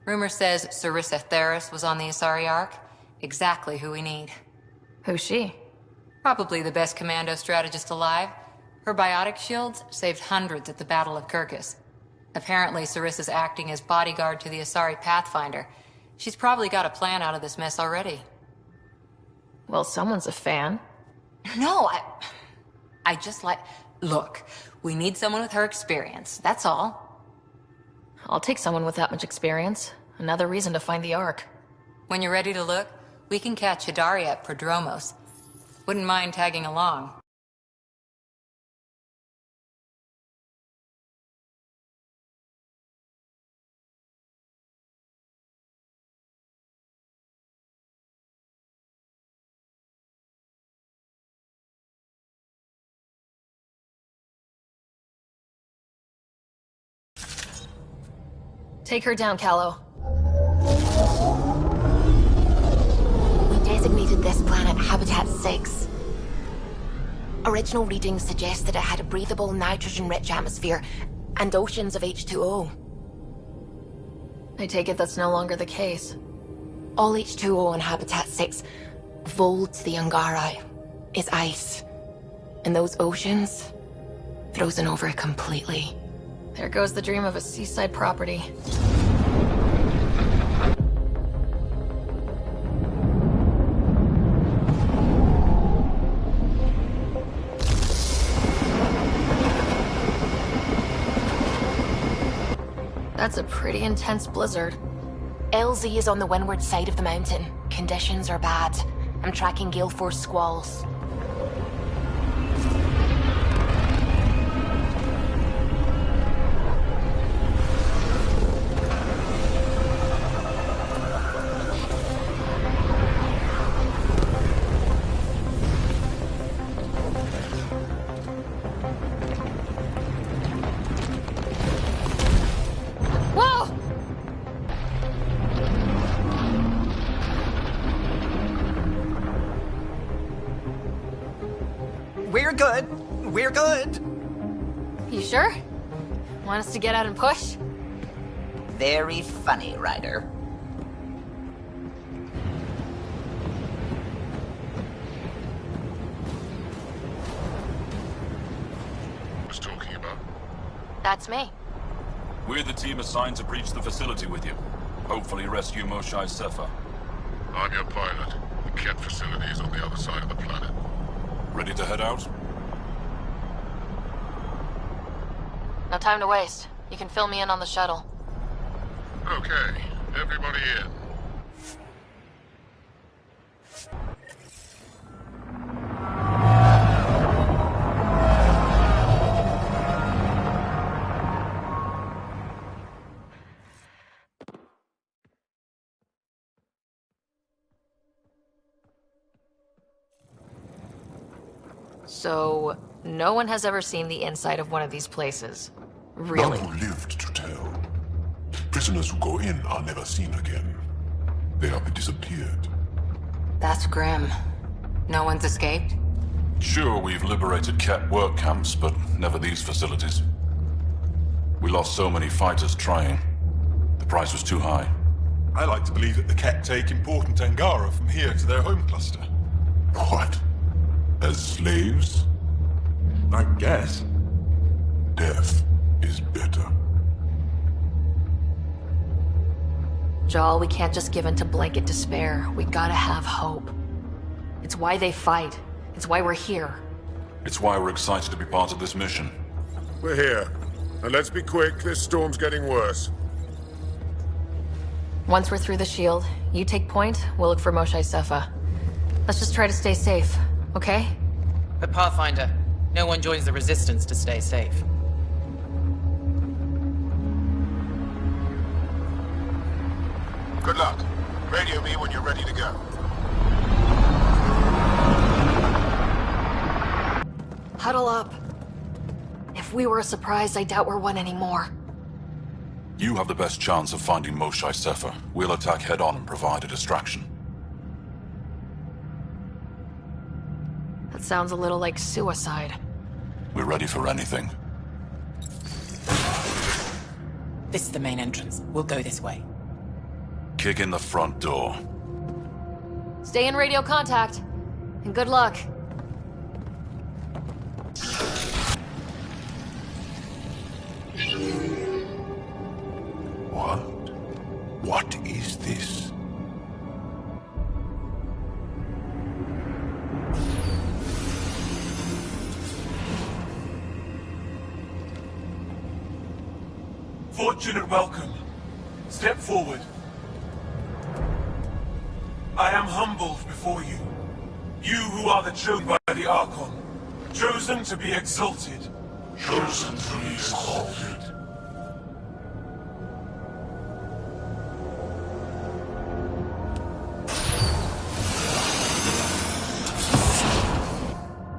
Rumor says Sarissa Theris was on the Asari Ark. Exactly who we need. Who's she? Probably the best commando strategist alive. Her biotic shields saved hundreds at the Battle of Kirkus. Apparently, Sarissa's acting as bodyguard to the Asari Pathfinder. She's probably got a plan out of this mess already. Well, someone's a fan. No, I just like... Look, we need someone with her experience, that's all. I'll take someone with that much experience. Another reason to find the Ark. When you're ready to look, we can catch Hidaria at Prodromos. Wouldn't mind tagging along. Take her down, Callow. We designated this planet Habitat 6. Original readings suggest that it had a breathable, nitrogen-rich atmosphere and oceans of H2O. I take it that's no longer the case. All H2O on Habitat 6, Vold to the Angara, is ice. And those oceans, frozen over completely. There goes the dream of a seaside property. That's a pretty intense blizzard. LZ is on the windward side of the mountain. Conditions are bad. I'm tracking gale force squalls. We're good. We're good. You sure? Want us to get out and push? Very funny, Ryder. Was talking about? That's me. We're the team assigned to breach the facility with you. Hopefully rescue Moshae Sefa. I'm your pilot. The Ket facilities on the other side of the planet. Ready to head out? No time to waste. You can fill me in on the shuttle. Okay, everybody in. So, no one has ever seen the inside of one of these places. Really? None who lived to tell. Prisoners who go in are never seen again. They have disappeared. That's grim. No one's escaped? Sure, we've liberated Ket work camps, but never these facilities. We lost so many fighters trying. The price was too high. I like to believe that the Ket take important Angara from here to their home cluster. What? As slaves? I guess. Death is better. Jal, we can't just give in to blanket despair. We gotta have hope. It's why they fight. It's why we're here. It's why we're excited to be part of this mission. We're here. And let's be quick, this storm's getting worse. Once we're through the shield, you take point, we'll look for Moshae Sefa. Let's just try to stay safe, okay? But Pathfinder, no one joins the Resistance to stay safe. Good luck. Radio me when you're ready to go. Huddle up. If we were a surprise, I doubt we're one anymore. You have the best chance of finding Moshae Sefa. We'll attack head-on and provide a distraction. That sounds a little like suicide. We're ready for anything. This is the main entrance. We'll go this way. Kick in the front door. Stay in radio contact. And good luck. What? What is this? Fortunate welcome. Step forward. I am humbled before you. You who are the chosen by the Archon. Chosen to be exalted. Chosen to be exalted.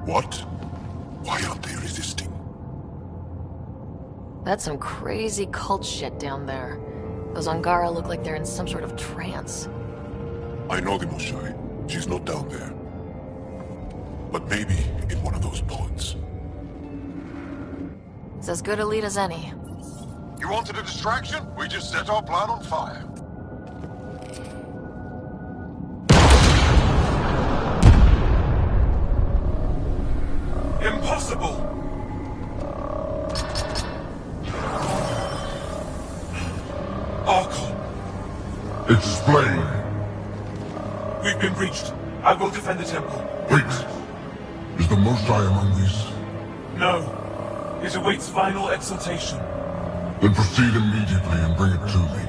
What? Why aren't they resisting? That's some crazy cult shit down there. Those Angara look like they're in some sort of trance. I know the Moshae. She's not down there. But maybe in one of those pods. It's as good a lead as any. You wanted a distraction? We just set our plan on fire. Impossible! Archon. Explain. We've been breached. I will defend the temple. Wait. Is the Moshae among these? No. It awaits final exaltation. Then proceed immediately and bring it to me.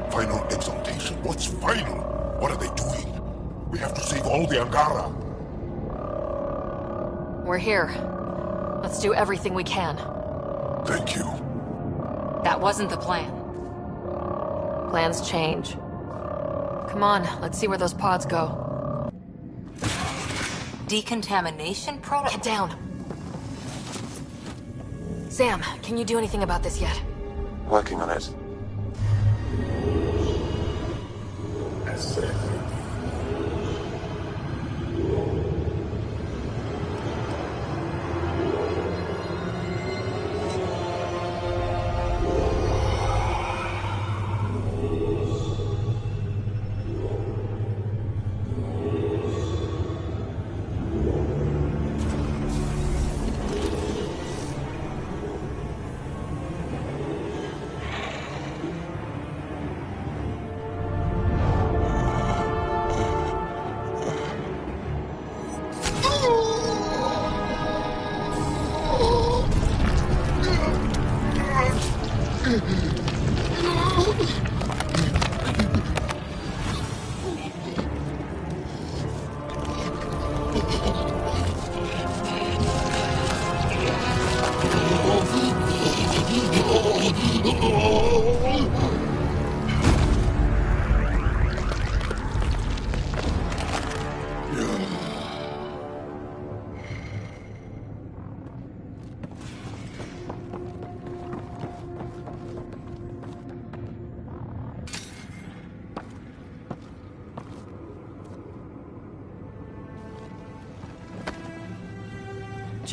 Final exaltation? What's final? What are they doing? We have to save all the Angara. We're here. Let's do everything we can. Thank you. That wasn't the plan. Plans change. Come on, let's see where those pods go. Decontamination protocol? Get down. Sam, can you do anything about this yet? Working on it.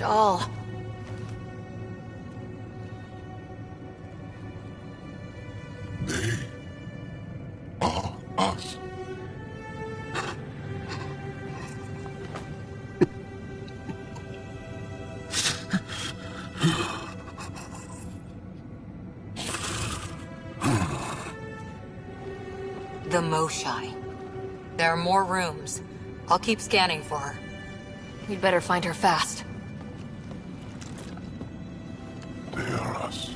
Jal. They are us. The Moshai. There are more rooms. I'll keep scanning for her. We'd better find her fast. They are us.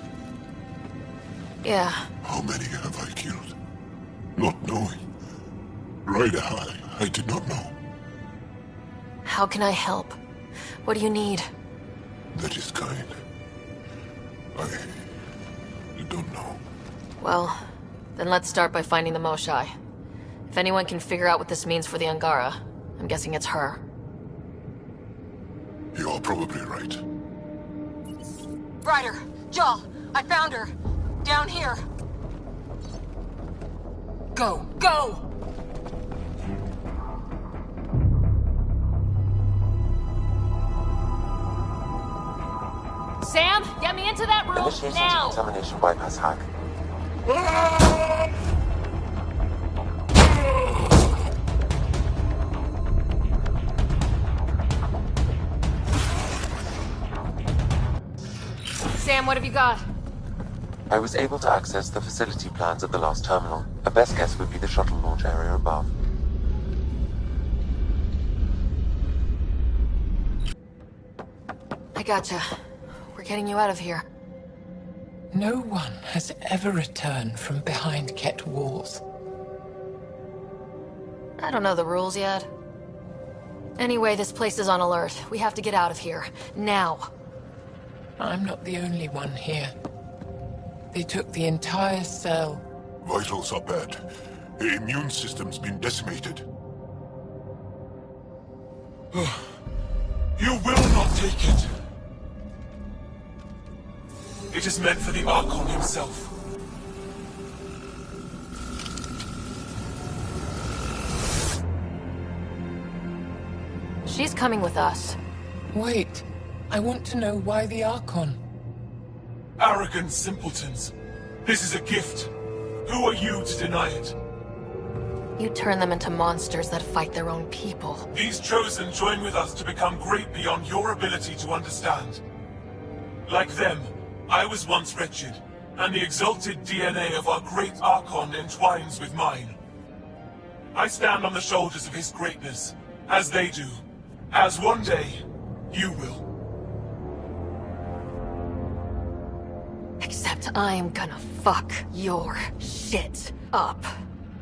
Yeah. How many have I killed? Not knowing. Ryder, I did not know. How can I help? What do you need? That is kind. I don't know. Well, then let's start by finding the Moshai. If anyone can figure out what this means for the Angara, I'm guessing it's her. You're probably right. Ryder! Jal! I found her! Down here! Go! Go! Sam, get me into that room Initiating now! contamination bypass hack. Sam, what have you got? I was able to access the facility plans at the last terminal. A best guess would be the shuttle launch area above. I gotcha. We're getting you out of here. No one has ever returned from behind Ket walls. I don't know the rules yet. Anyway, this place is on alert. We have to get out of here. Now. I'm not the only one here. They took the entire cell. Vitals are bad. The immune system's been decimated. You will not take it. It is meant for the Archon himself. She's coming with us. Wait. I want to know why the Archon. Arrogant simpletons. This is a gift. Who are you to deny it? You turn them into monsters that fight their own people. These Chosen join with us to become great beyond your ability to understand. Like them, I was once wretched, and the exalted DNA of our great Archon entwines with mine. I stand on the shoulders of his greatness, as they do, as one day, you will. Except I'm gonna fuck your shit up.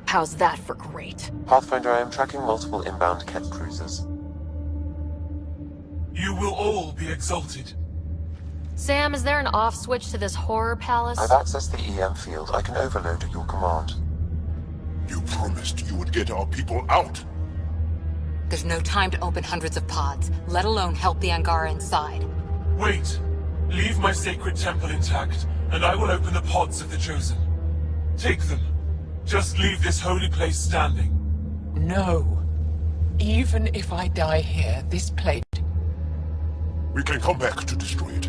How's that for great? Pathfinder, I am tracking multiple inbound Ket cruisers. You will all be exalted. Sam, is there an off switch to this horror palace? I've accessed the EM field. I can overload at your command. You promised you would get our people out. There's no time to open hundreds of pods, let alone help the Angara inside. Wait. Leave my sacred temple intact, and I will open the pods of the Chosen. Take them. Just leave this holy place standing. No. Even if I die here, this plate... We can come back to destroy it.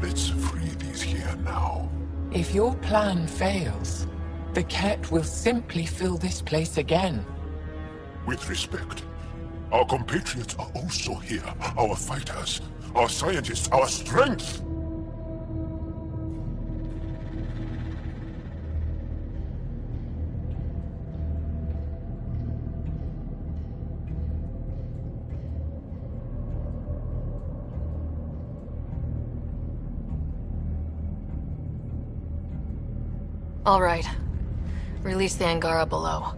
Let's free these here now. If your plan fails, the Ket will simply fill this place again. With respect, our compatriots are also here. Our fighters, our scientists, our strength! All right. Release the Angara below.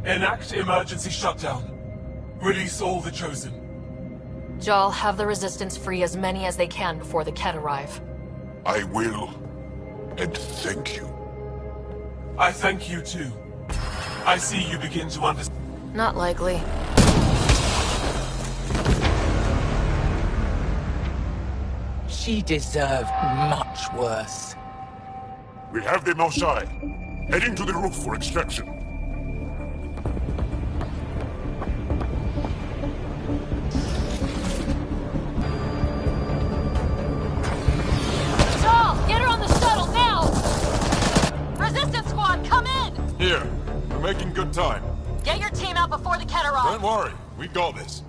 Enact emergency shutdown. Release all the Chosen. Jal, have the Resistance free as many as they can before the Ket arrive. I will. And thank you. I thank you too. I see you begin to understand. Not likely. She deserved much worse. We have the Moshai. Heading to the roof for extraction. making good time. Get your team out before the Ket arrive! Don't worry, we got this.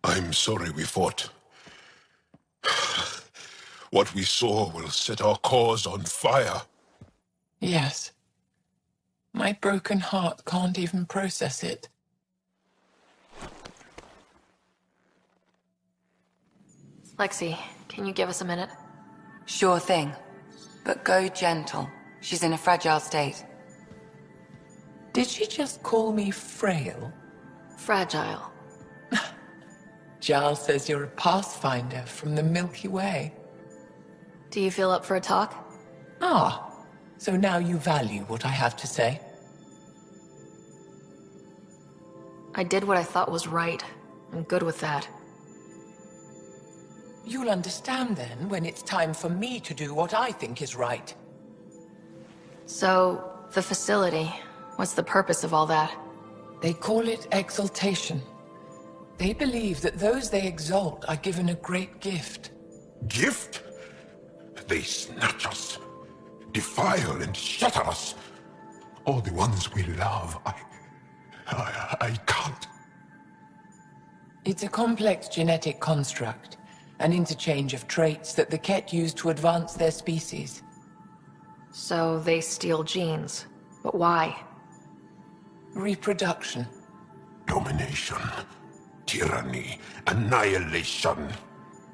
I'm sorry we fought. What we saw will set our cause on fire. Yes. My broken heart can't even process it. Lexi, can you give us a minute? Sure thing. But go gentle. She's in a fragile state. Did she just call me frail? Fragile. Giles says you're a pathfinder from the Milky Way. Do you feel up for a talk? Ah, so now you value what I have to say. I did what I thought was right. I'm good with that. You'll understand then when it's time for me to do what I think is right. So, the facility, what's the purpose of all that? They call it exaltation. They believe that those they exalt are given a great gift. Gift? They snatch us, defile and shatter us. All the ones we love. I can't. It's a complex genetic construct, an interchange of traits that the Ket use to advance their species. So they steal genes. But why? Reproduction. Domination. Tyranny. Annihilation.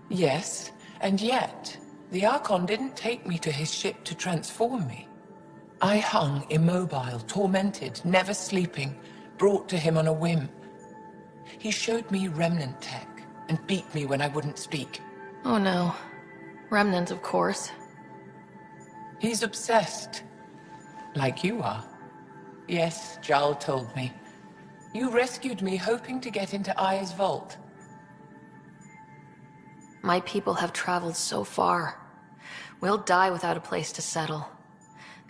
Yes, and yet, the Archon didn't take me to his ship to transform me. I hung immobile, tormented, never sleeping, brought to him on a whim. He showed me remnant tech, and beat me when I wouldn't speak. Oh no. Remnant, of course. He's obsessed. Like you are. Yes, Jarl told me. You rescued me hoping to get into Aya's vault. My people have traveled so far. We'll die without a place to settle.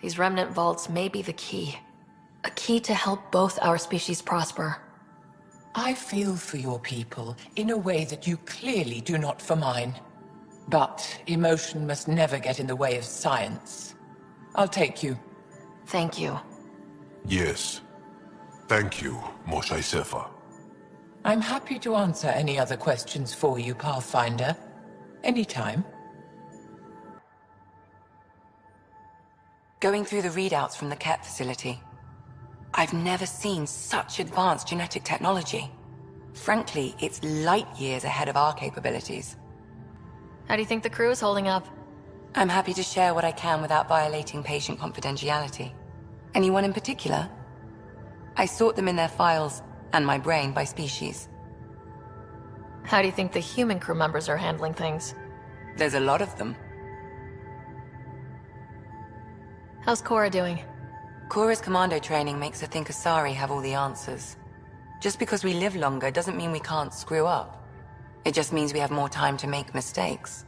These remnant vaults may be the key. A key to help both our species prosper. I feel for your people in a way that you clearly do not for mine. But emotion must never get in the way of science. I'll take you. Thank you. Yes. Thank you, Moshae Sefa. I'm happy to answer any other questions for you, Pathfinder. Anytime. Going through the readouts from the Ket facility, I've never seen such advanced genetic technology. Frankly, it's light years ahead of our capabilities. How do you think the crew is holding up? I'm happy to share what I can without violating patient confidentiality. Anyone in particular? I sort them in their files, and my brain, by species. How do you think the human crew members are handling things? There's a lot of them. How's Cora doing? Cora's commando training makes her think Asari have all the answers. Just because we live longer doesn't mean we can't screw up. It just means we have more time to make mistakes.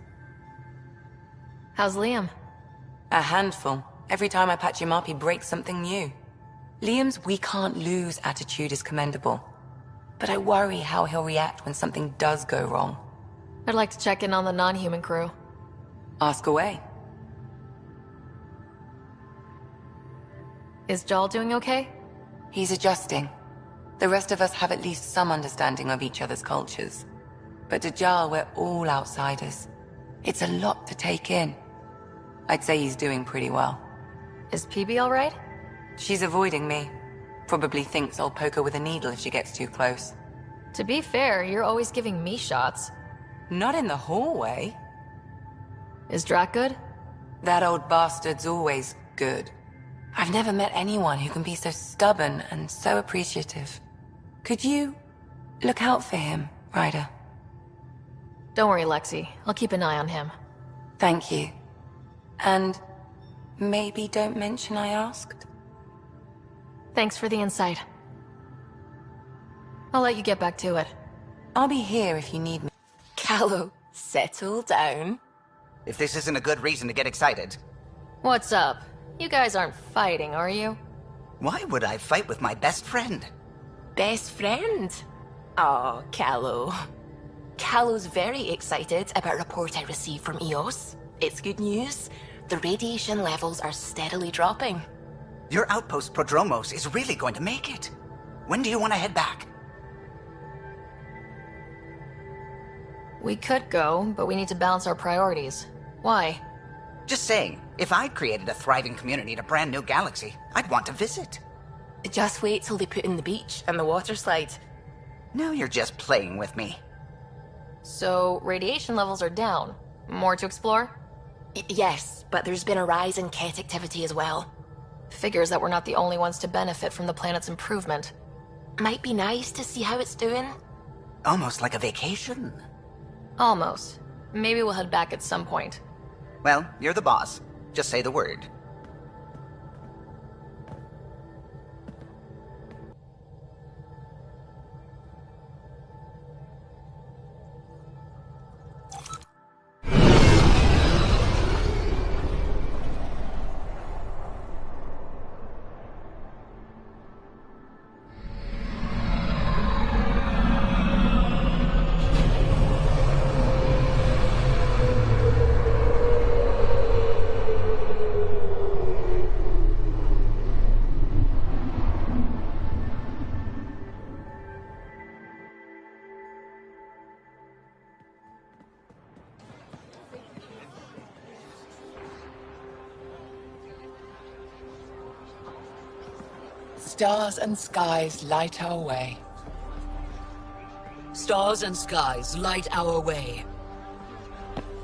How's Liam? A handful. Every time I patch him up, he breaks something new. Liam's "we can't lose" attitude is commendable. But I worry how he'll react when something does go wrong. I'd like to check in on the non-human crew. Ask away. Is Jal doing okay? He's adjusting. The rest of us have at least some understanding of each other's cultures. But to Jal, we're all outsiders. It's a lot to take in. I'd say he's doing pretty well. Is PB alright? She's avoiding me. Probably thinks I'll poke her with a needle if she gets too close. To be fair, you're always giving me shots. Not in the hallway. Is Drac good? That old bastard's always good. I've never met anyone who can be so stubborn and so appreciative. Could you look out for him, Ryder? Don't worry, Lexi. I'll keep an eye on him. Thank you. And Maybe don't mention I asked? Thanks for the insight. I'll let you get back to it. I'll be here if you need me. Callow, settle down. If this isn't a good reason to get excited. What's up? You guys aren't fighting, are you? Why would I fight with my best friend? Best friend? Oh, Callow. Callow's very excited about a report I received from EOS. It's good news. The radiation levels are steadily dropping. Your outpost Prodromos is really going to make it. When do you want to head back? We could go, but we need to balance our priorities. Why? Just saying, if I'd created a thriving community in a brand new galaxy, I'd want to visit. Just wait till they put in the beach and the water slide. Now you're just playing with me. So, radiation levels are down. More to explore? Yes, but there's been a rise in Ket activity as well. Figures that we're not the only ones to benefit from the planet's improvement. Might be nice to see how it's doing. Almost like a vacation. Almost. Maybe we'll head back at some point. Well, you're the boss. Just say the word. Stars and skies light our way. Stars and skies light our way.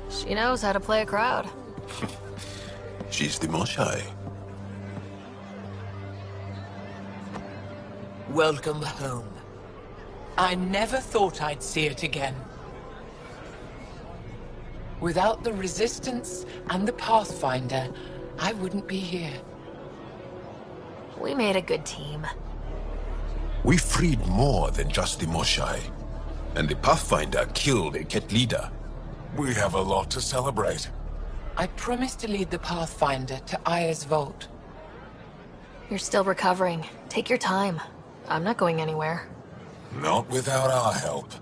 She knows how to play a crowd. She's the Moshai. Welcome home. I never thought I'd see it again. Without the Resistance and the Pathfinder, I wouldn't be here. We made a good team. We freed more than just the Moshai. And the Pathfinder killed a Ket leader. We have a lot to celebrate. I promised to lead the Pathfinder to Aya's vault. You're still recovering. Take your time. I'm not going anywhere. Not without our help.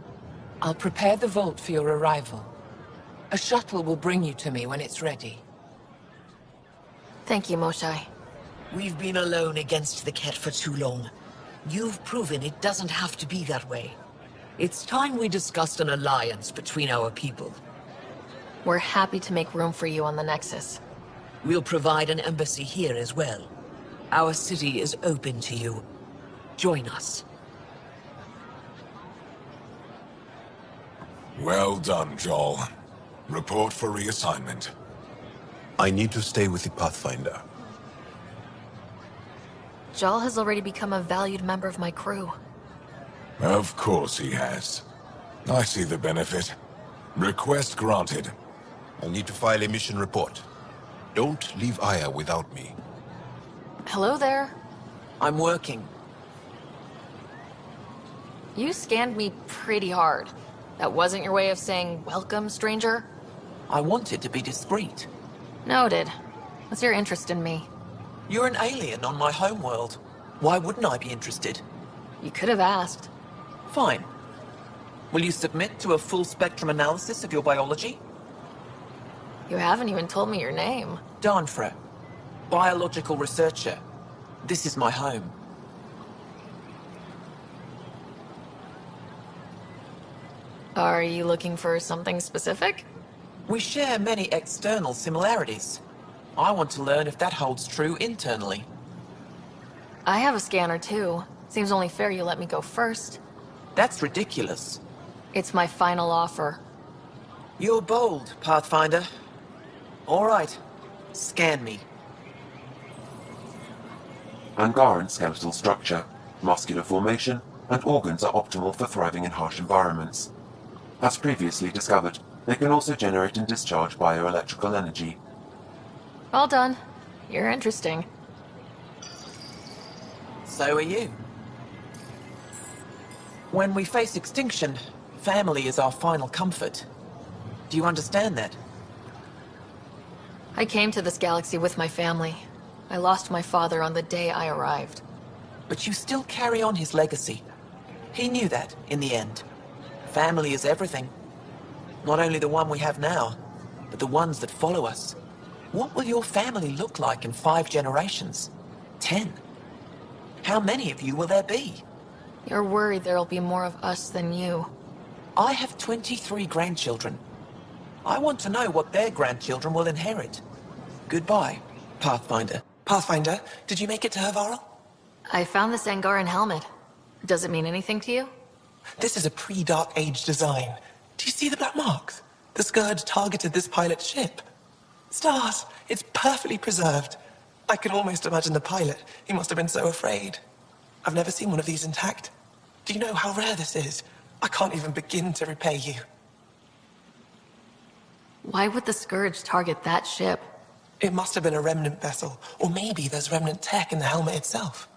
I'll prepare the vault for your arrival. A shuttle will bring you to me when it's ready. Thank you, Moshai. We've been alone against the Ket for too long. You've proven it doesn't have to be that way. It's time we discussed an alliance between our people. We're happy to make room for you on the Nexus. We'll provide an embassy here as well. Our city is open to you. Join us. Well done, Joel. Report for reassignment. I need to stay with the Pathfinder. Jal has already become a valued member of my crew. Of course he has. I see the benefit. Request granted. I need to file a mission report. Don't leave Aya without me. Hello there. I'm working. You scanned me pretty hard. That wasn't your way of saying, welcome, stranger? I wanted to be discreet. Noted. What's your interest in me? You're an alien on my homeworld. Why wouldn't I be interested? You could have asked. Fine. Will you submit to a full spectrum analysis of your biology? You haven't even told me your name. Danfra. Biological researcher. This is my home. Are you looking for something specific? We share many external similarities. I want to learn if that holds true internally. I have a scanner too. Seems only fair you let me go first. That's ridiculous. It's my final offer. You're bold, Pathfinder. All right. Scan me. Angaran skeletal structure, muscular formation, and organs are optimal for thriving in harsh environments. As previously discovered, they can also generate and discharge bioelectrical energy. All done. You're interesting. So are you. When we face extinction, family is our final comfort. Do you understand that? I came to this galaxy with my family. I lost my father on the day I arrived. But you still carry on his legacy. He knew that, in the end. Family is everything. Not only the one we have now, but the ones that follow us. What will your family look like in 5 generations? 10? How many of you will there be? You're worried there'll be more of us than you. I have 23 grandchildren. I want to know what their grandchildren will inherit. Goodbye, Pathfinder. Pathfinder, did you make it to Havarl? I found this Angaran helmet. Does it mean anything to you? This is a pre-Dark Age design. Do you see the black marks? The Scourge targeted this pilot's ship. Stars, it's perfectly preserved. I could almost imagine the pilot. He must have been so afraid. I've never seen one of these intact. Do you know how rare this is? I can't even begin to repay you. Why would the Scourge target that ship? It must have been a remnant vessel, or maybe there's remnant tech in the helmet itself.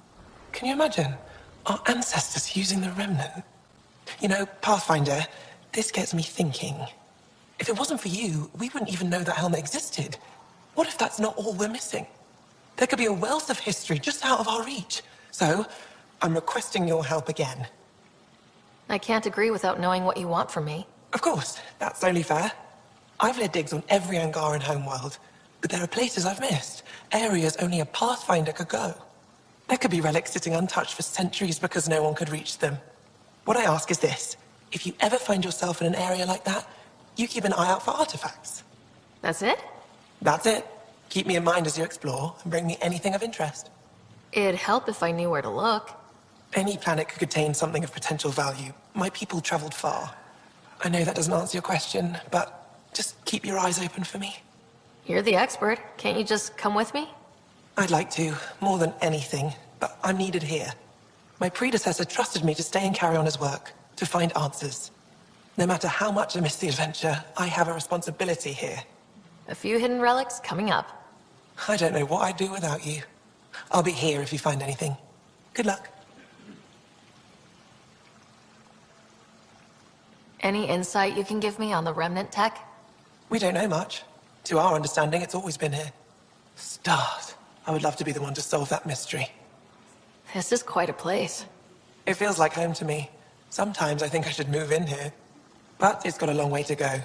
Can you imagine? Our ancestors using the remnant. You know, Pathfinder, this gets me thinking. If it wasn't for you, we wouldn't even know that helmet existed. What if that's not all we're missing? There could be a wealth of history just out of our reach. So, I'm requesting your help again. I can't agree without knowing what you want from me. Of course, that's only fair. I've led digs on every Angaran homeworld, but there are places I've missed, areas only a Pathfinder could go. There could be relics sitting untouched for centuries because no one could reach them. What I ask is this: if you ever find yourself in an area like that, you keep an eye out for artifacts. That's it? That's it. Keep me in mind as you explore, and bring me anything of interest. It'd help if I knew where to look. Any planet could contain something of potential value. My people traveled far. I know that doesn't answer your question, but just keep your eyes open for me. You're the expert. Can't you just come with me? I'd like to, more than anything, but I'm needed here. My predecessor trusted me to stay and carry on his work, to find answers. No matter how much I miss the adventure, I have a responsibility here. A few hidden relics coming up. I don't know what I'd do without you. I'll be here if you find anything. Good luck. Any insight you can give me on the remnant tech? We don't know much. To our understanding, it's always been here. Stars. I would love to be the one to solve that mystery. This is quite a place. It feels like home to me. Sometimes I think I should move in here. But it's got a long way to go.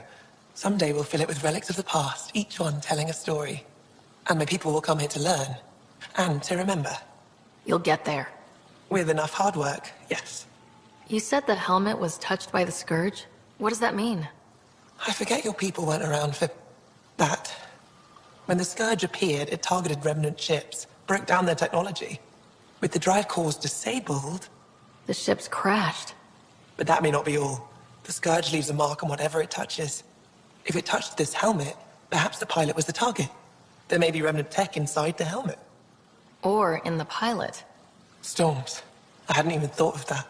Someday we'll fill it with relics of the past, each one telling a story. And my people will come here to learn. And to remember. You'll get there. With enough hard work, yes. You said the helmet was touched by the Scourge? What does that mean? I forget your people weren't around for that. When the Scourge appeared, it targeted remnant ships, broke down their technology. With the drive cores disabled... The ships crashed. But that may not be all. The Scourge leaves a mark on whatever it touches. If it touched this helmet, perhaps the pilot was the target. There may be remnant tech inside the helmet. Or in the pilot. Storms. I hadn't even thought of that.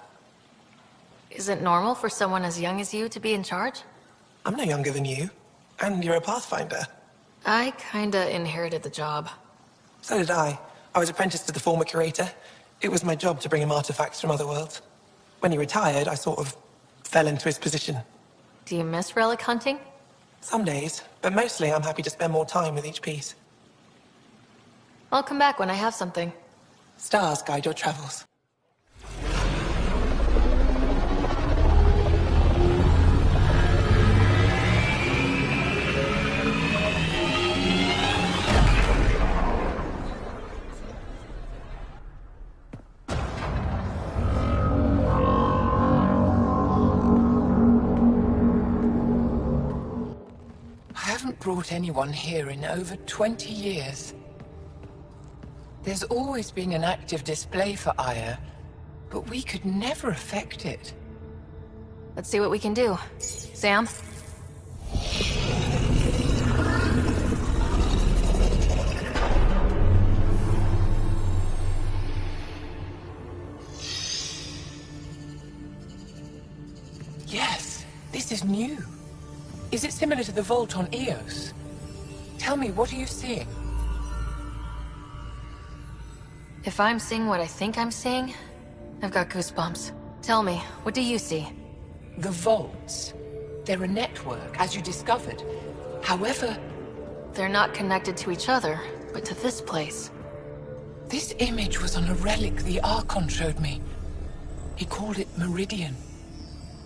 Is it normal for someone as young as you to be in charge? I'm no younger than you. And you're a Pathfinder. I kinda inherited the job. So did I. I was apprenticed to the former curator. It was my job to bring him artifacts from other worlds. When he retired, I sort of fell into his position. Do you miss relic hunting? Some days, but mostly I'm happy to spend more time with each piece. I'll come back when I have something. Stars guide your travels. I haven't brought anyone here in over 20 years. There's always been an active display for Aya, but we could never affect it. Let's see what we can do. Sam? Yes, this is new. Is it similar to the vault on Eos? Tell me, what are you seeing? If I'm seeing what I think I'm seeing, I've got goosebumps. Tell me, what do you see? The vaults. They're a network, as you discovered. However... They're not connected to each other, but to this place. This image was on a relic the Archon showed me. He called it Meridian.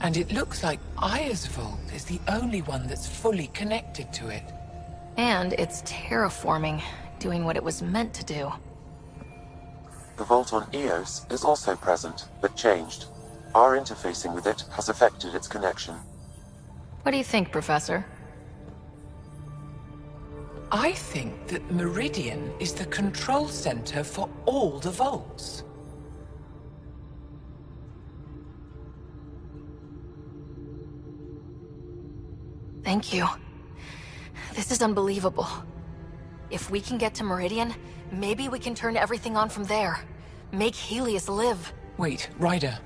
And it looks like Aya's vault is the only one that's fully connected to it. And it's terraforming, doing what it was meant to do. The vault on Eos is also present, but changed. Our interfacing with it has affected its connection. What do you think, Professor? I think that Meridian is the control center for all the vaults. Thank you. This is unbelievable. If we can get to Meridian, maybe we can turn everything on from there. Make Helios live. Wait, Ryder.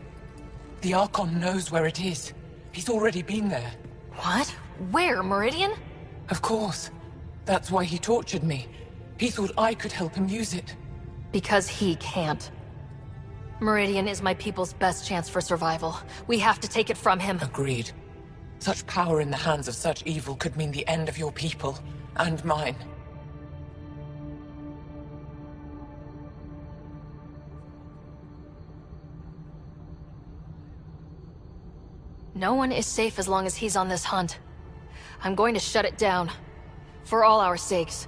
The Archon knows where it is. He's already been there. What? Where? Meridian? Of course. That's why he tortured me. He thought I could help him use it. Because he can't. Meridian is my people's best chance for survival. We have to take it from him. Agreed. Such power in the hands of such evil could mean the end of your people, and mine. No one is safe as long as he's on this hunt. I'm going to shut it down. For all our sakes.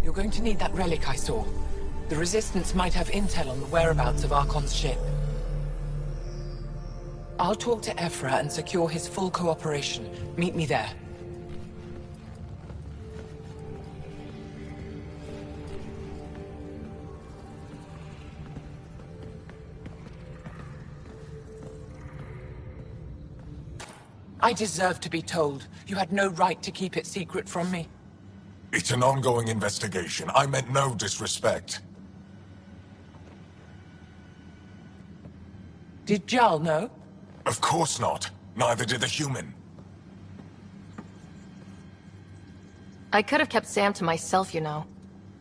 You're going to need that relic I saw. The Resistance might have intel on the whereabouts of Archon's ship. I'll talk to Ephra and secure his full cooperation. Meet me there. I deserve to be told. You had no right to keep it secret from me. It's an ongoing investigation. I meant no disrespect. Did Jarl know? Of course not. Neither did the human. I could have kept Sam to myself, you know.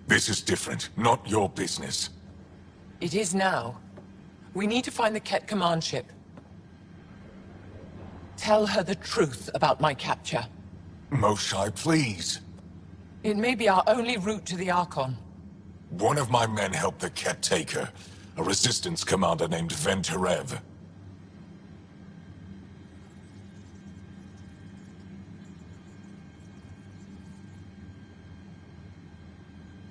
This is different. Not your business. It is now. We need to find the Ket command ship. Tell her the truth about my capture. Moshai, please. It may be our only route to the Archon. One of my men helped the Ket take her. A Resistance commander named Venterev.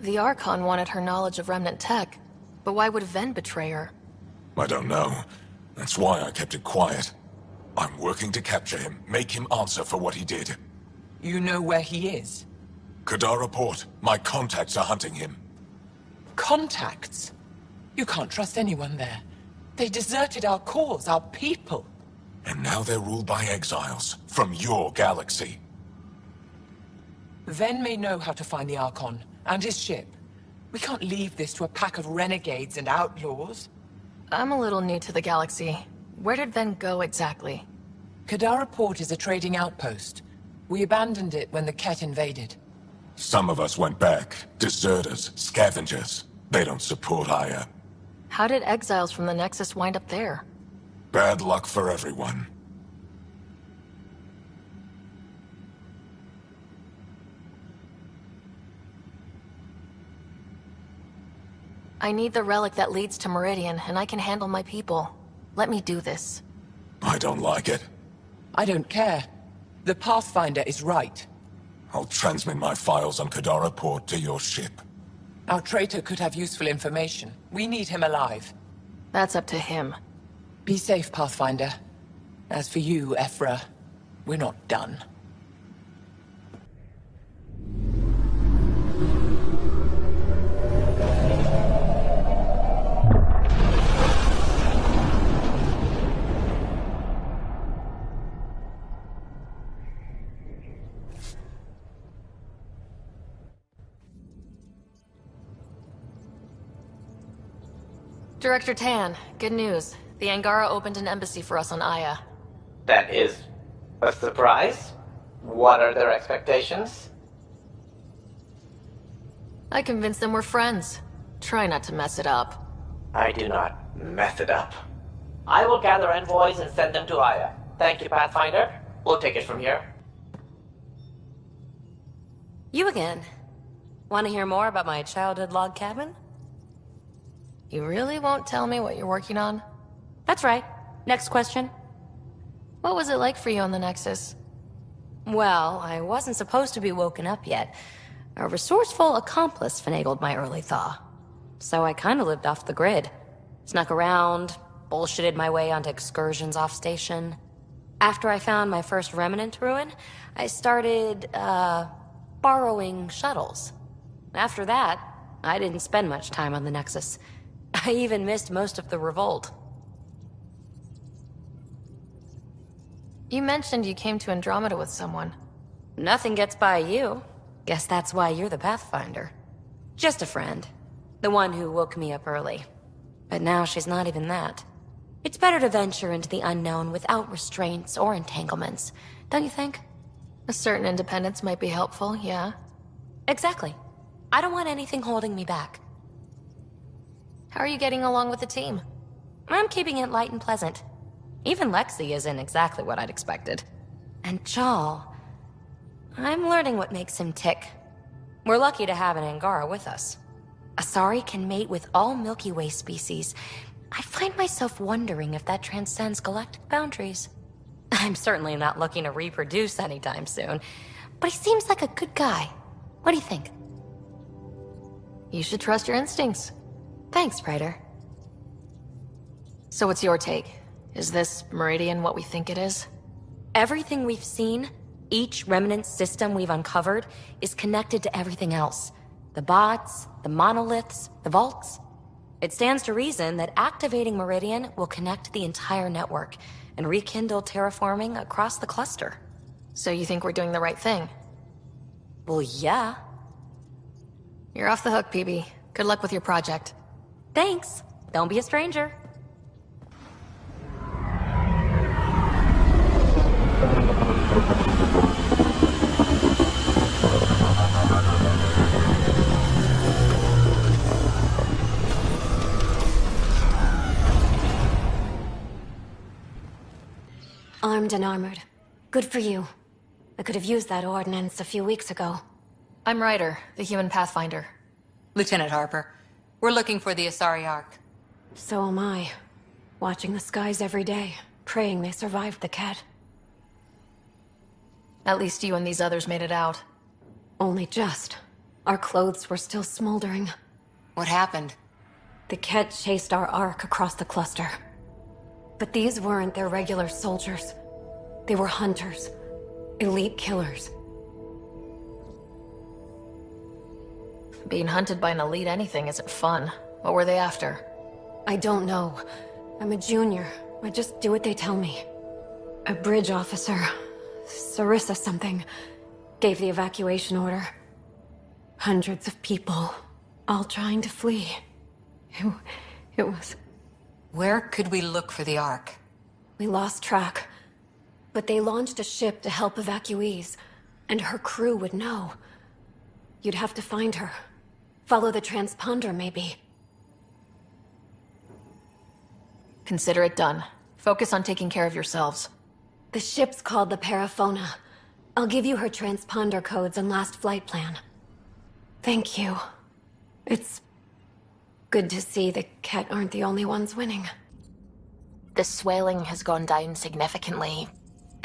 The Archon wanted her knowledge of Remnant tech, but why would Ven betray her? I don't know. That's why I kept it quiet. I'm working to capture him, make him answer for what he did. You know where he is? Kadara Port. My contacts are hunting him. Contacts? You can't trust anyone there. They deserted our cause, our people. And now they're ruled by exiles from your galaxy. Ven may know how to find the Archon and his ship. We can't leave this to a pack of renegades and outlaws. I'm a little new to the galaxy. Where did Ven go exactly? Kadara Port is a trading outpost. We abandoned it when the Ket invaded. Some of us went back. Deserters, scavengers. They don't support Aya. How did exiles from the Nexus wind up there? Bad luck for everyone. I need the relic that leads to Meridian, and I can handle my people. Let me do this. I don't like it. I don't care. The Pathfinder is right. I'll transmit my files on Kadara Port to your ship. Our traitor could have useful information. We need him alive. That's up to him. Be safe, Pathfinder. As for you, Ephra, we're not done. Director Tan, good news. The Angara opened an embassy for us on Aya. That is a surprise? What are their expectations? I convinced them we're friends. Try not to mess it up. I do not mess it up. I will gather envoys and send them to Aya. Thank you, Pathfinder. We'll take it from here. You again. Want to hear more about my childhood log cabin? You really won't tell me what you're working on? That's right. Next question. What was it like for you on the Nexus? Well, I wasn't supposed to be woken up yet. A resourceful accomplice finagled my early thaw. So I kinda lived off the grid. Snuck around, bullshitted my way onto excursions off station. After I found my first remnant ruin, I started, borrowing shuttles. After that, I didn't spend much time on the Nexus. I even missed most of the revolt. You mentioned you came to Andromeda with someone. Nothing gets by you. Guess that's why you're the Pathfinder. Just a friend. The one who woke me up early. But now she's not even that. It's better to venture into the unknown without restraints or entanglements, don't you think? A certain independence might be helpful, yeah. Exactly. I don't want anything holding me back. How are you getting along with the team? I'm keeping it light and pleasant. Even Lexi isn't exactly what I'd expected. And Jal... I'm learning what makes him tick. We're lucky to have an Angara with us. Asari can mate with all Milky Way species. I find myself wondering if that transcends galactic boundaries. I'm certainly not looking to reproduce anytime soon, but he seems like a good guy. What do you think? You should trust your instincts. Thanks, Praetor. So what's your take? Is this Meridian what we think it is? Everything we've seen, each remnant system we've uncovered, is connected to everything else. The bots, the monoliths, the vaults. It stands to reason that activating Meridian will connect the entire network and rekindle terraforming across the cluster. So you think we're doing the right thing? Well, yeah. You're off the hook, PB. Good luck with your project. Thanks. Don't be a stranger. Armed and armored. Good for you. I could have used that ordnance a few weeks ago. I'm Ryder, the human Pathfinder. Lieutenant Harper, we're looking for the Asari Ark. So am I. Watching the skies every day, praying they survived the Ket. At least you and these others made it out. Only just. Our clothes were still smoldering. What happened? The Ket chased our Ark across the cluster. But these weren't their regular soldiers. They were hunters. Elite killers. Being hunted by an elite anything isn't fun. What were they after? I don't know. I'm a junior. I just do what they tell me. A bridge officer, Sarissa something, gave the evacuation order. Hundreds of people, all trying to flee. It was... Where could we look for the Ark? We lost track. But they launched a ship to help evacuees, and her crew would know. You'd have to find her. Follow the transponder, maybe. Consider it done. Focus on taking care of yourselves. The ship's called the Paraphona. I'll give you her transponder codes and last flight plan. Thank you. It's good to see the Ket aren't the only ones winning. The swelling has gone down significantly,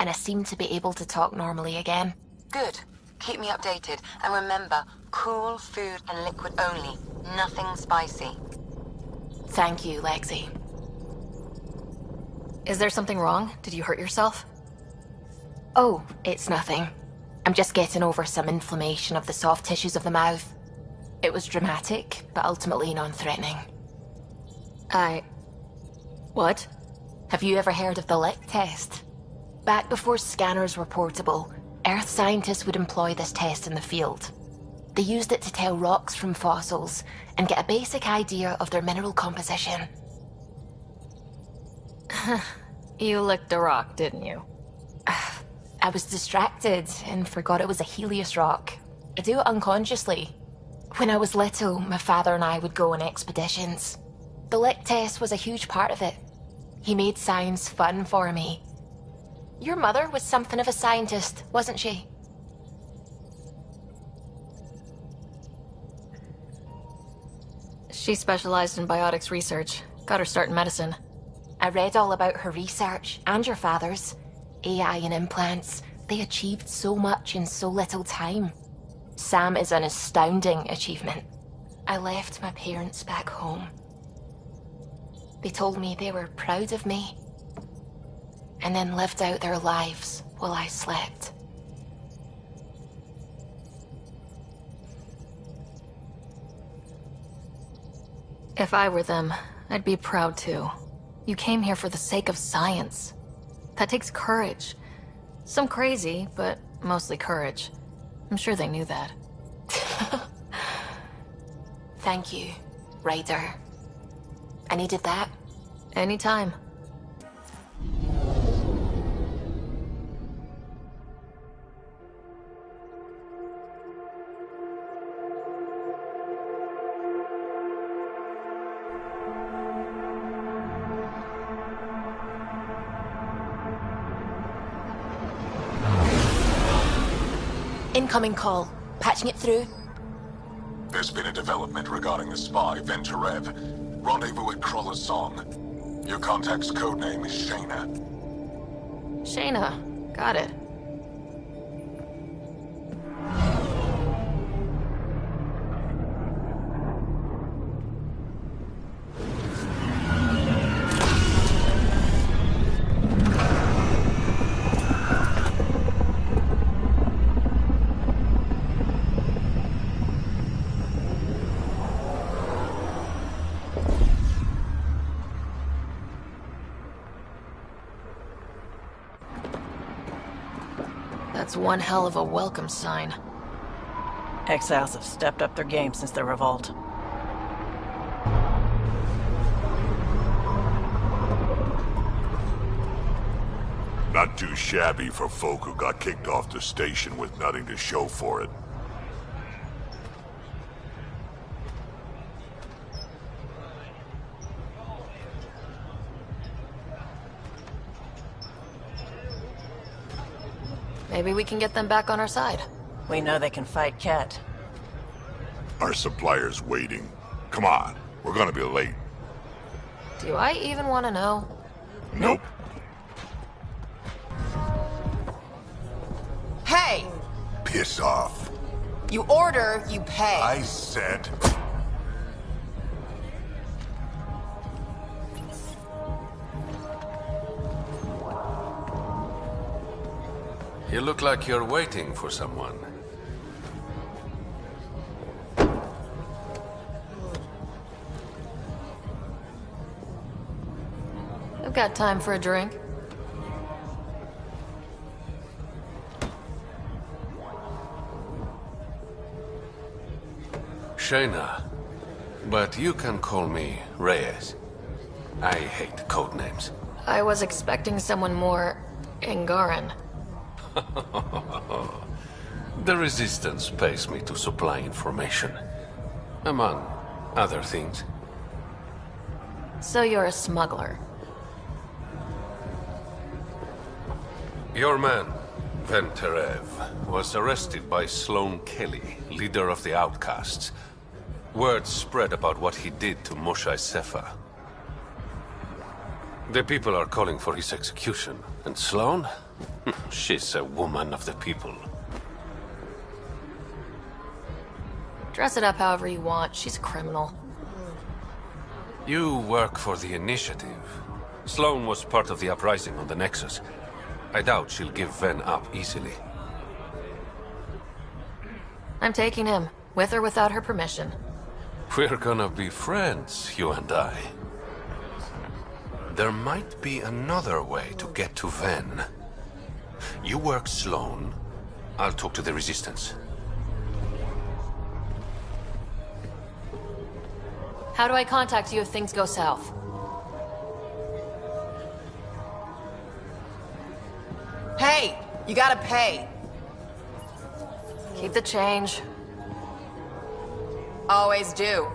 and I seem to be able to talk normally again. Good. Keep me updated. And remember, cool food and liquid only. Nothing spicy. Thank you, Lexi. Is there something wrong? Did you hurt yourself? Oh, it's nothing. I'm just getting over some inflammation of the soft tissues of the mouth. It was dramatic, but ultimately non-threatening. What? Have you ever heard of the lick test? Back before scanners were portable, Earth scientists would employ this test in the field. They used it to tell rocks from fossils and get a basic idea of their mineral composition. You licked a rock, didn't you? I was distracted and forgot it was a Helios rock. I do it unconsciously. When I was little, my father and I would go on expeditions. The lick test was a huge part of it. He made science fun for me. Your mother was something of a scientist, wasn't she? She specialized in biotics research. Got her start in medicine. I read all about her research, and your father's. AI and implants. They achieved so much in so little time. Sam is an astounding achievement. I left my parents back home. They told me they were proud of me, and then lived out their lives while I slept. If I were them, I'd be proud too. You came here for the sake of science. That takes courage. Some crazy, but mostly courage. I'm sure they knew that. Thank you, Ryder. I needed that. Anytime. Incoming call. Patching it through. There's been a development regarding the spy, Venturev. Rendezvous at Crawler's Song. Your contact's codename is Shayna. Shayna. Got it. That's one hell of a welcome sign. Exiles have stepped up their game since their revolt. Not too shabby for folk who got kicked off the station with nothing to show for it. Maybe we can get them back on our side. We know they can fight Ket. Our supplier's waiting. Come on, we're gonna be late. Do I even want to know? Nope. Hey! Piss off. You order, you pay. I said... You look like you're waiting for someone. I've got time for a drink. Shayna, but you can call me Reyes. I hate codenames. I was expecting someone more Angaran. The Resistance pays me to supply information, among other things. So you're a smuggler. Your man, Venturev, was arrested by Sloane Kelly, leader of the Outcasts. Word spread about what he did to Moshae Sefa. The people are calling for his execution, and Sloane? She's a woman of the people. Dress it up however you want. She's a criminal. You work for the Initiative. Sloane was part of the uprising on the Nexus. I doubt she'll give Ven up easily. I'm taking him, with or without her permission. We're gonna be friends, you and I. There might be another way to get to Ven. You work Sloane. I'll talk to the Resistance. How do I contact you if things go south? Hey, you gotta pay. Keep the change. Always do.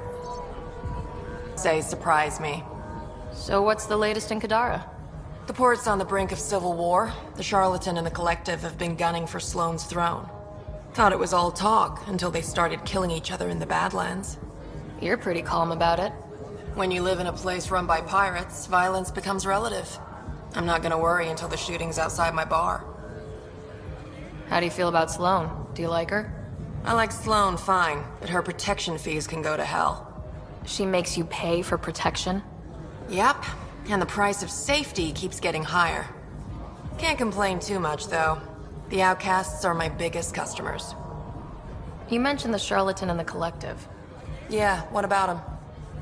Say, surprise me. So what's the latest in Kadara? The port's on the brink of civil war. The Charlatan and the Collective have been gunning for Sloane's throne. Thought it was all talk until they started killing each other in the Badlands. You're pretty calm about it. When you live in a place run by pirates, violence becomes relative. I'm not gonna worry until the shooting's outside my bar. How do you feel about Sloane? Do you like her? I like Sloane fine, but her protection fees can go to hell. She makes you pay for protection? Yep, and the price of safety keeps getting higher. Can't complain too much, though. The outcasts are my biggest customers. You mentioned the Charlatan and the Collective. Yeah, what about them?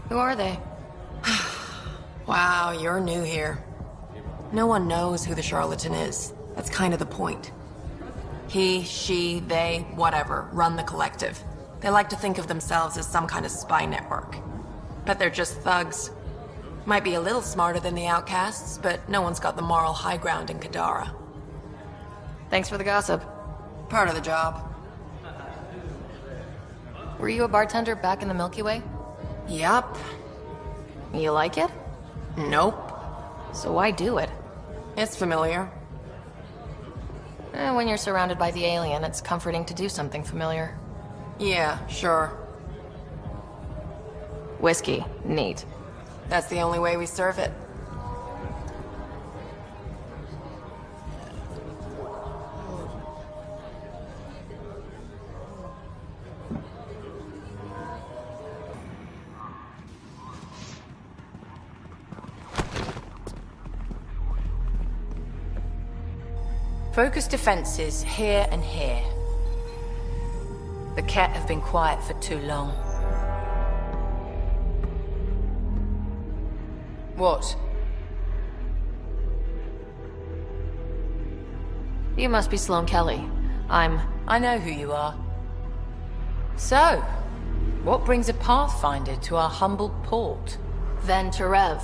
Who are they? Wow, you're new here. No one knows who the Charlatan is. That's kind of the point. He, she, they, whatever, run the Collective. They like to think of themselves as some kind of spy network. But they're just thugs. Might be a little smarter than the outcasts, but no one's got the moral high ground in Kadara. Thanks for the gossip. Part of the job. Were you a bartender back in the Milky Way? Yup. You like it? Nope. So why do it? It's familiar. When you're surrounded by the alien, it's comforting to do something familiar. Yeah, sure. Whiskey. Neat. That's the only way we serve it. Focus defenses here and here. The Ket have been quiet for too long. What? You must be Sloane Kelly. I know who you are. So, what brings a Pathfinder to our humble port? Ven Terev.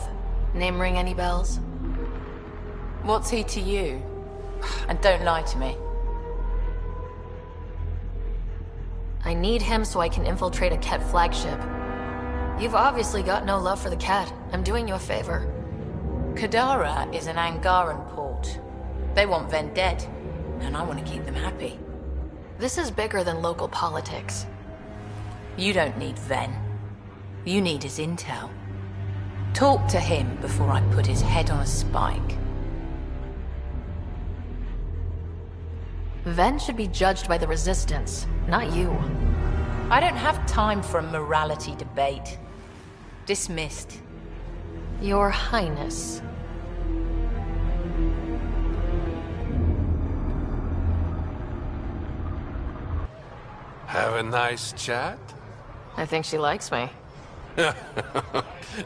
Name ring any bells? What's he to you? And don't lie to me. I need him so I can infiltrate a Ket flagship. You've obviously got no love for the Ket. I'm doing you a favor. Kadara is an Angaran port. They want Ven dead, and I want to keep them happy. This is bigger than local politics. You don't need Ven. You need his intel. Talk to him before I put his head on a spike. Ven should be judged by the Resistance, not you. I don't have time for a morality debate. Dismissed. Your Highness. Have a nice chat? I think she likes me.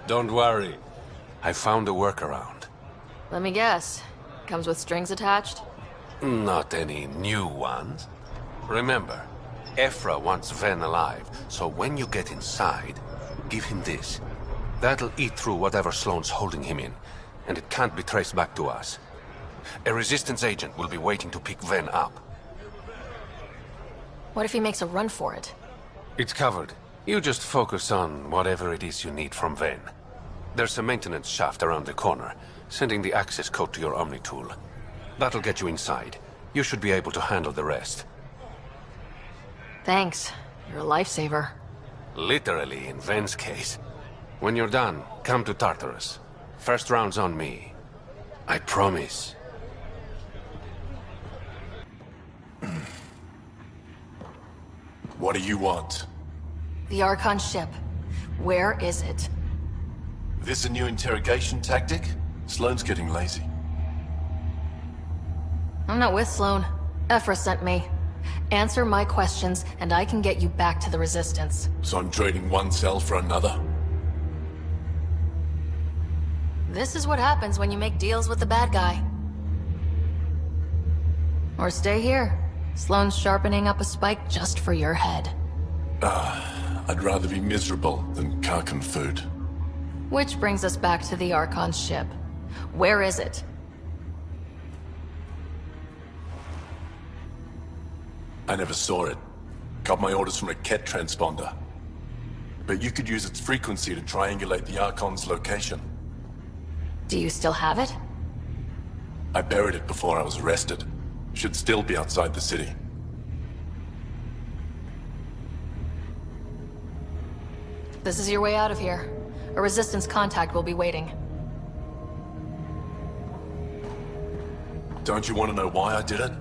Don't worry. I found a workaround. Let me guess. Comes with strings attached? Not any new ones. Remember, Ephra wants Ven alive, so when you get inside, give him this. That'll eat through whatever Sloane's holding him in, and it can't be traced back to us. A Resistance agent will be waiting to pick Ven up. What if he makes a run for it? It's covered. You just focus on whatever it is you need from Ven. There's a maintenance shaft around the corner, sending the access code to your Omni tool. That'll get you inside. You should be able to handle the rest. Thanks. You're a lifesaver. Literally, in Ven's case. When you're done, come to Tartarus. First round's on me. I promise. What do you want? The Archon ship. Where is it? This a new interrogation tactic? Sloane's getting lazy. I'm not with Sloane. Ephra sent me. Answer my questions, and I can get you back to the Resistance. So I'm trading one cell for another? This is what happens when you make deals with the bad guy. Or stay here. Sloane's sharpening up a spike just for your head. I'd rather be miserable than Karkan food. Which brings us back to the Archon's ship. Where is it? I never saw it. Got my orders from a Ket transponder. But you could use its frequency to triangulate the Archon's location. Do you still have it? I buried it before I was arrested. Should still be outside the city. This is your way out of here. A Resistance contact will be waiting. Don't you want to know why I did it?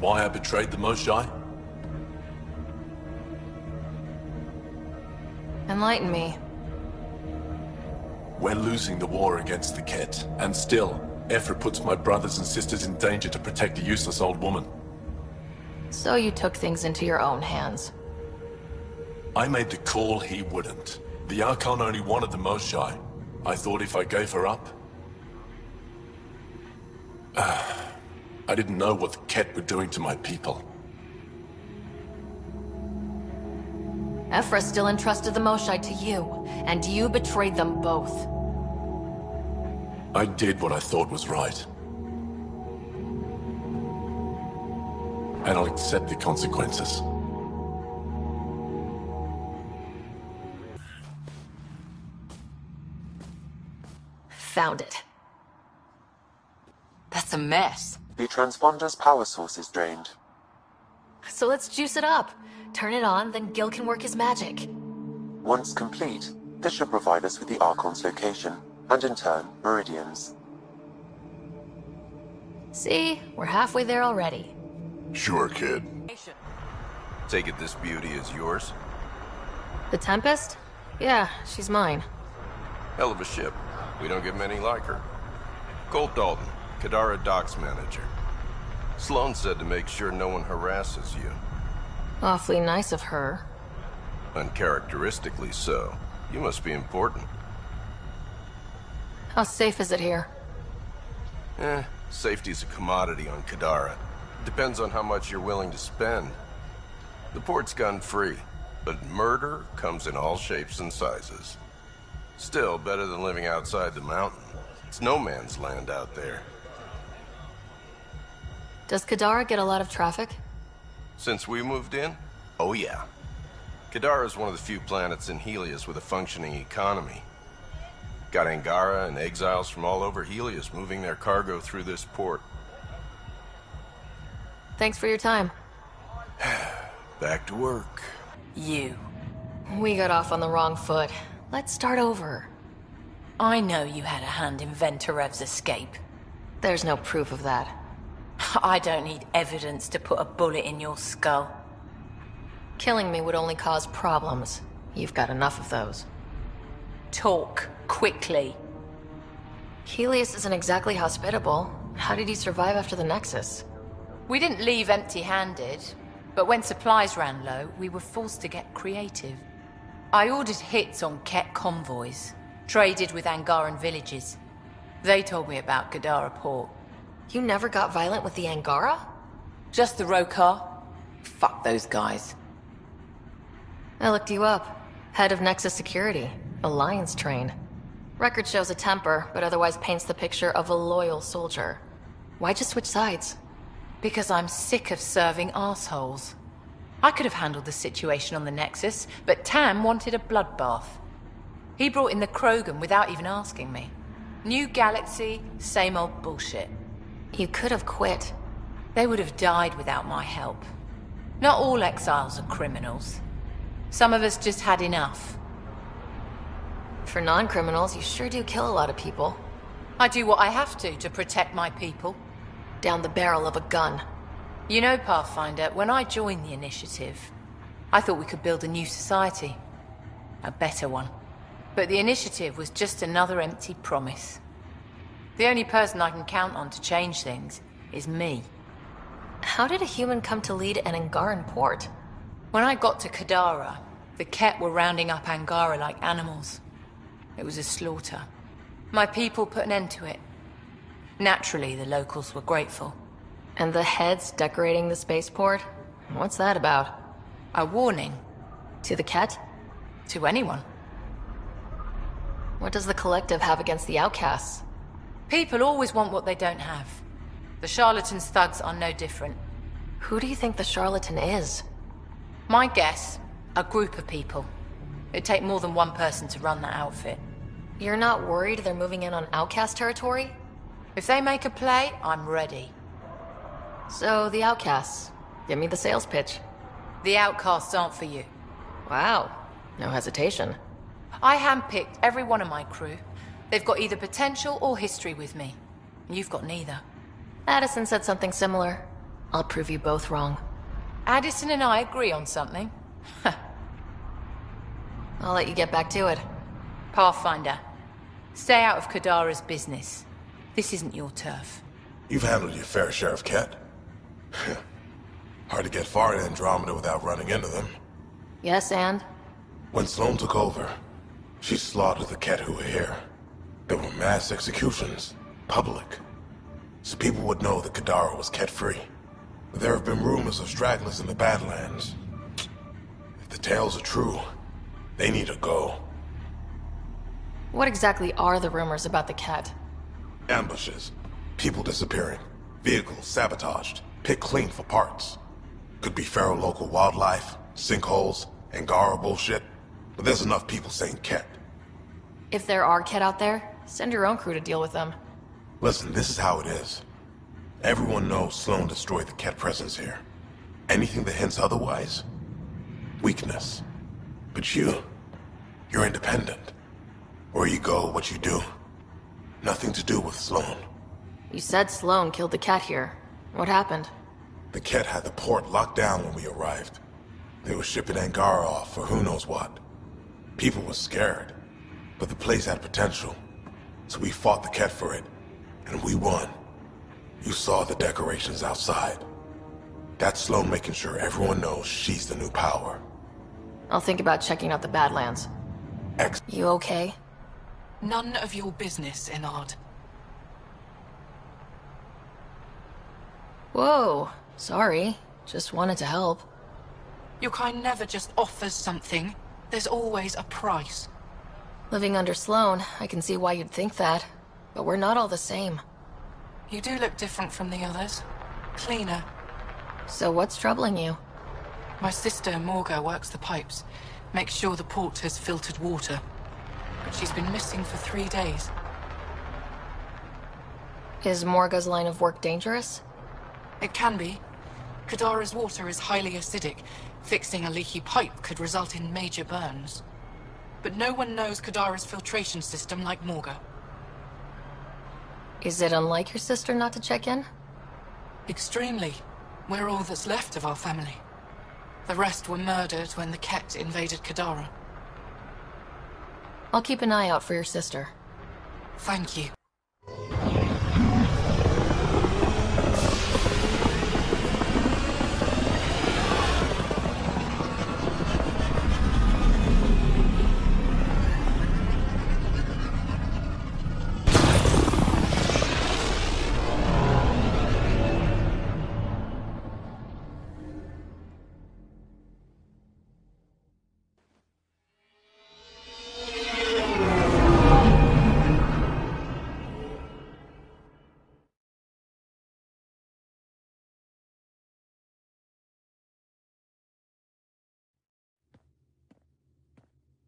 Why I betrayed the Moshae? Enlighten me. We're losing the war against the Ket, and still, Ephra puts my brothers and sisters in danger to protect a useless old woman. So you took things into your own hands. I made the call he wouldn't. The Archon only wanted the Moshae. I thought if I gave her up... I didn't know what the Ket were doing to my people. Ephra still entrusted the Moshae to you, and you betrayed them both. I did what I thought was right. And I'll accept the consequences. Found it. That's a mess. The transponder's power source is drained. So let's juice it up. Turn it on, then Gil can work his magic. Once complete, this should provide us with the Archon's location, and in turn, meridians. See? We're halfway there already. Sure, kid. Take it this beauty is yours? The Tempest? Yeah, she's mine. Hell of a ship. We don't get many like her. Colt Dalton, Kadara Docks manager. Sloan said to make sure no one harasses you. Awfully nice of her. Uncharacteristically so. You must be important. How safe is it here? Safety's a commodity on Kadara. Depends on how much you're willing to spend. The port's gun-free, but murder comes in all shapes and sizes. Still, better than living outside the mountain. It's no man's land out there. Does Kadara get a lot of traffic? Since we moved in? Oh yeah. Kadara is one of the few planets in Helios with a functioning economy. Got Angara and exiles from all over Helios moving their cargo through this port. Thanks for your time. Back to work. You. We got off on the wrong foot. Let's start over. I know you had a hand in Venturev's escape. There's no proof of that. I don't need evidence to put a bullet in your skull. Killing me would only cause problems. You've got enough of those. Talk, quickly. Helios isn't exactly hospitable. How did he survive after the Nexus? We didn't leave empty-handed, but when supplies ran low, we were forced to get creative. I ordered hits on Ket convoys, traded with Angaran villages. They told me about Kadara Port. You never got violent with the Angara? Just the Rokar. Fuck those guys. I looked you up. Head of Nexus Security. Alliance trained. Record shows a temper, but otherwise paints the picture of a loyal soldier. Why'd you switch sides? Because I'm sick of serving assholes. I could have handled the situation on the Nexus, but Tam wanted a bloodbath. He brought in the Krogan without even asking me. New galaxy, same old bullshit. You could have quit. They would have died without my help. Not all exiles are criminals. Some of us just had enough. For non-criminals, you sure do kill a lot of people. I do what I have to protect my people. Down the barrel of a gun. You know, Pathfinder, when I joined the Initiative, I thought we could build a new society. A better one. But the Initiative was just another empty promise. The only person I can count on to change things is me. How did a human come to lead an Angaran port? When I got to Kadara, the Ket were rounding up Angara like animals. It was a slaughter. My people put an end to it. Naturally, the locals were grateful. And the heads decorating the spaceport? What's that about? A warning. To the Ket? To anyone. What does the Collective have against the outcasts? People always want what they don't have. The charlatans' thugs are no different. Who do you think the charlatan is? My guess, a group of people. It'd take more than one person to run that outfit. You're not worried they're moving in on outcast territory? If they make a play, I'm ready. So, the outcasts. Give me the sales pitch. The outcasts aren't for you. Wow. No hesitation. I handpicked every one of my crew. They've got either potential or history with me. You've got neither. Addison said something similar. I'll prove you both wrong. Addison and I agree on something. I'll let you get back to it. Pathfinder, stay out of Kadara's business. This isn't your turf. You've handled your fair share of Ket. Hard to get far in Andromeda without running into them. Yes, and? When Sloane took over, she slaughtered the Ket who were here. There were mass executions, public. So people would know that Kadara was Ket-free. But there have been rumors of stragglers in the Badlands. If the tales are true, they need to go. What exactly are the rumors about the Ket? Ambushes, people disappearing, vehicles sabotaged, picked clean for parts. Could be feral local wildlife, sinkholes, Angara bullshit. But there's enough people saying Ket. If there are Ket out there, send your own crew to deal with them. Listen, this is how it is. Everyone knows Sloane destroyed the Ket presence here. Anything that hints otherwise, weakness. But you're independent. Where you go, what you do. Nothing to do with Sloane. You said Sloane killed the cat here. What happened? The Ket had the port locked down when we arrived. They were shipping Angara off for who knows what. People were scared, but the place had potential. So we fought the Ket for it, and we won. You saw the decorations outside. That's Sloane making sure everyone knows she's the new power. I'll think about checking out the Badlands. You okay? None of your business, Enard. Whoa, sorry. Just wanted to help. Your kind never just offers something. There's always a price. Living under Sloane, I can see why you'd think that. But we're not all the same. You do look different from the others. Cleaner. So what's troubling you? My sister, Morga, works the pipes. Makes sure the port has filtered water. But she's been missing for 3 days. Is Morga's line of work dangerous? It can be. Kadara's water is highly acidic. Fixing a leaky pipe could result in major burns. But no one knows Kadara's filtration system like Morga. Is it unlike your sister not to check in? Extremely. We're all that's left of our family. The rest were murdered when the Ket invaded Kadara. I'll keep an eye out for your sister. Thank you.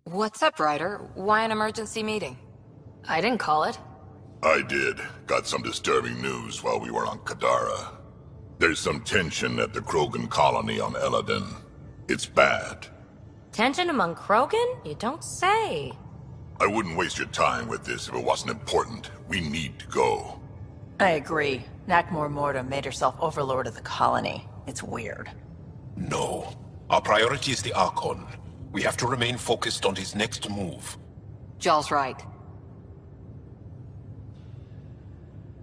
What's up, Ryder? Why an emergency meeting? I didn't call it. I did. Got some disturbing news while we were on Kadara. There's some tension at the Krogan colony on Eladin. It's bad. Tension among Krogan? You don't say. I wouldn't waste your time with this if it wasn't important. We need to go. I agree. Nakmor Morta made herself overlord of the colony. It's weird. No. Our priority is the Archon. We have to remain focused on his next move. Jall's right.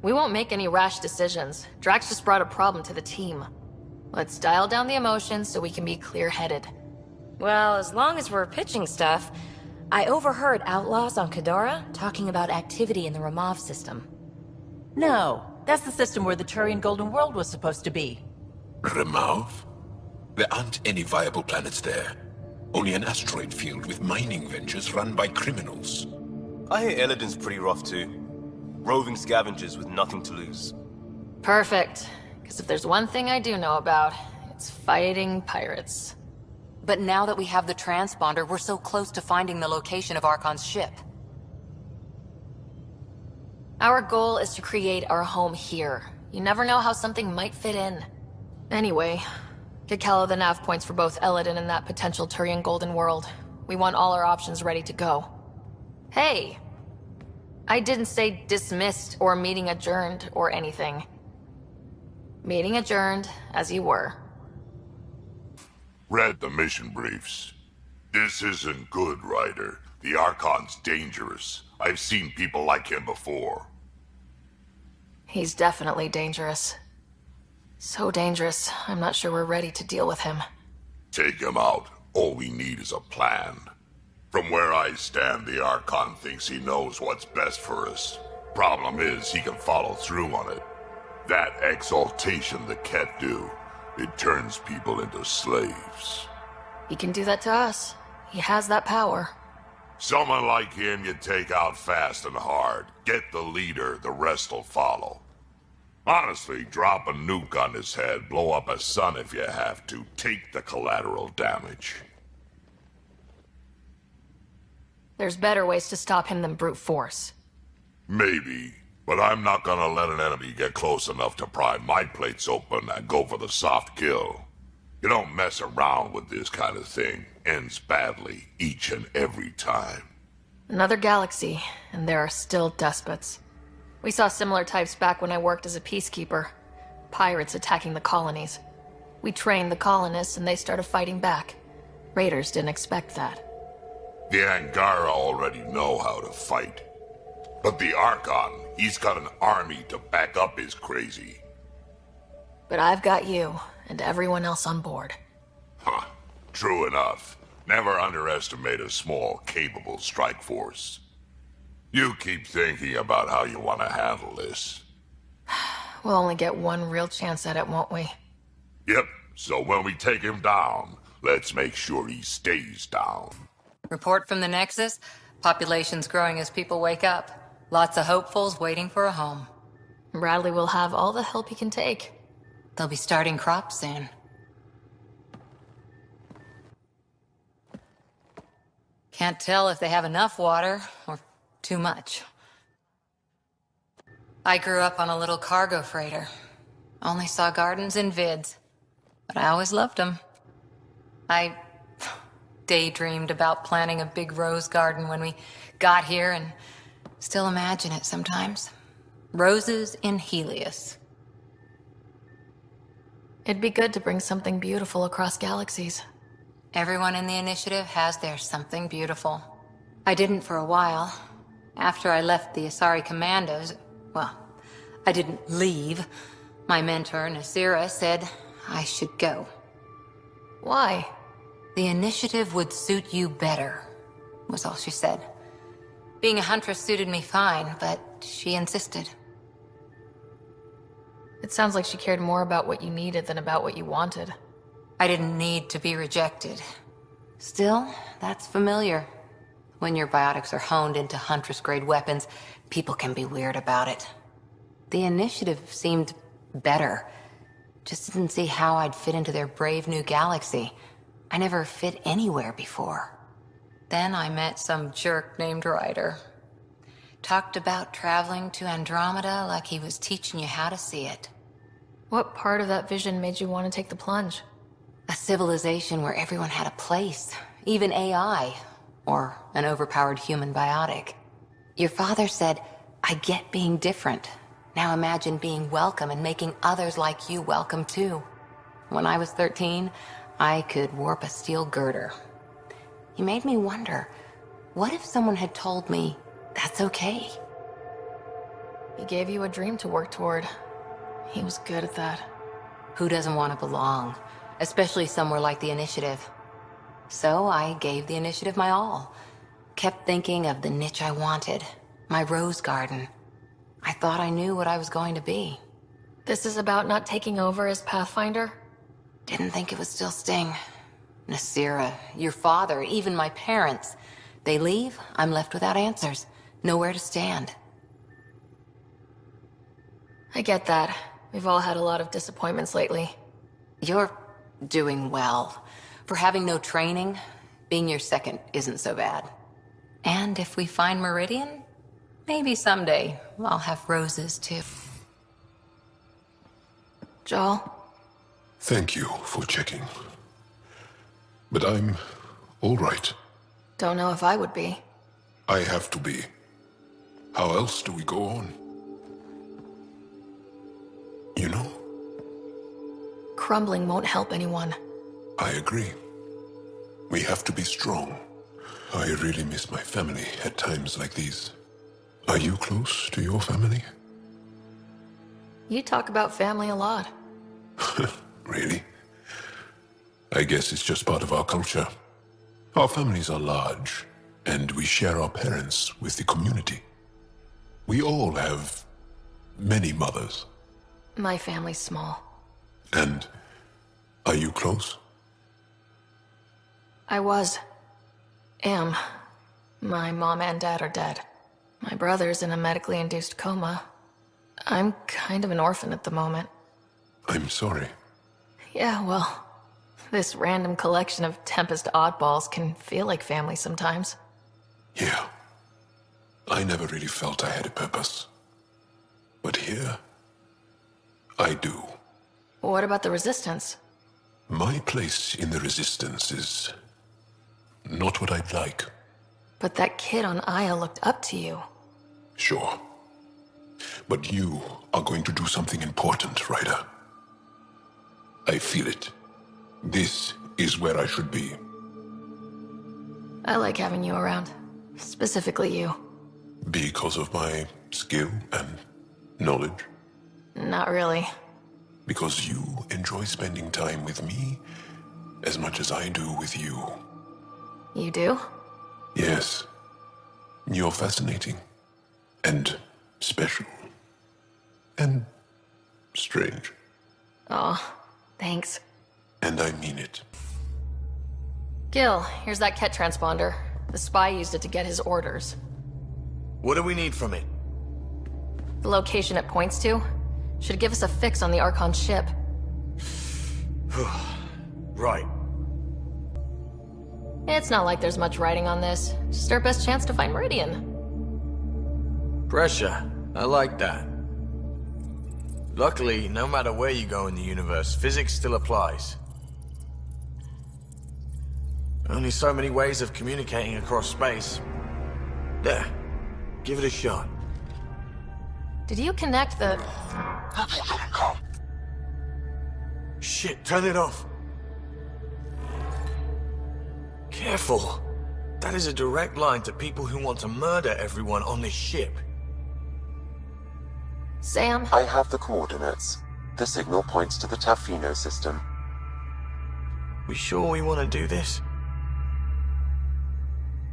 We won't make any rash decisions. Drax just brought a problem to the team. Let's dial down the emotions so we can be clear-headed. Well, as long as we're pitching stuff, I overheard outlaws on Kadara talking about activity in the Ramov system. No, that's the system where the Turian Golden World was supposed to be. Ramov? There aren't any viable planets there. Only an asteroid field with mining ventures run by criminals. I hear Eladin's pretty rough too. Roving scavengers with nothing to lose. Perfect. Because if there's one thing I do know about, it's fighting pirates. But now that we have the transponder, we're so close to finding the location of Archon's ship. Our goal is to create our home here. You never know how something might fit in. Anyway, get Calla the nav points for both Eladin and that potential Turian Golden World. We want all our options ready to go. Hey! I didn't say dismissed or meeting adjourned or anything. Meeting adjourned, as you were. Read the mission briefs. This isn't good, Ryder. The Archon's dangerous. I've seen people like him before. He's definitely dangerous. So dangerous, I'm not sure we're ready to deal with him. Take him out. All we need is a plan. From where I stand, the Archon thinks he knows what's best for us. Problem is, he can follow through on it. That exaltation the Ket do, it turns people into slaves. He can do that to us. He has that power. Someone like him you take out fast and hard. Get the leader, the rest will follow. Honestly, drop a nuke on his head, blow up a sun if you have to. Take the collateral damage. There's better ways to stop him than brute force. Maybe, but I'm not gonna let an enemy get close enough to pry my plates open and go for the soft kill. You don't mess around with this kind of thing. Ends badly, each and every time. Another galaxy, and there are still despots. We saw similar types back when I worked as a peacekeeper. Pirates attacking the colonies. We trained the colonists and they started fighting back. Raiders didn't expect that. The Angara already know how to fight. But the Archon, he's got an army to back up his crazy. But I've got you, and everyone else on board. Huh. True enough. Never underestimate a small, capable strike force. You keep thinking about how you want to handle this. We'll only get one real chance at it, won't we? Yep, so when we take him down, let's make sure he stays down. Report from the Nexus. Population's growing as people wake up. Lots of hopefuls waiting for a home. Bradley will have all the help he can take. They'll be starting crops soon. Can't tell if they have enough water or too much. I grew up on a little cargo freighter. Only saw gardens in vids, but I always loved them. I daydreamed about planting a big rose garden when we got here and still imagine it sometimes. Roses in Helios. It'd be good to bring something beautiful across galaxies. Everyone in the initiative has their something beautiful. I didn't for a while. After I left the Asari Commandos, well, I didn't leave. My mentor, Nasira, said I should go. Why? The initiative would suit you better, was all she said. Being a huntress suited me fine, but she insisted. It sounds like she cared more about what you needed than about what you wanted. I didn't need to be rejected. Still, that's familiar. When your biotics are honed into Huntress-grade weapons, people can be weird about it. The initiative seemed better. Just didn't see how I'd fit into their brave new galaxy. I never fit anywhere before. Then I met some jerk named Ryder. Talked about traveling to Andromeda like he was teaching you how to see it. What part of that vision made you want to take the plunge? A civilization where everyone had a place, even AI, or an overpowered human biotic. Your father said, I get being different. Now imagine being welcome and making others like you welcome too. When I was 13, I could warp a steel girder. He made me wonder, what if someone had told me, that's okay? He gave you a dream to work toward. He was good at that. Who doesn't want to belong? Especially somewhere like the Initiative. So I gave the Initiative my all. Kept thinking of the niche I wanted. My rose garden. I thought I knew what I was going to be. This is about not taking over as Pathfinder? Didn't think it would still sting. Nasira, your father, even my parents. They leave, I'm left without answers. Nowhere to stand. I get that. We've all had a lot of disappointments lately. You're doing well. For having no training, being your second isn't so bad. And if we find Meridian, maybe someday I'll have roses too. Joel? Thank you for checking. But I'm all right. Don't know if I would be. I have to be. How else do we go on? You know? Crumbling won't help anyone. I agree. We have to be strong. I really miss my family at times like these. Are you close to your family? You talk about family a lot. Really? I guess it's just part of our culture. Our families are large, and we share our parents with the community. We all have many mothers. My family's small. And are you close? I was. Am. My mom and dad are dead. My brother's in a medically induced coma. I'm kind of an orphan at the moment. I'm sorry. Yeah, well, this random collection of Tempest oddballs can feel like family sometimes. Yeah. I never really felt I had a purpose. But here, I do. What about the Resistance? My place in the Resistance is not what I'd like. But that kid on Aya looked up to you. Sure. But you are going to do something important, Ryder. I feel it. This is where I should be. I like having you around. Specifically you. Because of my skill and knowledge? Not really. Because you enjoy spending time with me as much as I do with you. You do? Yes. You're fascinating. And special. And strange. Aw, thanks. And I mean it. Gil, here's that Ket transponder. The spy used it to get his orders. What do we need from it? The location it points to should give us a fix on the Archon ship. Right. It's not like there's much writing on this. Just our best chance to find Meridian. Pressure. I like that. Luckily, no matter where you go in the universe, physics still applies. Only so many ways of communicating across space. There. Give it a shot. Did you connect the... Shit, turn it off. Careful. That is a direct line to people who want to murder everyone on this ship. Sam? I have the coordinates. The signal points to the Tafino system. We sure we want to do this?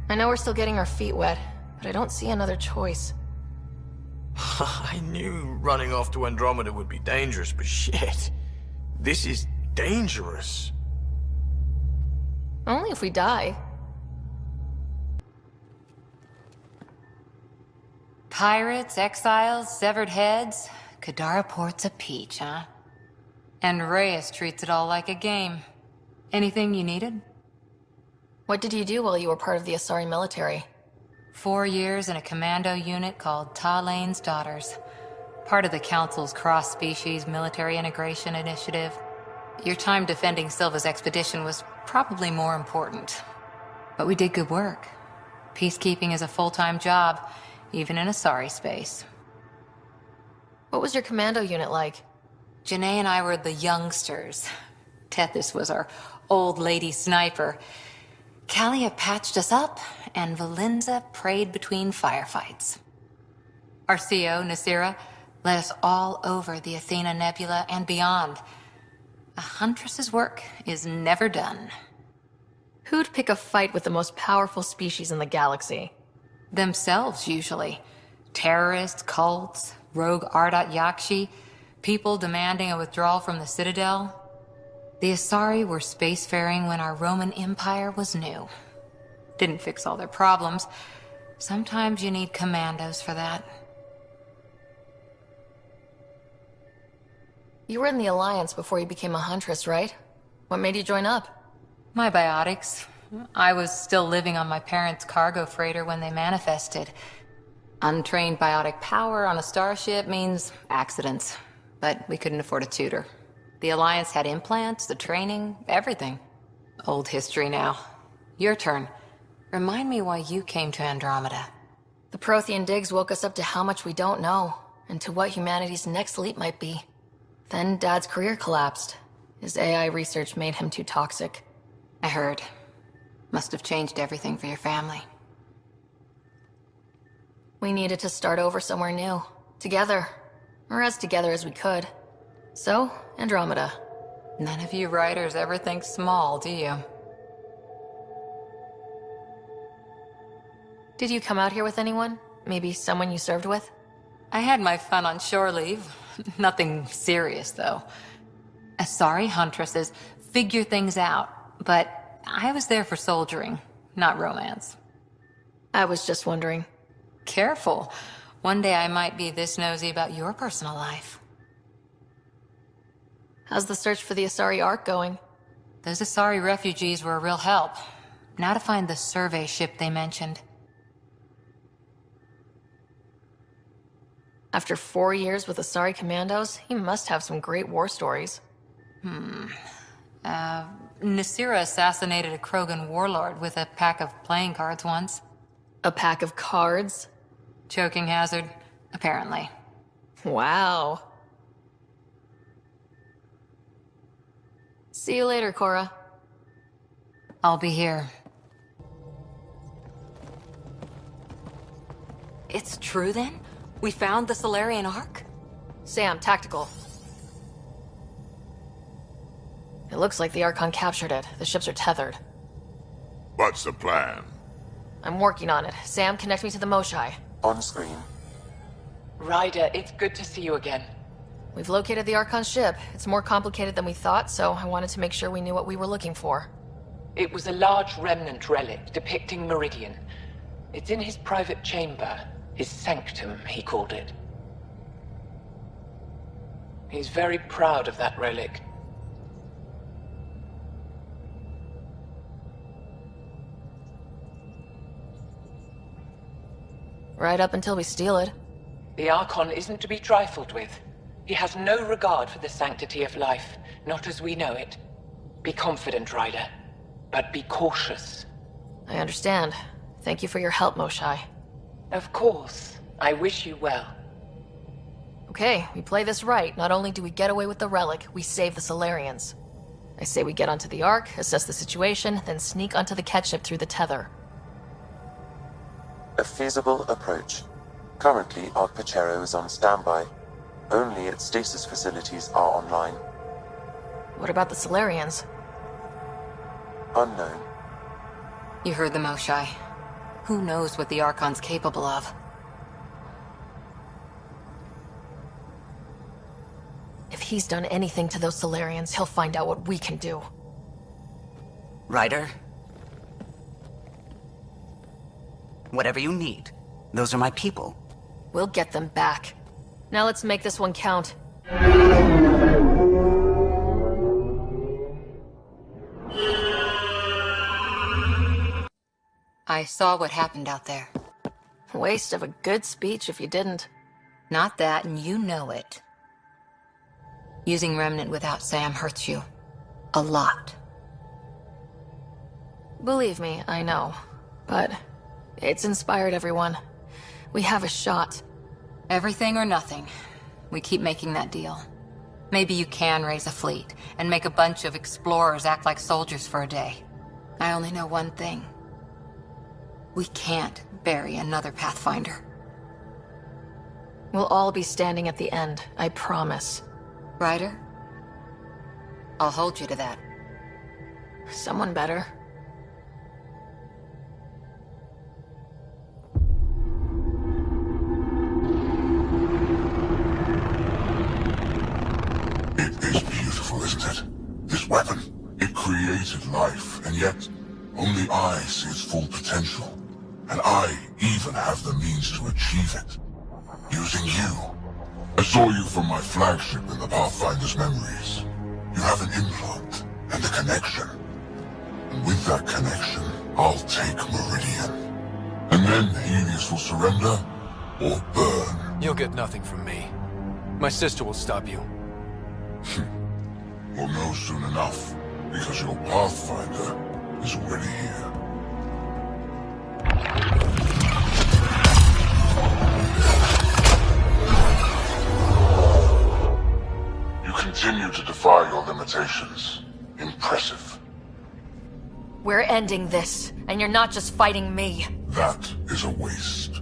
I know we're still getting our feet wet, but I don't see another choice. I knew running off to Andromeda would be dangerous, but shit. This is dangerous. Only if we die. Pirates, exiles, severed heads. Kadara Port's a peach, huh? And Reyes treats it all like a game. Anything you needed? What did you do while you were part of the Asari military? 4 years in a commando unit called Talane's Daughters. Part of the Council's cross-species military integration initiative. Your time defending Silva's expedition was probably more important. But we did good work. Peacekeeping is a full-time job, even in Asari space. What was your commando unit like? Janae and I were the youngsters. Tethys was our old lady sniper. Kalia patched us up, and Valenza prayed between firefights. Our CO, Nasira, led us all over the Athena Nebula and beyond. A huntress's work is never done. Who'd pick a fight with the most powerful species in the galaxy? Themselves, usually. Terrorists, cults, rogue Ardat Yakshi, people demanding a withdrawal from the Citadel. The Asari were spacefaring when our Roman Empire was new. Didn't fix all their problems. Sometimes you need commandos for that. You were in the Alliance before you became a Huntress, right? What made you join up? My biotics. I was still living on my parents' cargo freighter when they manifested. Untrained biotic power on a starship means accidents. But we couldn't afford a tutor. The Alliance had implants, the training, everything. Old history now. Your turn. Remind me why you came to Andromeda. The Prothean digs woke us up to how much we don't know, and to what humanity's next leap might be. Then Dad's career collapsed. His AI research made him too toxic. I heard. Must have changed everything for your family. We needed to start over somewhere new. Together. Or as together as we could. So, Andromeda. None of you writers ever think small, do you? Did you come out here with anyone? Maybe someone you served with? I had my fun on shore leave. Nothing serious, though. Asari Huntresses figure things out, but I was there for soldiering, not romance. I was just wondering. Careful. One day I might be this nosy about your personal life. How's the search for the Asari Ark going? Those Asari refugees were a real help. Now to find the survey ship they mentioned. After 4 years with Asari commandos, he must have some great war stories. Nasira assassinated a Krogan warlord with a pack of playing cards once. A pack of cards? Choking hazard, apparently. Wow. See you later, Cora. I'll be here. It's true then? We found the Solarian Ark? Sam, tactical. It looks like the Archon captured it. The ships are tethered. What's the plan? I'm working on it. Sam, connect me to the Moshai. On screen. Ryder, it's good to see you again. We've located the Archon ship. It's more complicated than we thought, so I wanted to make sure we knew what we were looking for. It was a large remnant relic depicting Meridian. It's in his private chamber. His sanctum, he called it. He's very proud of that relic. Right up until we steal it. The Archon isn't to be trifled with. He has no regard for the sanctity of life, not as we know it. Be confident, Ryder, but be cautious. I understand. Thank you for your help, Moshai. Of course. I wish you well. Okay, we play this right. Not only do we get away with the relic, we save the Solarians. I say we get onto the Ark, assess the situation, then sneak onto the Ket ship through the tether. A feasible approach. Currently, Ark Pachero is on standby. Only its stasis facilities are online. What about the Solarians? Unknown. You heard the Moshai. Who knows what the Archon's capable of? If he's done anything to those Solarians, he'll find out what we can do. Ryder? Whatever you need. Those are my people. We'll get them back. Now let's make this one count. I saw what happened out there. Waste of a good speech if you didn't. Not that, and you know it. Using Remnant without Sam hurts you. A lot. Believe me, I know. But it's inspired everyone. We have a shot. Everything or nothing. We keep making that deal. Maybe you can raise a fleet, and make a bunch of explorers act like soldiers for a day. I only know one thing. We can't bury another Pathfinder. We'll all be standing at the end, I promise. Ryder? I'll hold you to that. Someone better. It is beautiful, isn't it? This weapon, it created life, and yet only I see its full potential. And I even have the means to achieve it. Using you. I saw you from my flagship in the Pathfinder's memories. You have an implant and a connection. And with that connection, I'll take Meridian. And then Helios will surrender or burn. You'll get nothing from me. My sister will stop you. We'll know soon enough, because your Pathfinder is already here. You continue to defy your limitations. Impressive. We're ending this, and you're not just fighting me. That is a waste.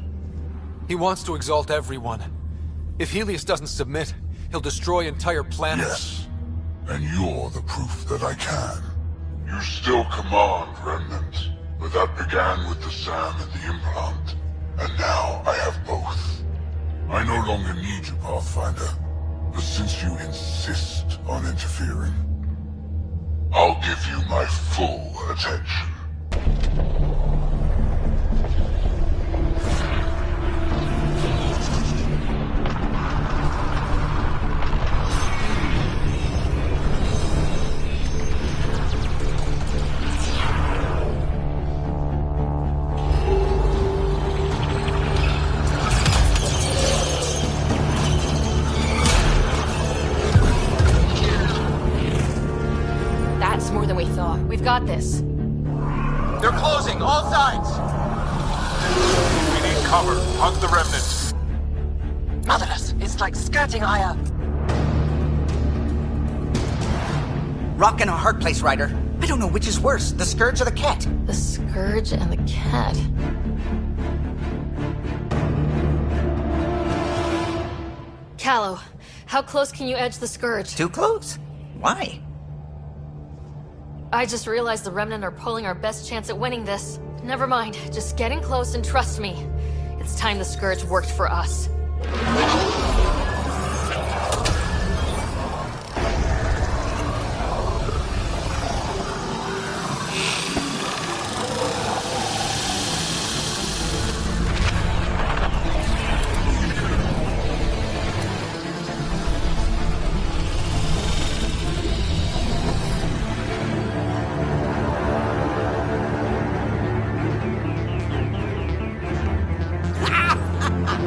He wants to exalt everyone. If Helios doesn't submit, he'll destroy entire planets. Yes, and you're the proof that I can. You still command Remnant, but that began with the SAM and the implant. And now I have both. I no longer need you, Pathfinder. But since you insist on interfering, I'll give you my full attention. That's more than we thought. We've got this. They're closing, all sides! We need cover. Hug the Remnant. Motherless, it's like skirting Aya. Rock in a hard place, Ryder. I don't know which is worse, the Scourge or the Cat. The Scourge and the Cat. Callow, how close can you edge the Scourge? Too close? Why? I just realized the Remnant are pulling our best chance at winning this. Never mind, just get in close and trust me. It's time the Scourge worked for us.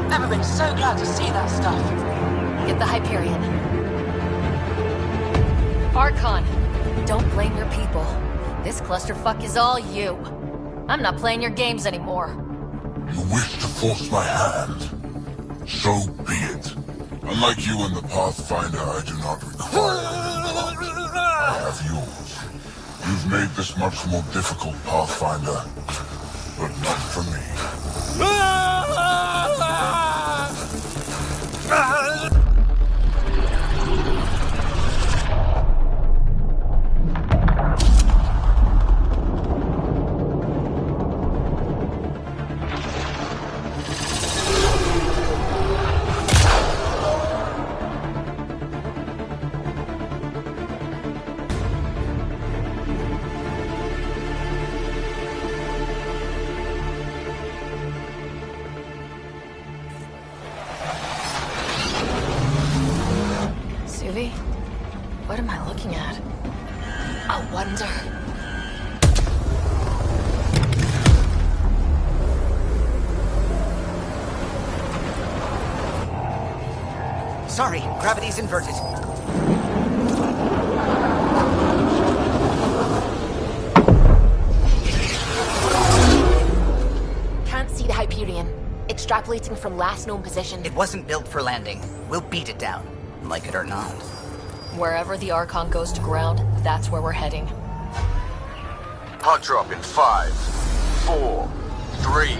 Never been so glad to see that stuff. Get the Hyperion. Archon, don't blame your people. This clusterfuck is all you. I'm not playing your games anymore. You wish to force my hand? So be it. Unlike you and the Pathfinder, I do not require an implant. I have yours. You've made this much more difficult, Pathfinder, but not for me. Suvi? What am I looking at? A wonder. Sorry, gravity's inverted. Can't see the Hyperion. Extrapolating from last known position. It wasn't built for landing. We'll beat it down, like it or not. Wherever the Archon goes to ground, that's where we're heading. Hot drop in 5, 4, 3.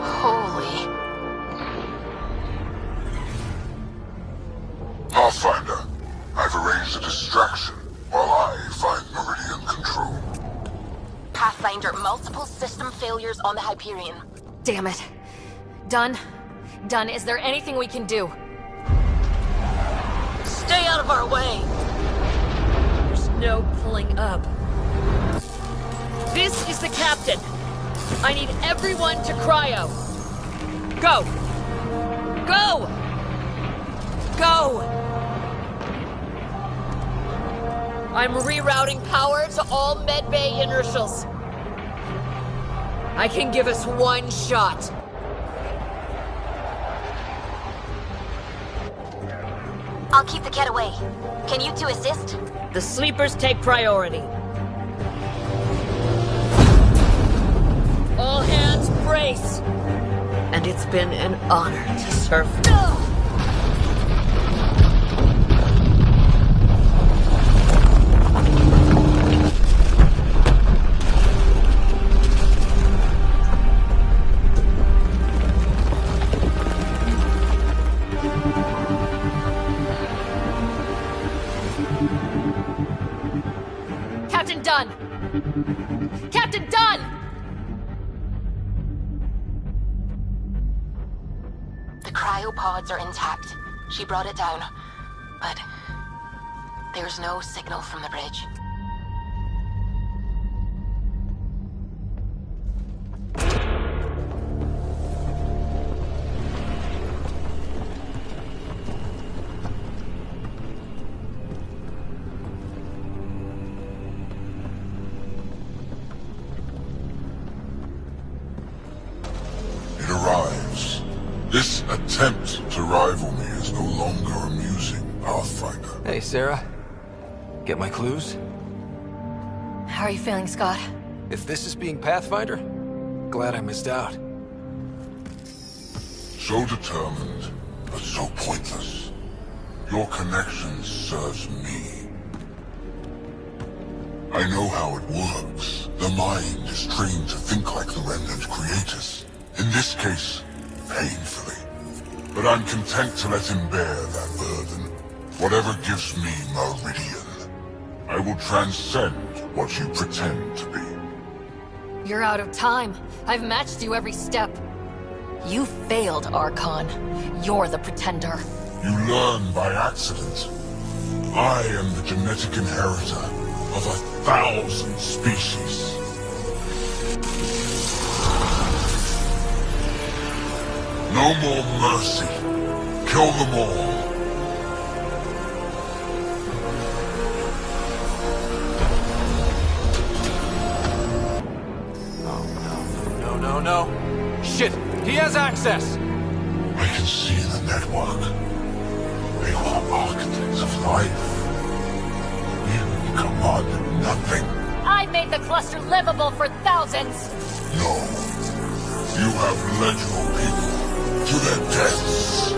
Holy. Pathfinder, I've arranged a distraction while I find Meridian control. Pathfinder, multiple system failures on the Hyperion. Damn it. Done. Done. Is there anything we can do? Stay out of our way! There's No pulling up. This is the captain. I need everyone to cryo. Go! Go! Go! I'm rerouting power to all medbay inertials. I can give us one shot. I'll keep the cat away. Can you two assist? The sleepers take priority. All hands brace. And it's been an honor to serve. Captain Dunn! Captain Dunn! The cryopods are intact. She brought it down. But there's no signal from the bridge. It arrives. This attempt to rival me is no longer amusing, Pathfinder. Hey, Sarah. Get my clues? How are you feeling, Scott? If this is being Pathfinder, glad I missed out. So determined, but so pointless. Your connection serves me. I know how it works. The mind is trained to think like the Remnant creators. In this case, painfully. But I'm content to let him bear that burden. Whatever gives me Meridian. I will transcend what you pretend to be. You're out of time. I've matched you every step. You failed, Archon. You're the pretender. You learn by accident. I am the genetic inheritor of 1,000 species. No more mercy. Kill them all. No. Shit! He has access! I can see the network. They are architects of life. You command nothing. I made the cluster livable for thousands! No. You have led your people to their deaths.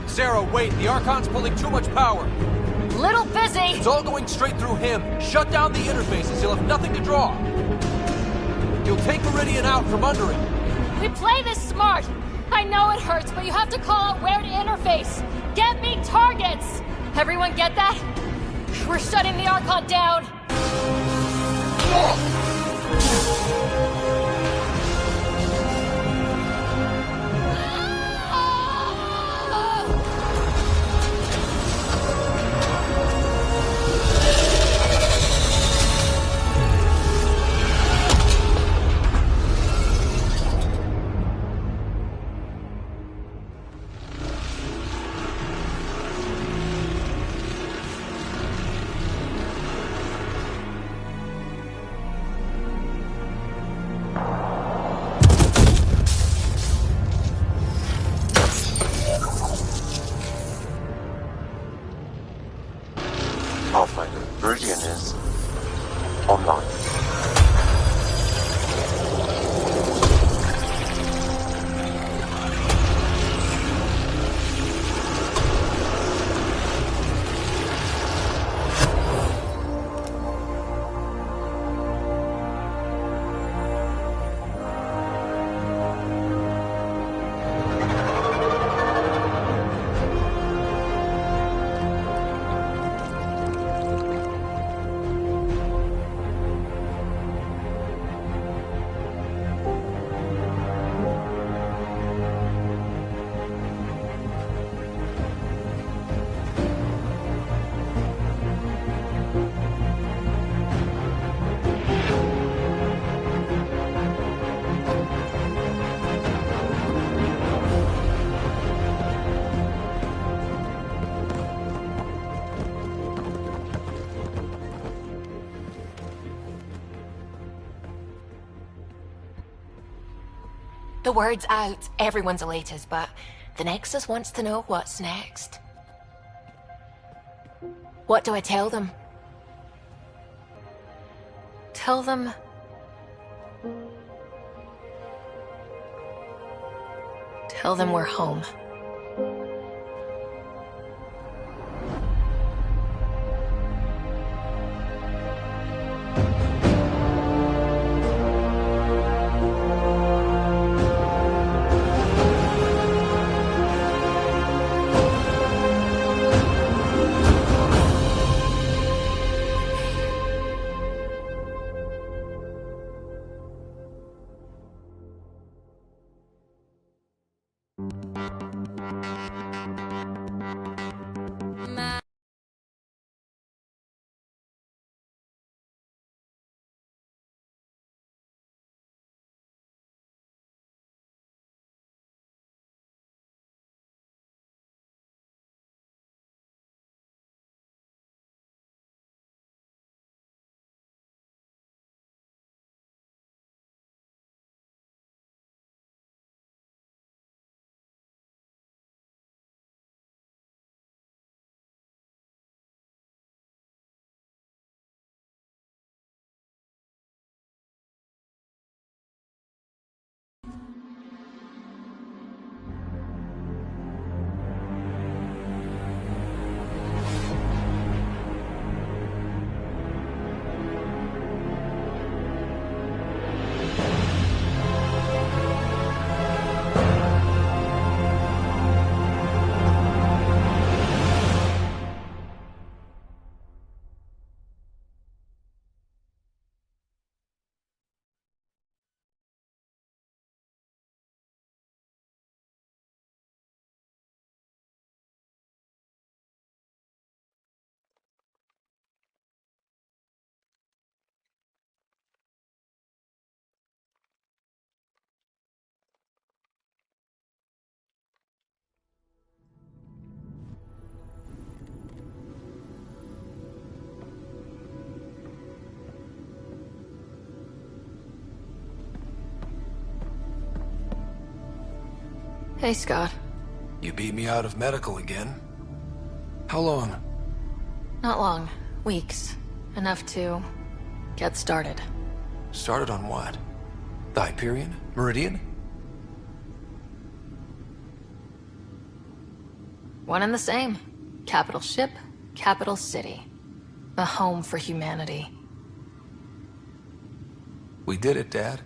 Sarah, wait! The Archon's pulling too much power! Little busy! It's all going straight through him! Shut down the interfaces, he'll have nothing to draw! He'll take Meridian out from under it! We play this smart! I know it hurts, but you have to call out where to interface! Get me targets! Everyone get that? We're shutting the Archon down! The word's out, everyone's elated, but the Nexus wants to know what's next. What do I tell them? Tell them... Tell them we're home. Hey, Scott. You beat me out of medical again. How long? Not long. Weeks. Enough to... get started. Started on what? The Hyperion? Meridian? One and the same. Capital ship, capital city. A home for humanity. We did it, Dad.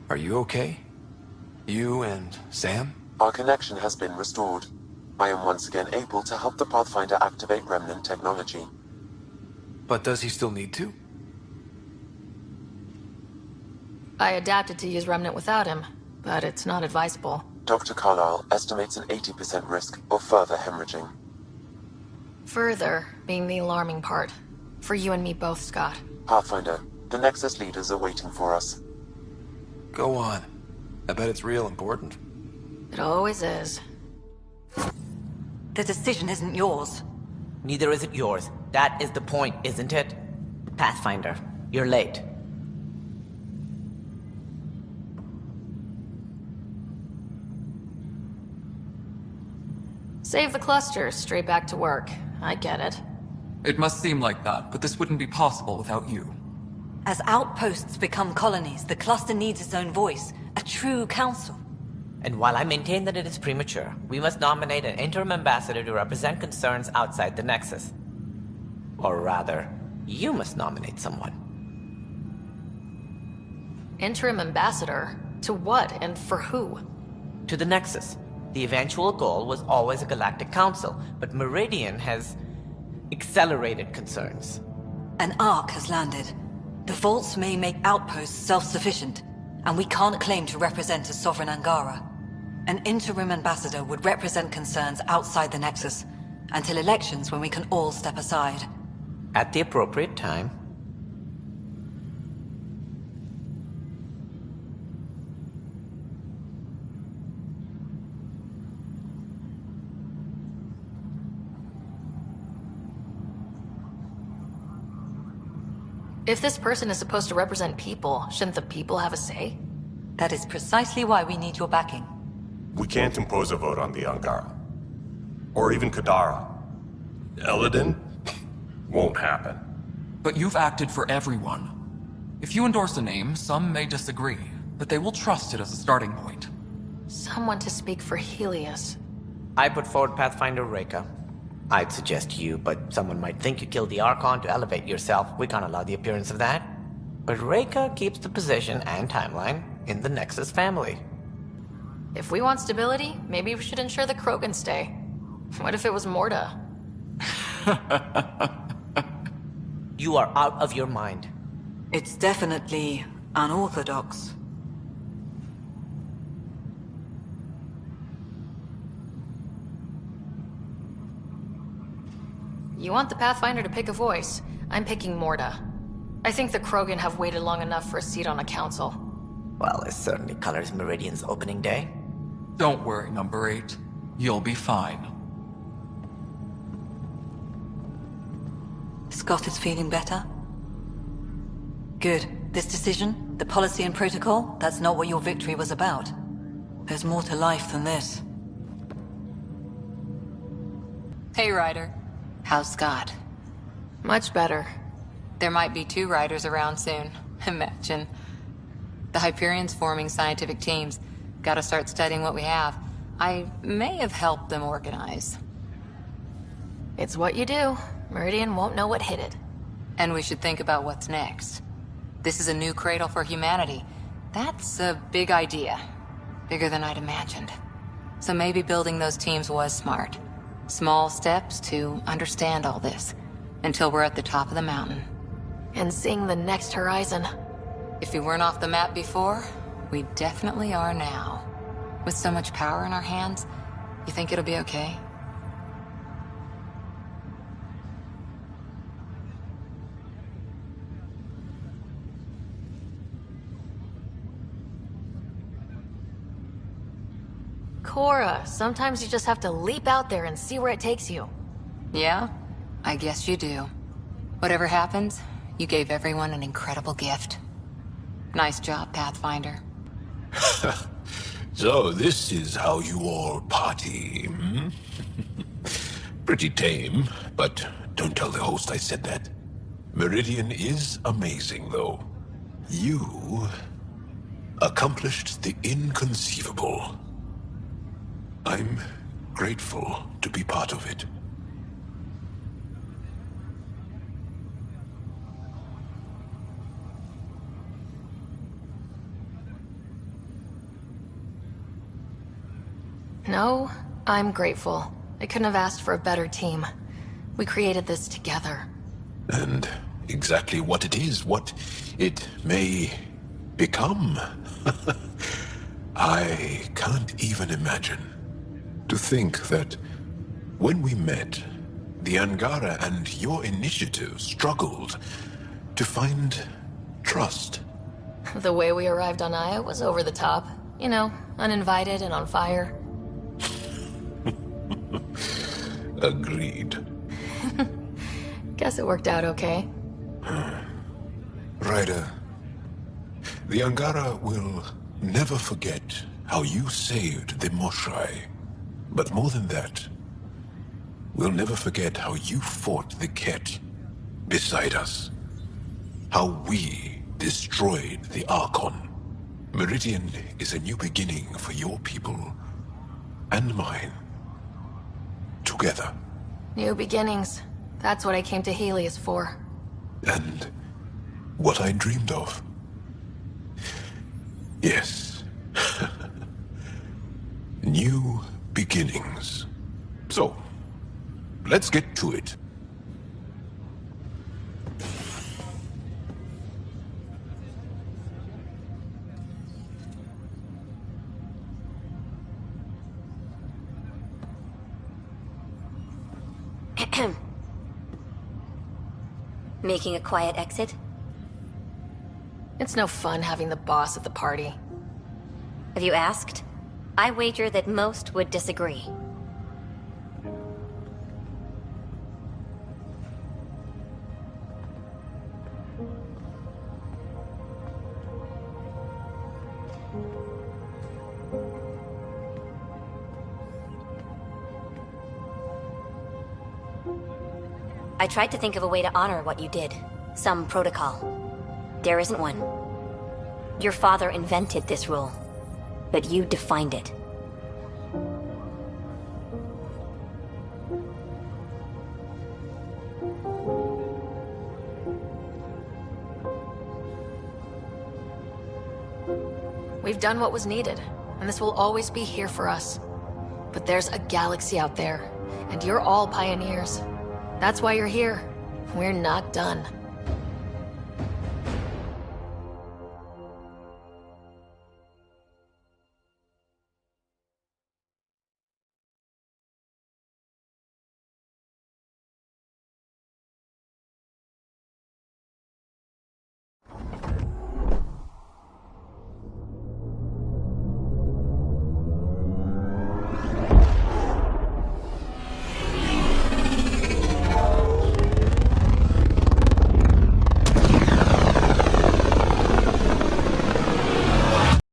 Are you okay? You and Sam? Our connection has been restored. I am once again able to help the Pathfinder activate Remnant technology. But does he still need to? I adapted to use Remnant without him, but it's not advisable. Dr. Carlyle estimates an 80% risk of further hemorrhaging. Further being the alarming part. For you and me both, Scott. Pathfinder, the Nexus leaders are waiting for us. Go on. I bet it's real important. It always is. The decision isn't yours. Neither is it yours. That is the point, isn't it? Pathfinder, you're late. Save the cluster, straight back to work. I get it. It must seem like that, but this wouldn't be possible without you. As outposts become colonies, the cluster needs its own voice, a true council. And while I maintain that it is premature, we must nominate an interim ambassador to represent concerns outside the Nexus. Or rather, you must nominate someone. Interim ambassador? To what and for who? To the Nexus. The eventual goal was always a galactic council, but Meridian has accelerated concerns. An ark has landed. The vaults may make outposts self-sufficient, and we can't claim to represent a sovereign Angara. An interim ambassador would represent concerns outside the Nexus, until elections when we can all step aside. At the appropriate time. If this person is supposed to represent people, shouldn't the people have a say? That is precisely why we need your backing. We can't impose a vote on the Angara. Or even Kadara. Eladin? Won't happen. But you've acted for everyone. If you endorse a name, some may disagree, but they will trust it as a starting point. Someone to speak for Helios. I put forward Pathfinder Reka. I'd suggest you, but someone might think you killed the Archon to elevate yourself. We can't allow the appearance of that. But Reka keeps the position and timeline in the Nexus family. If we want stability, maybe we should ensure the Krogan stay. What if it was Morda? You are out of your mind. It's definitely unorthodox. You want the Pathfinder to pick a voice. I'm picking Morda. I think the Krogan have waited long enough for a seat on a council. Well, it certainly colors Meridian's opening day. Don't worry, number 8. You'll be fine. Scott is feeling better? Good. This decision, the policy and protocol, that's not what your victory was about. There's more to life than this. Hey, Ryder. How's Scott? Much better. There might be 2 Riders around soon. Imagine. The Hyperion's forming scientific teams. Gotta start studying what we have. I may have helped them organize. It's what you do. Meridian won't know what hit it. And we should think about what's next. This is a new cradle for humanity. That's a big idea. Bigger than I'd imagined. So maybe building those teams was smart. Small steps to understand all this. Until we're at the top of the mountain. And seeing the next horizon. If we weren't off the map before, we definitely are now. With so much power in our hands, you think it'll be okay? Cora, sometimes you just have to leap out there and see where it takes you. Yeah? I guess you do. Whatever happens, you gave everyone an incredible gift. Nice job, Pathfinder. So this is how you all party, hmm? Pretty tame, but don't tell the host I said that. Meridian is amazing, though. You accomplished the inconceivable. I'm grateful to be part of it. No, I'm grateful. I couldn't have asked for a better team. We created this together. And exactly what it is, what it may become. I can't even imagine. To think that when we met, the Angara and your initiative struggled to find trust. The way we arrived on Aya was over the top. You know, uninvited and on fire. Agreed. Guess it worked out okay. Ryder, the Angara will never forget how you saved the Moshai. But more than that, we'll never forget how you fought the Ket beside us. How we destroyed the Archon. Meridian is a new beginning for your people and mine. Together. New beginnings. That's what I came to Helios for. And what I dreamed of. Yes. New beginnings. So, let's get to it. Making a quiet exit? It's no fun having the boss at the party. Have you asked? I wager that most would disagree. I tried to think of a way to honor what you did. Some protocol. There isn't one. Your father invented this rule, but you defined it. We've done what was needed, and this will always be here for us. But there's a galaxy out there, and you're all pioneers. That's why you're here. We're not done.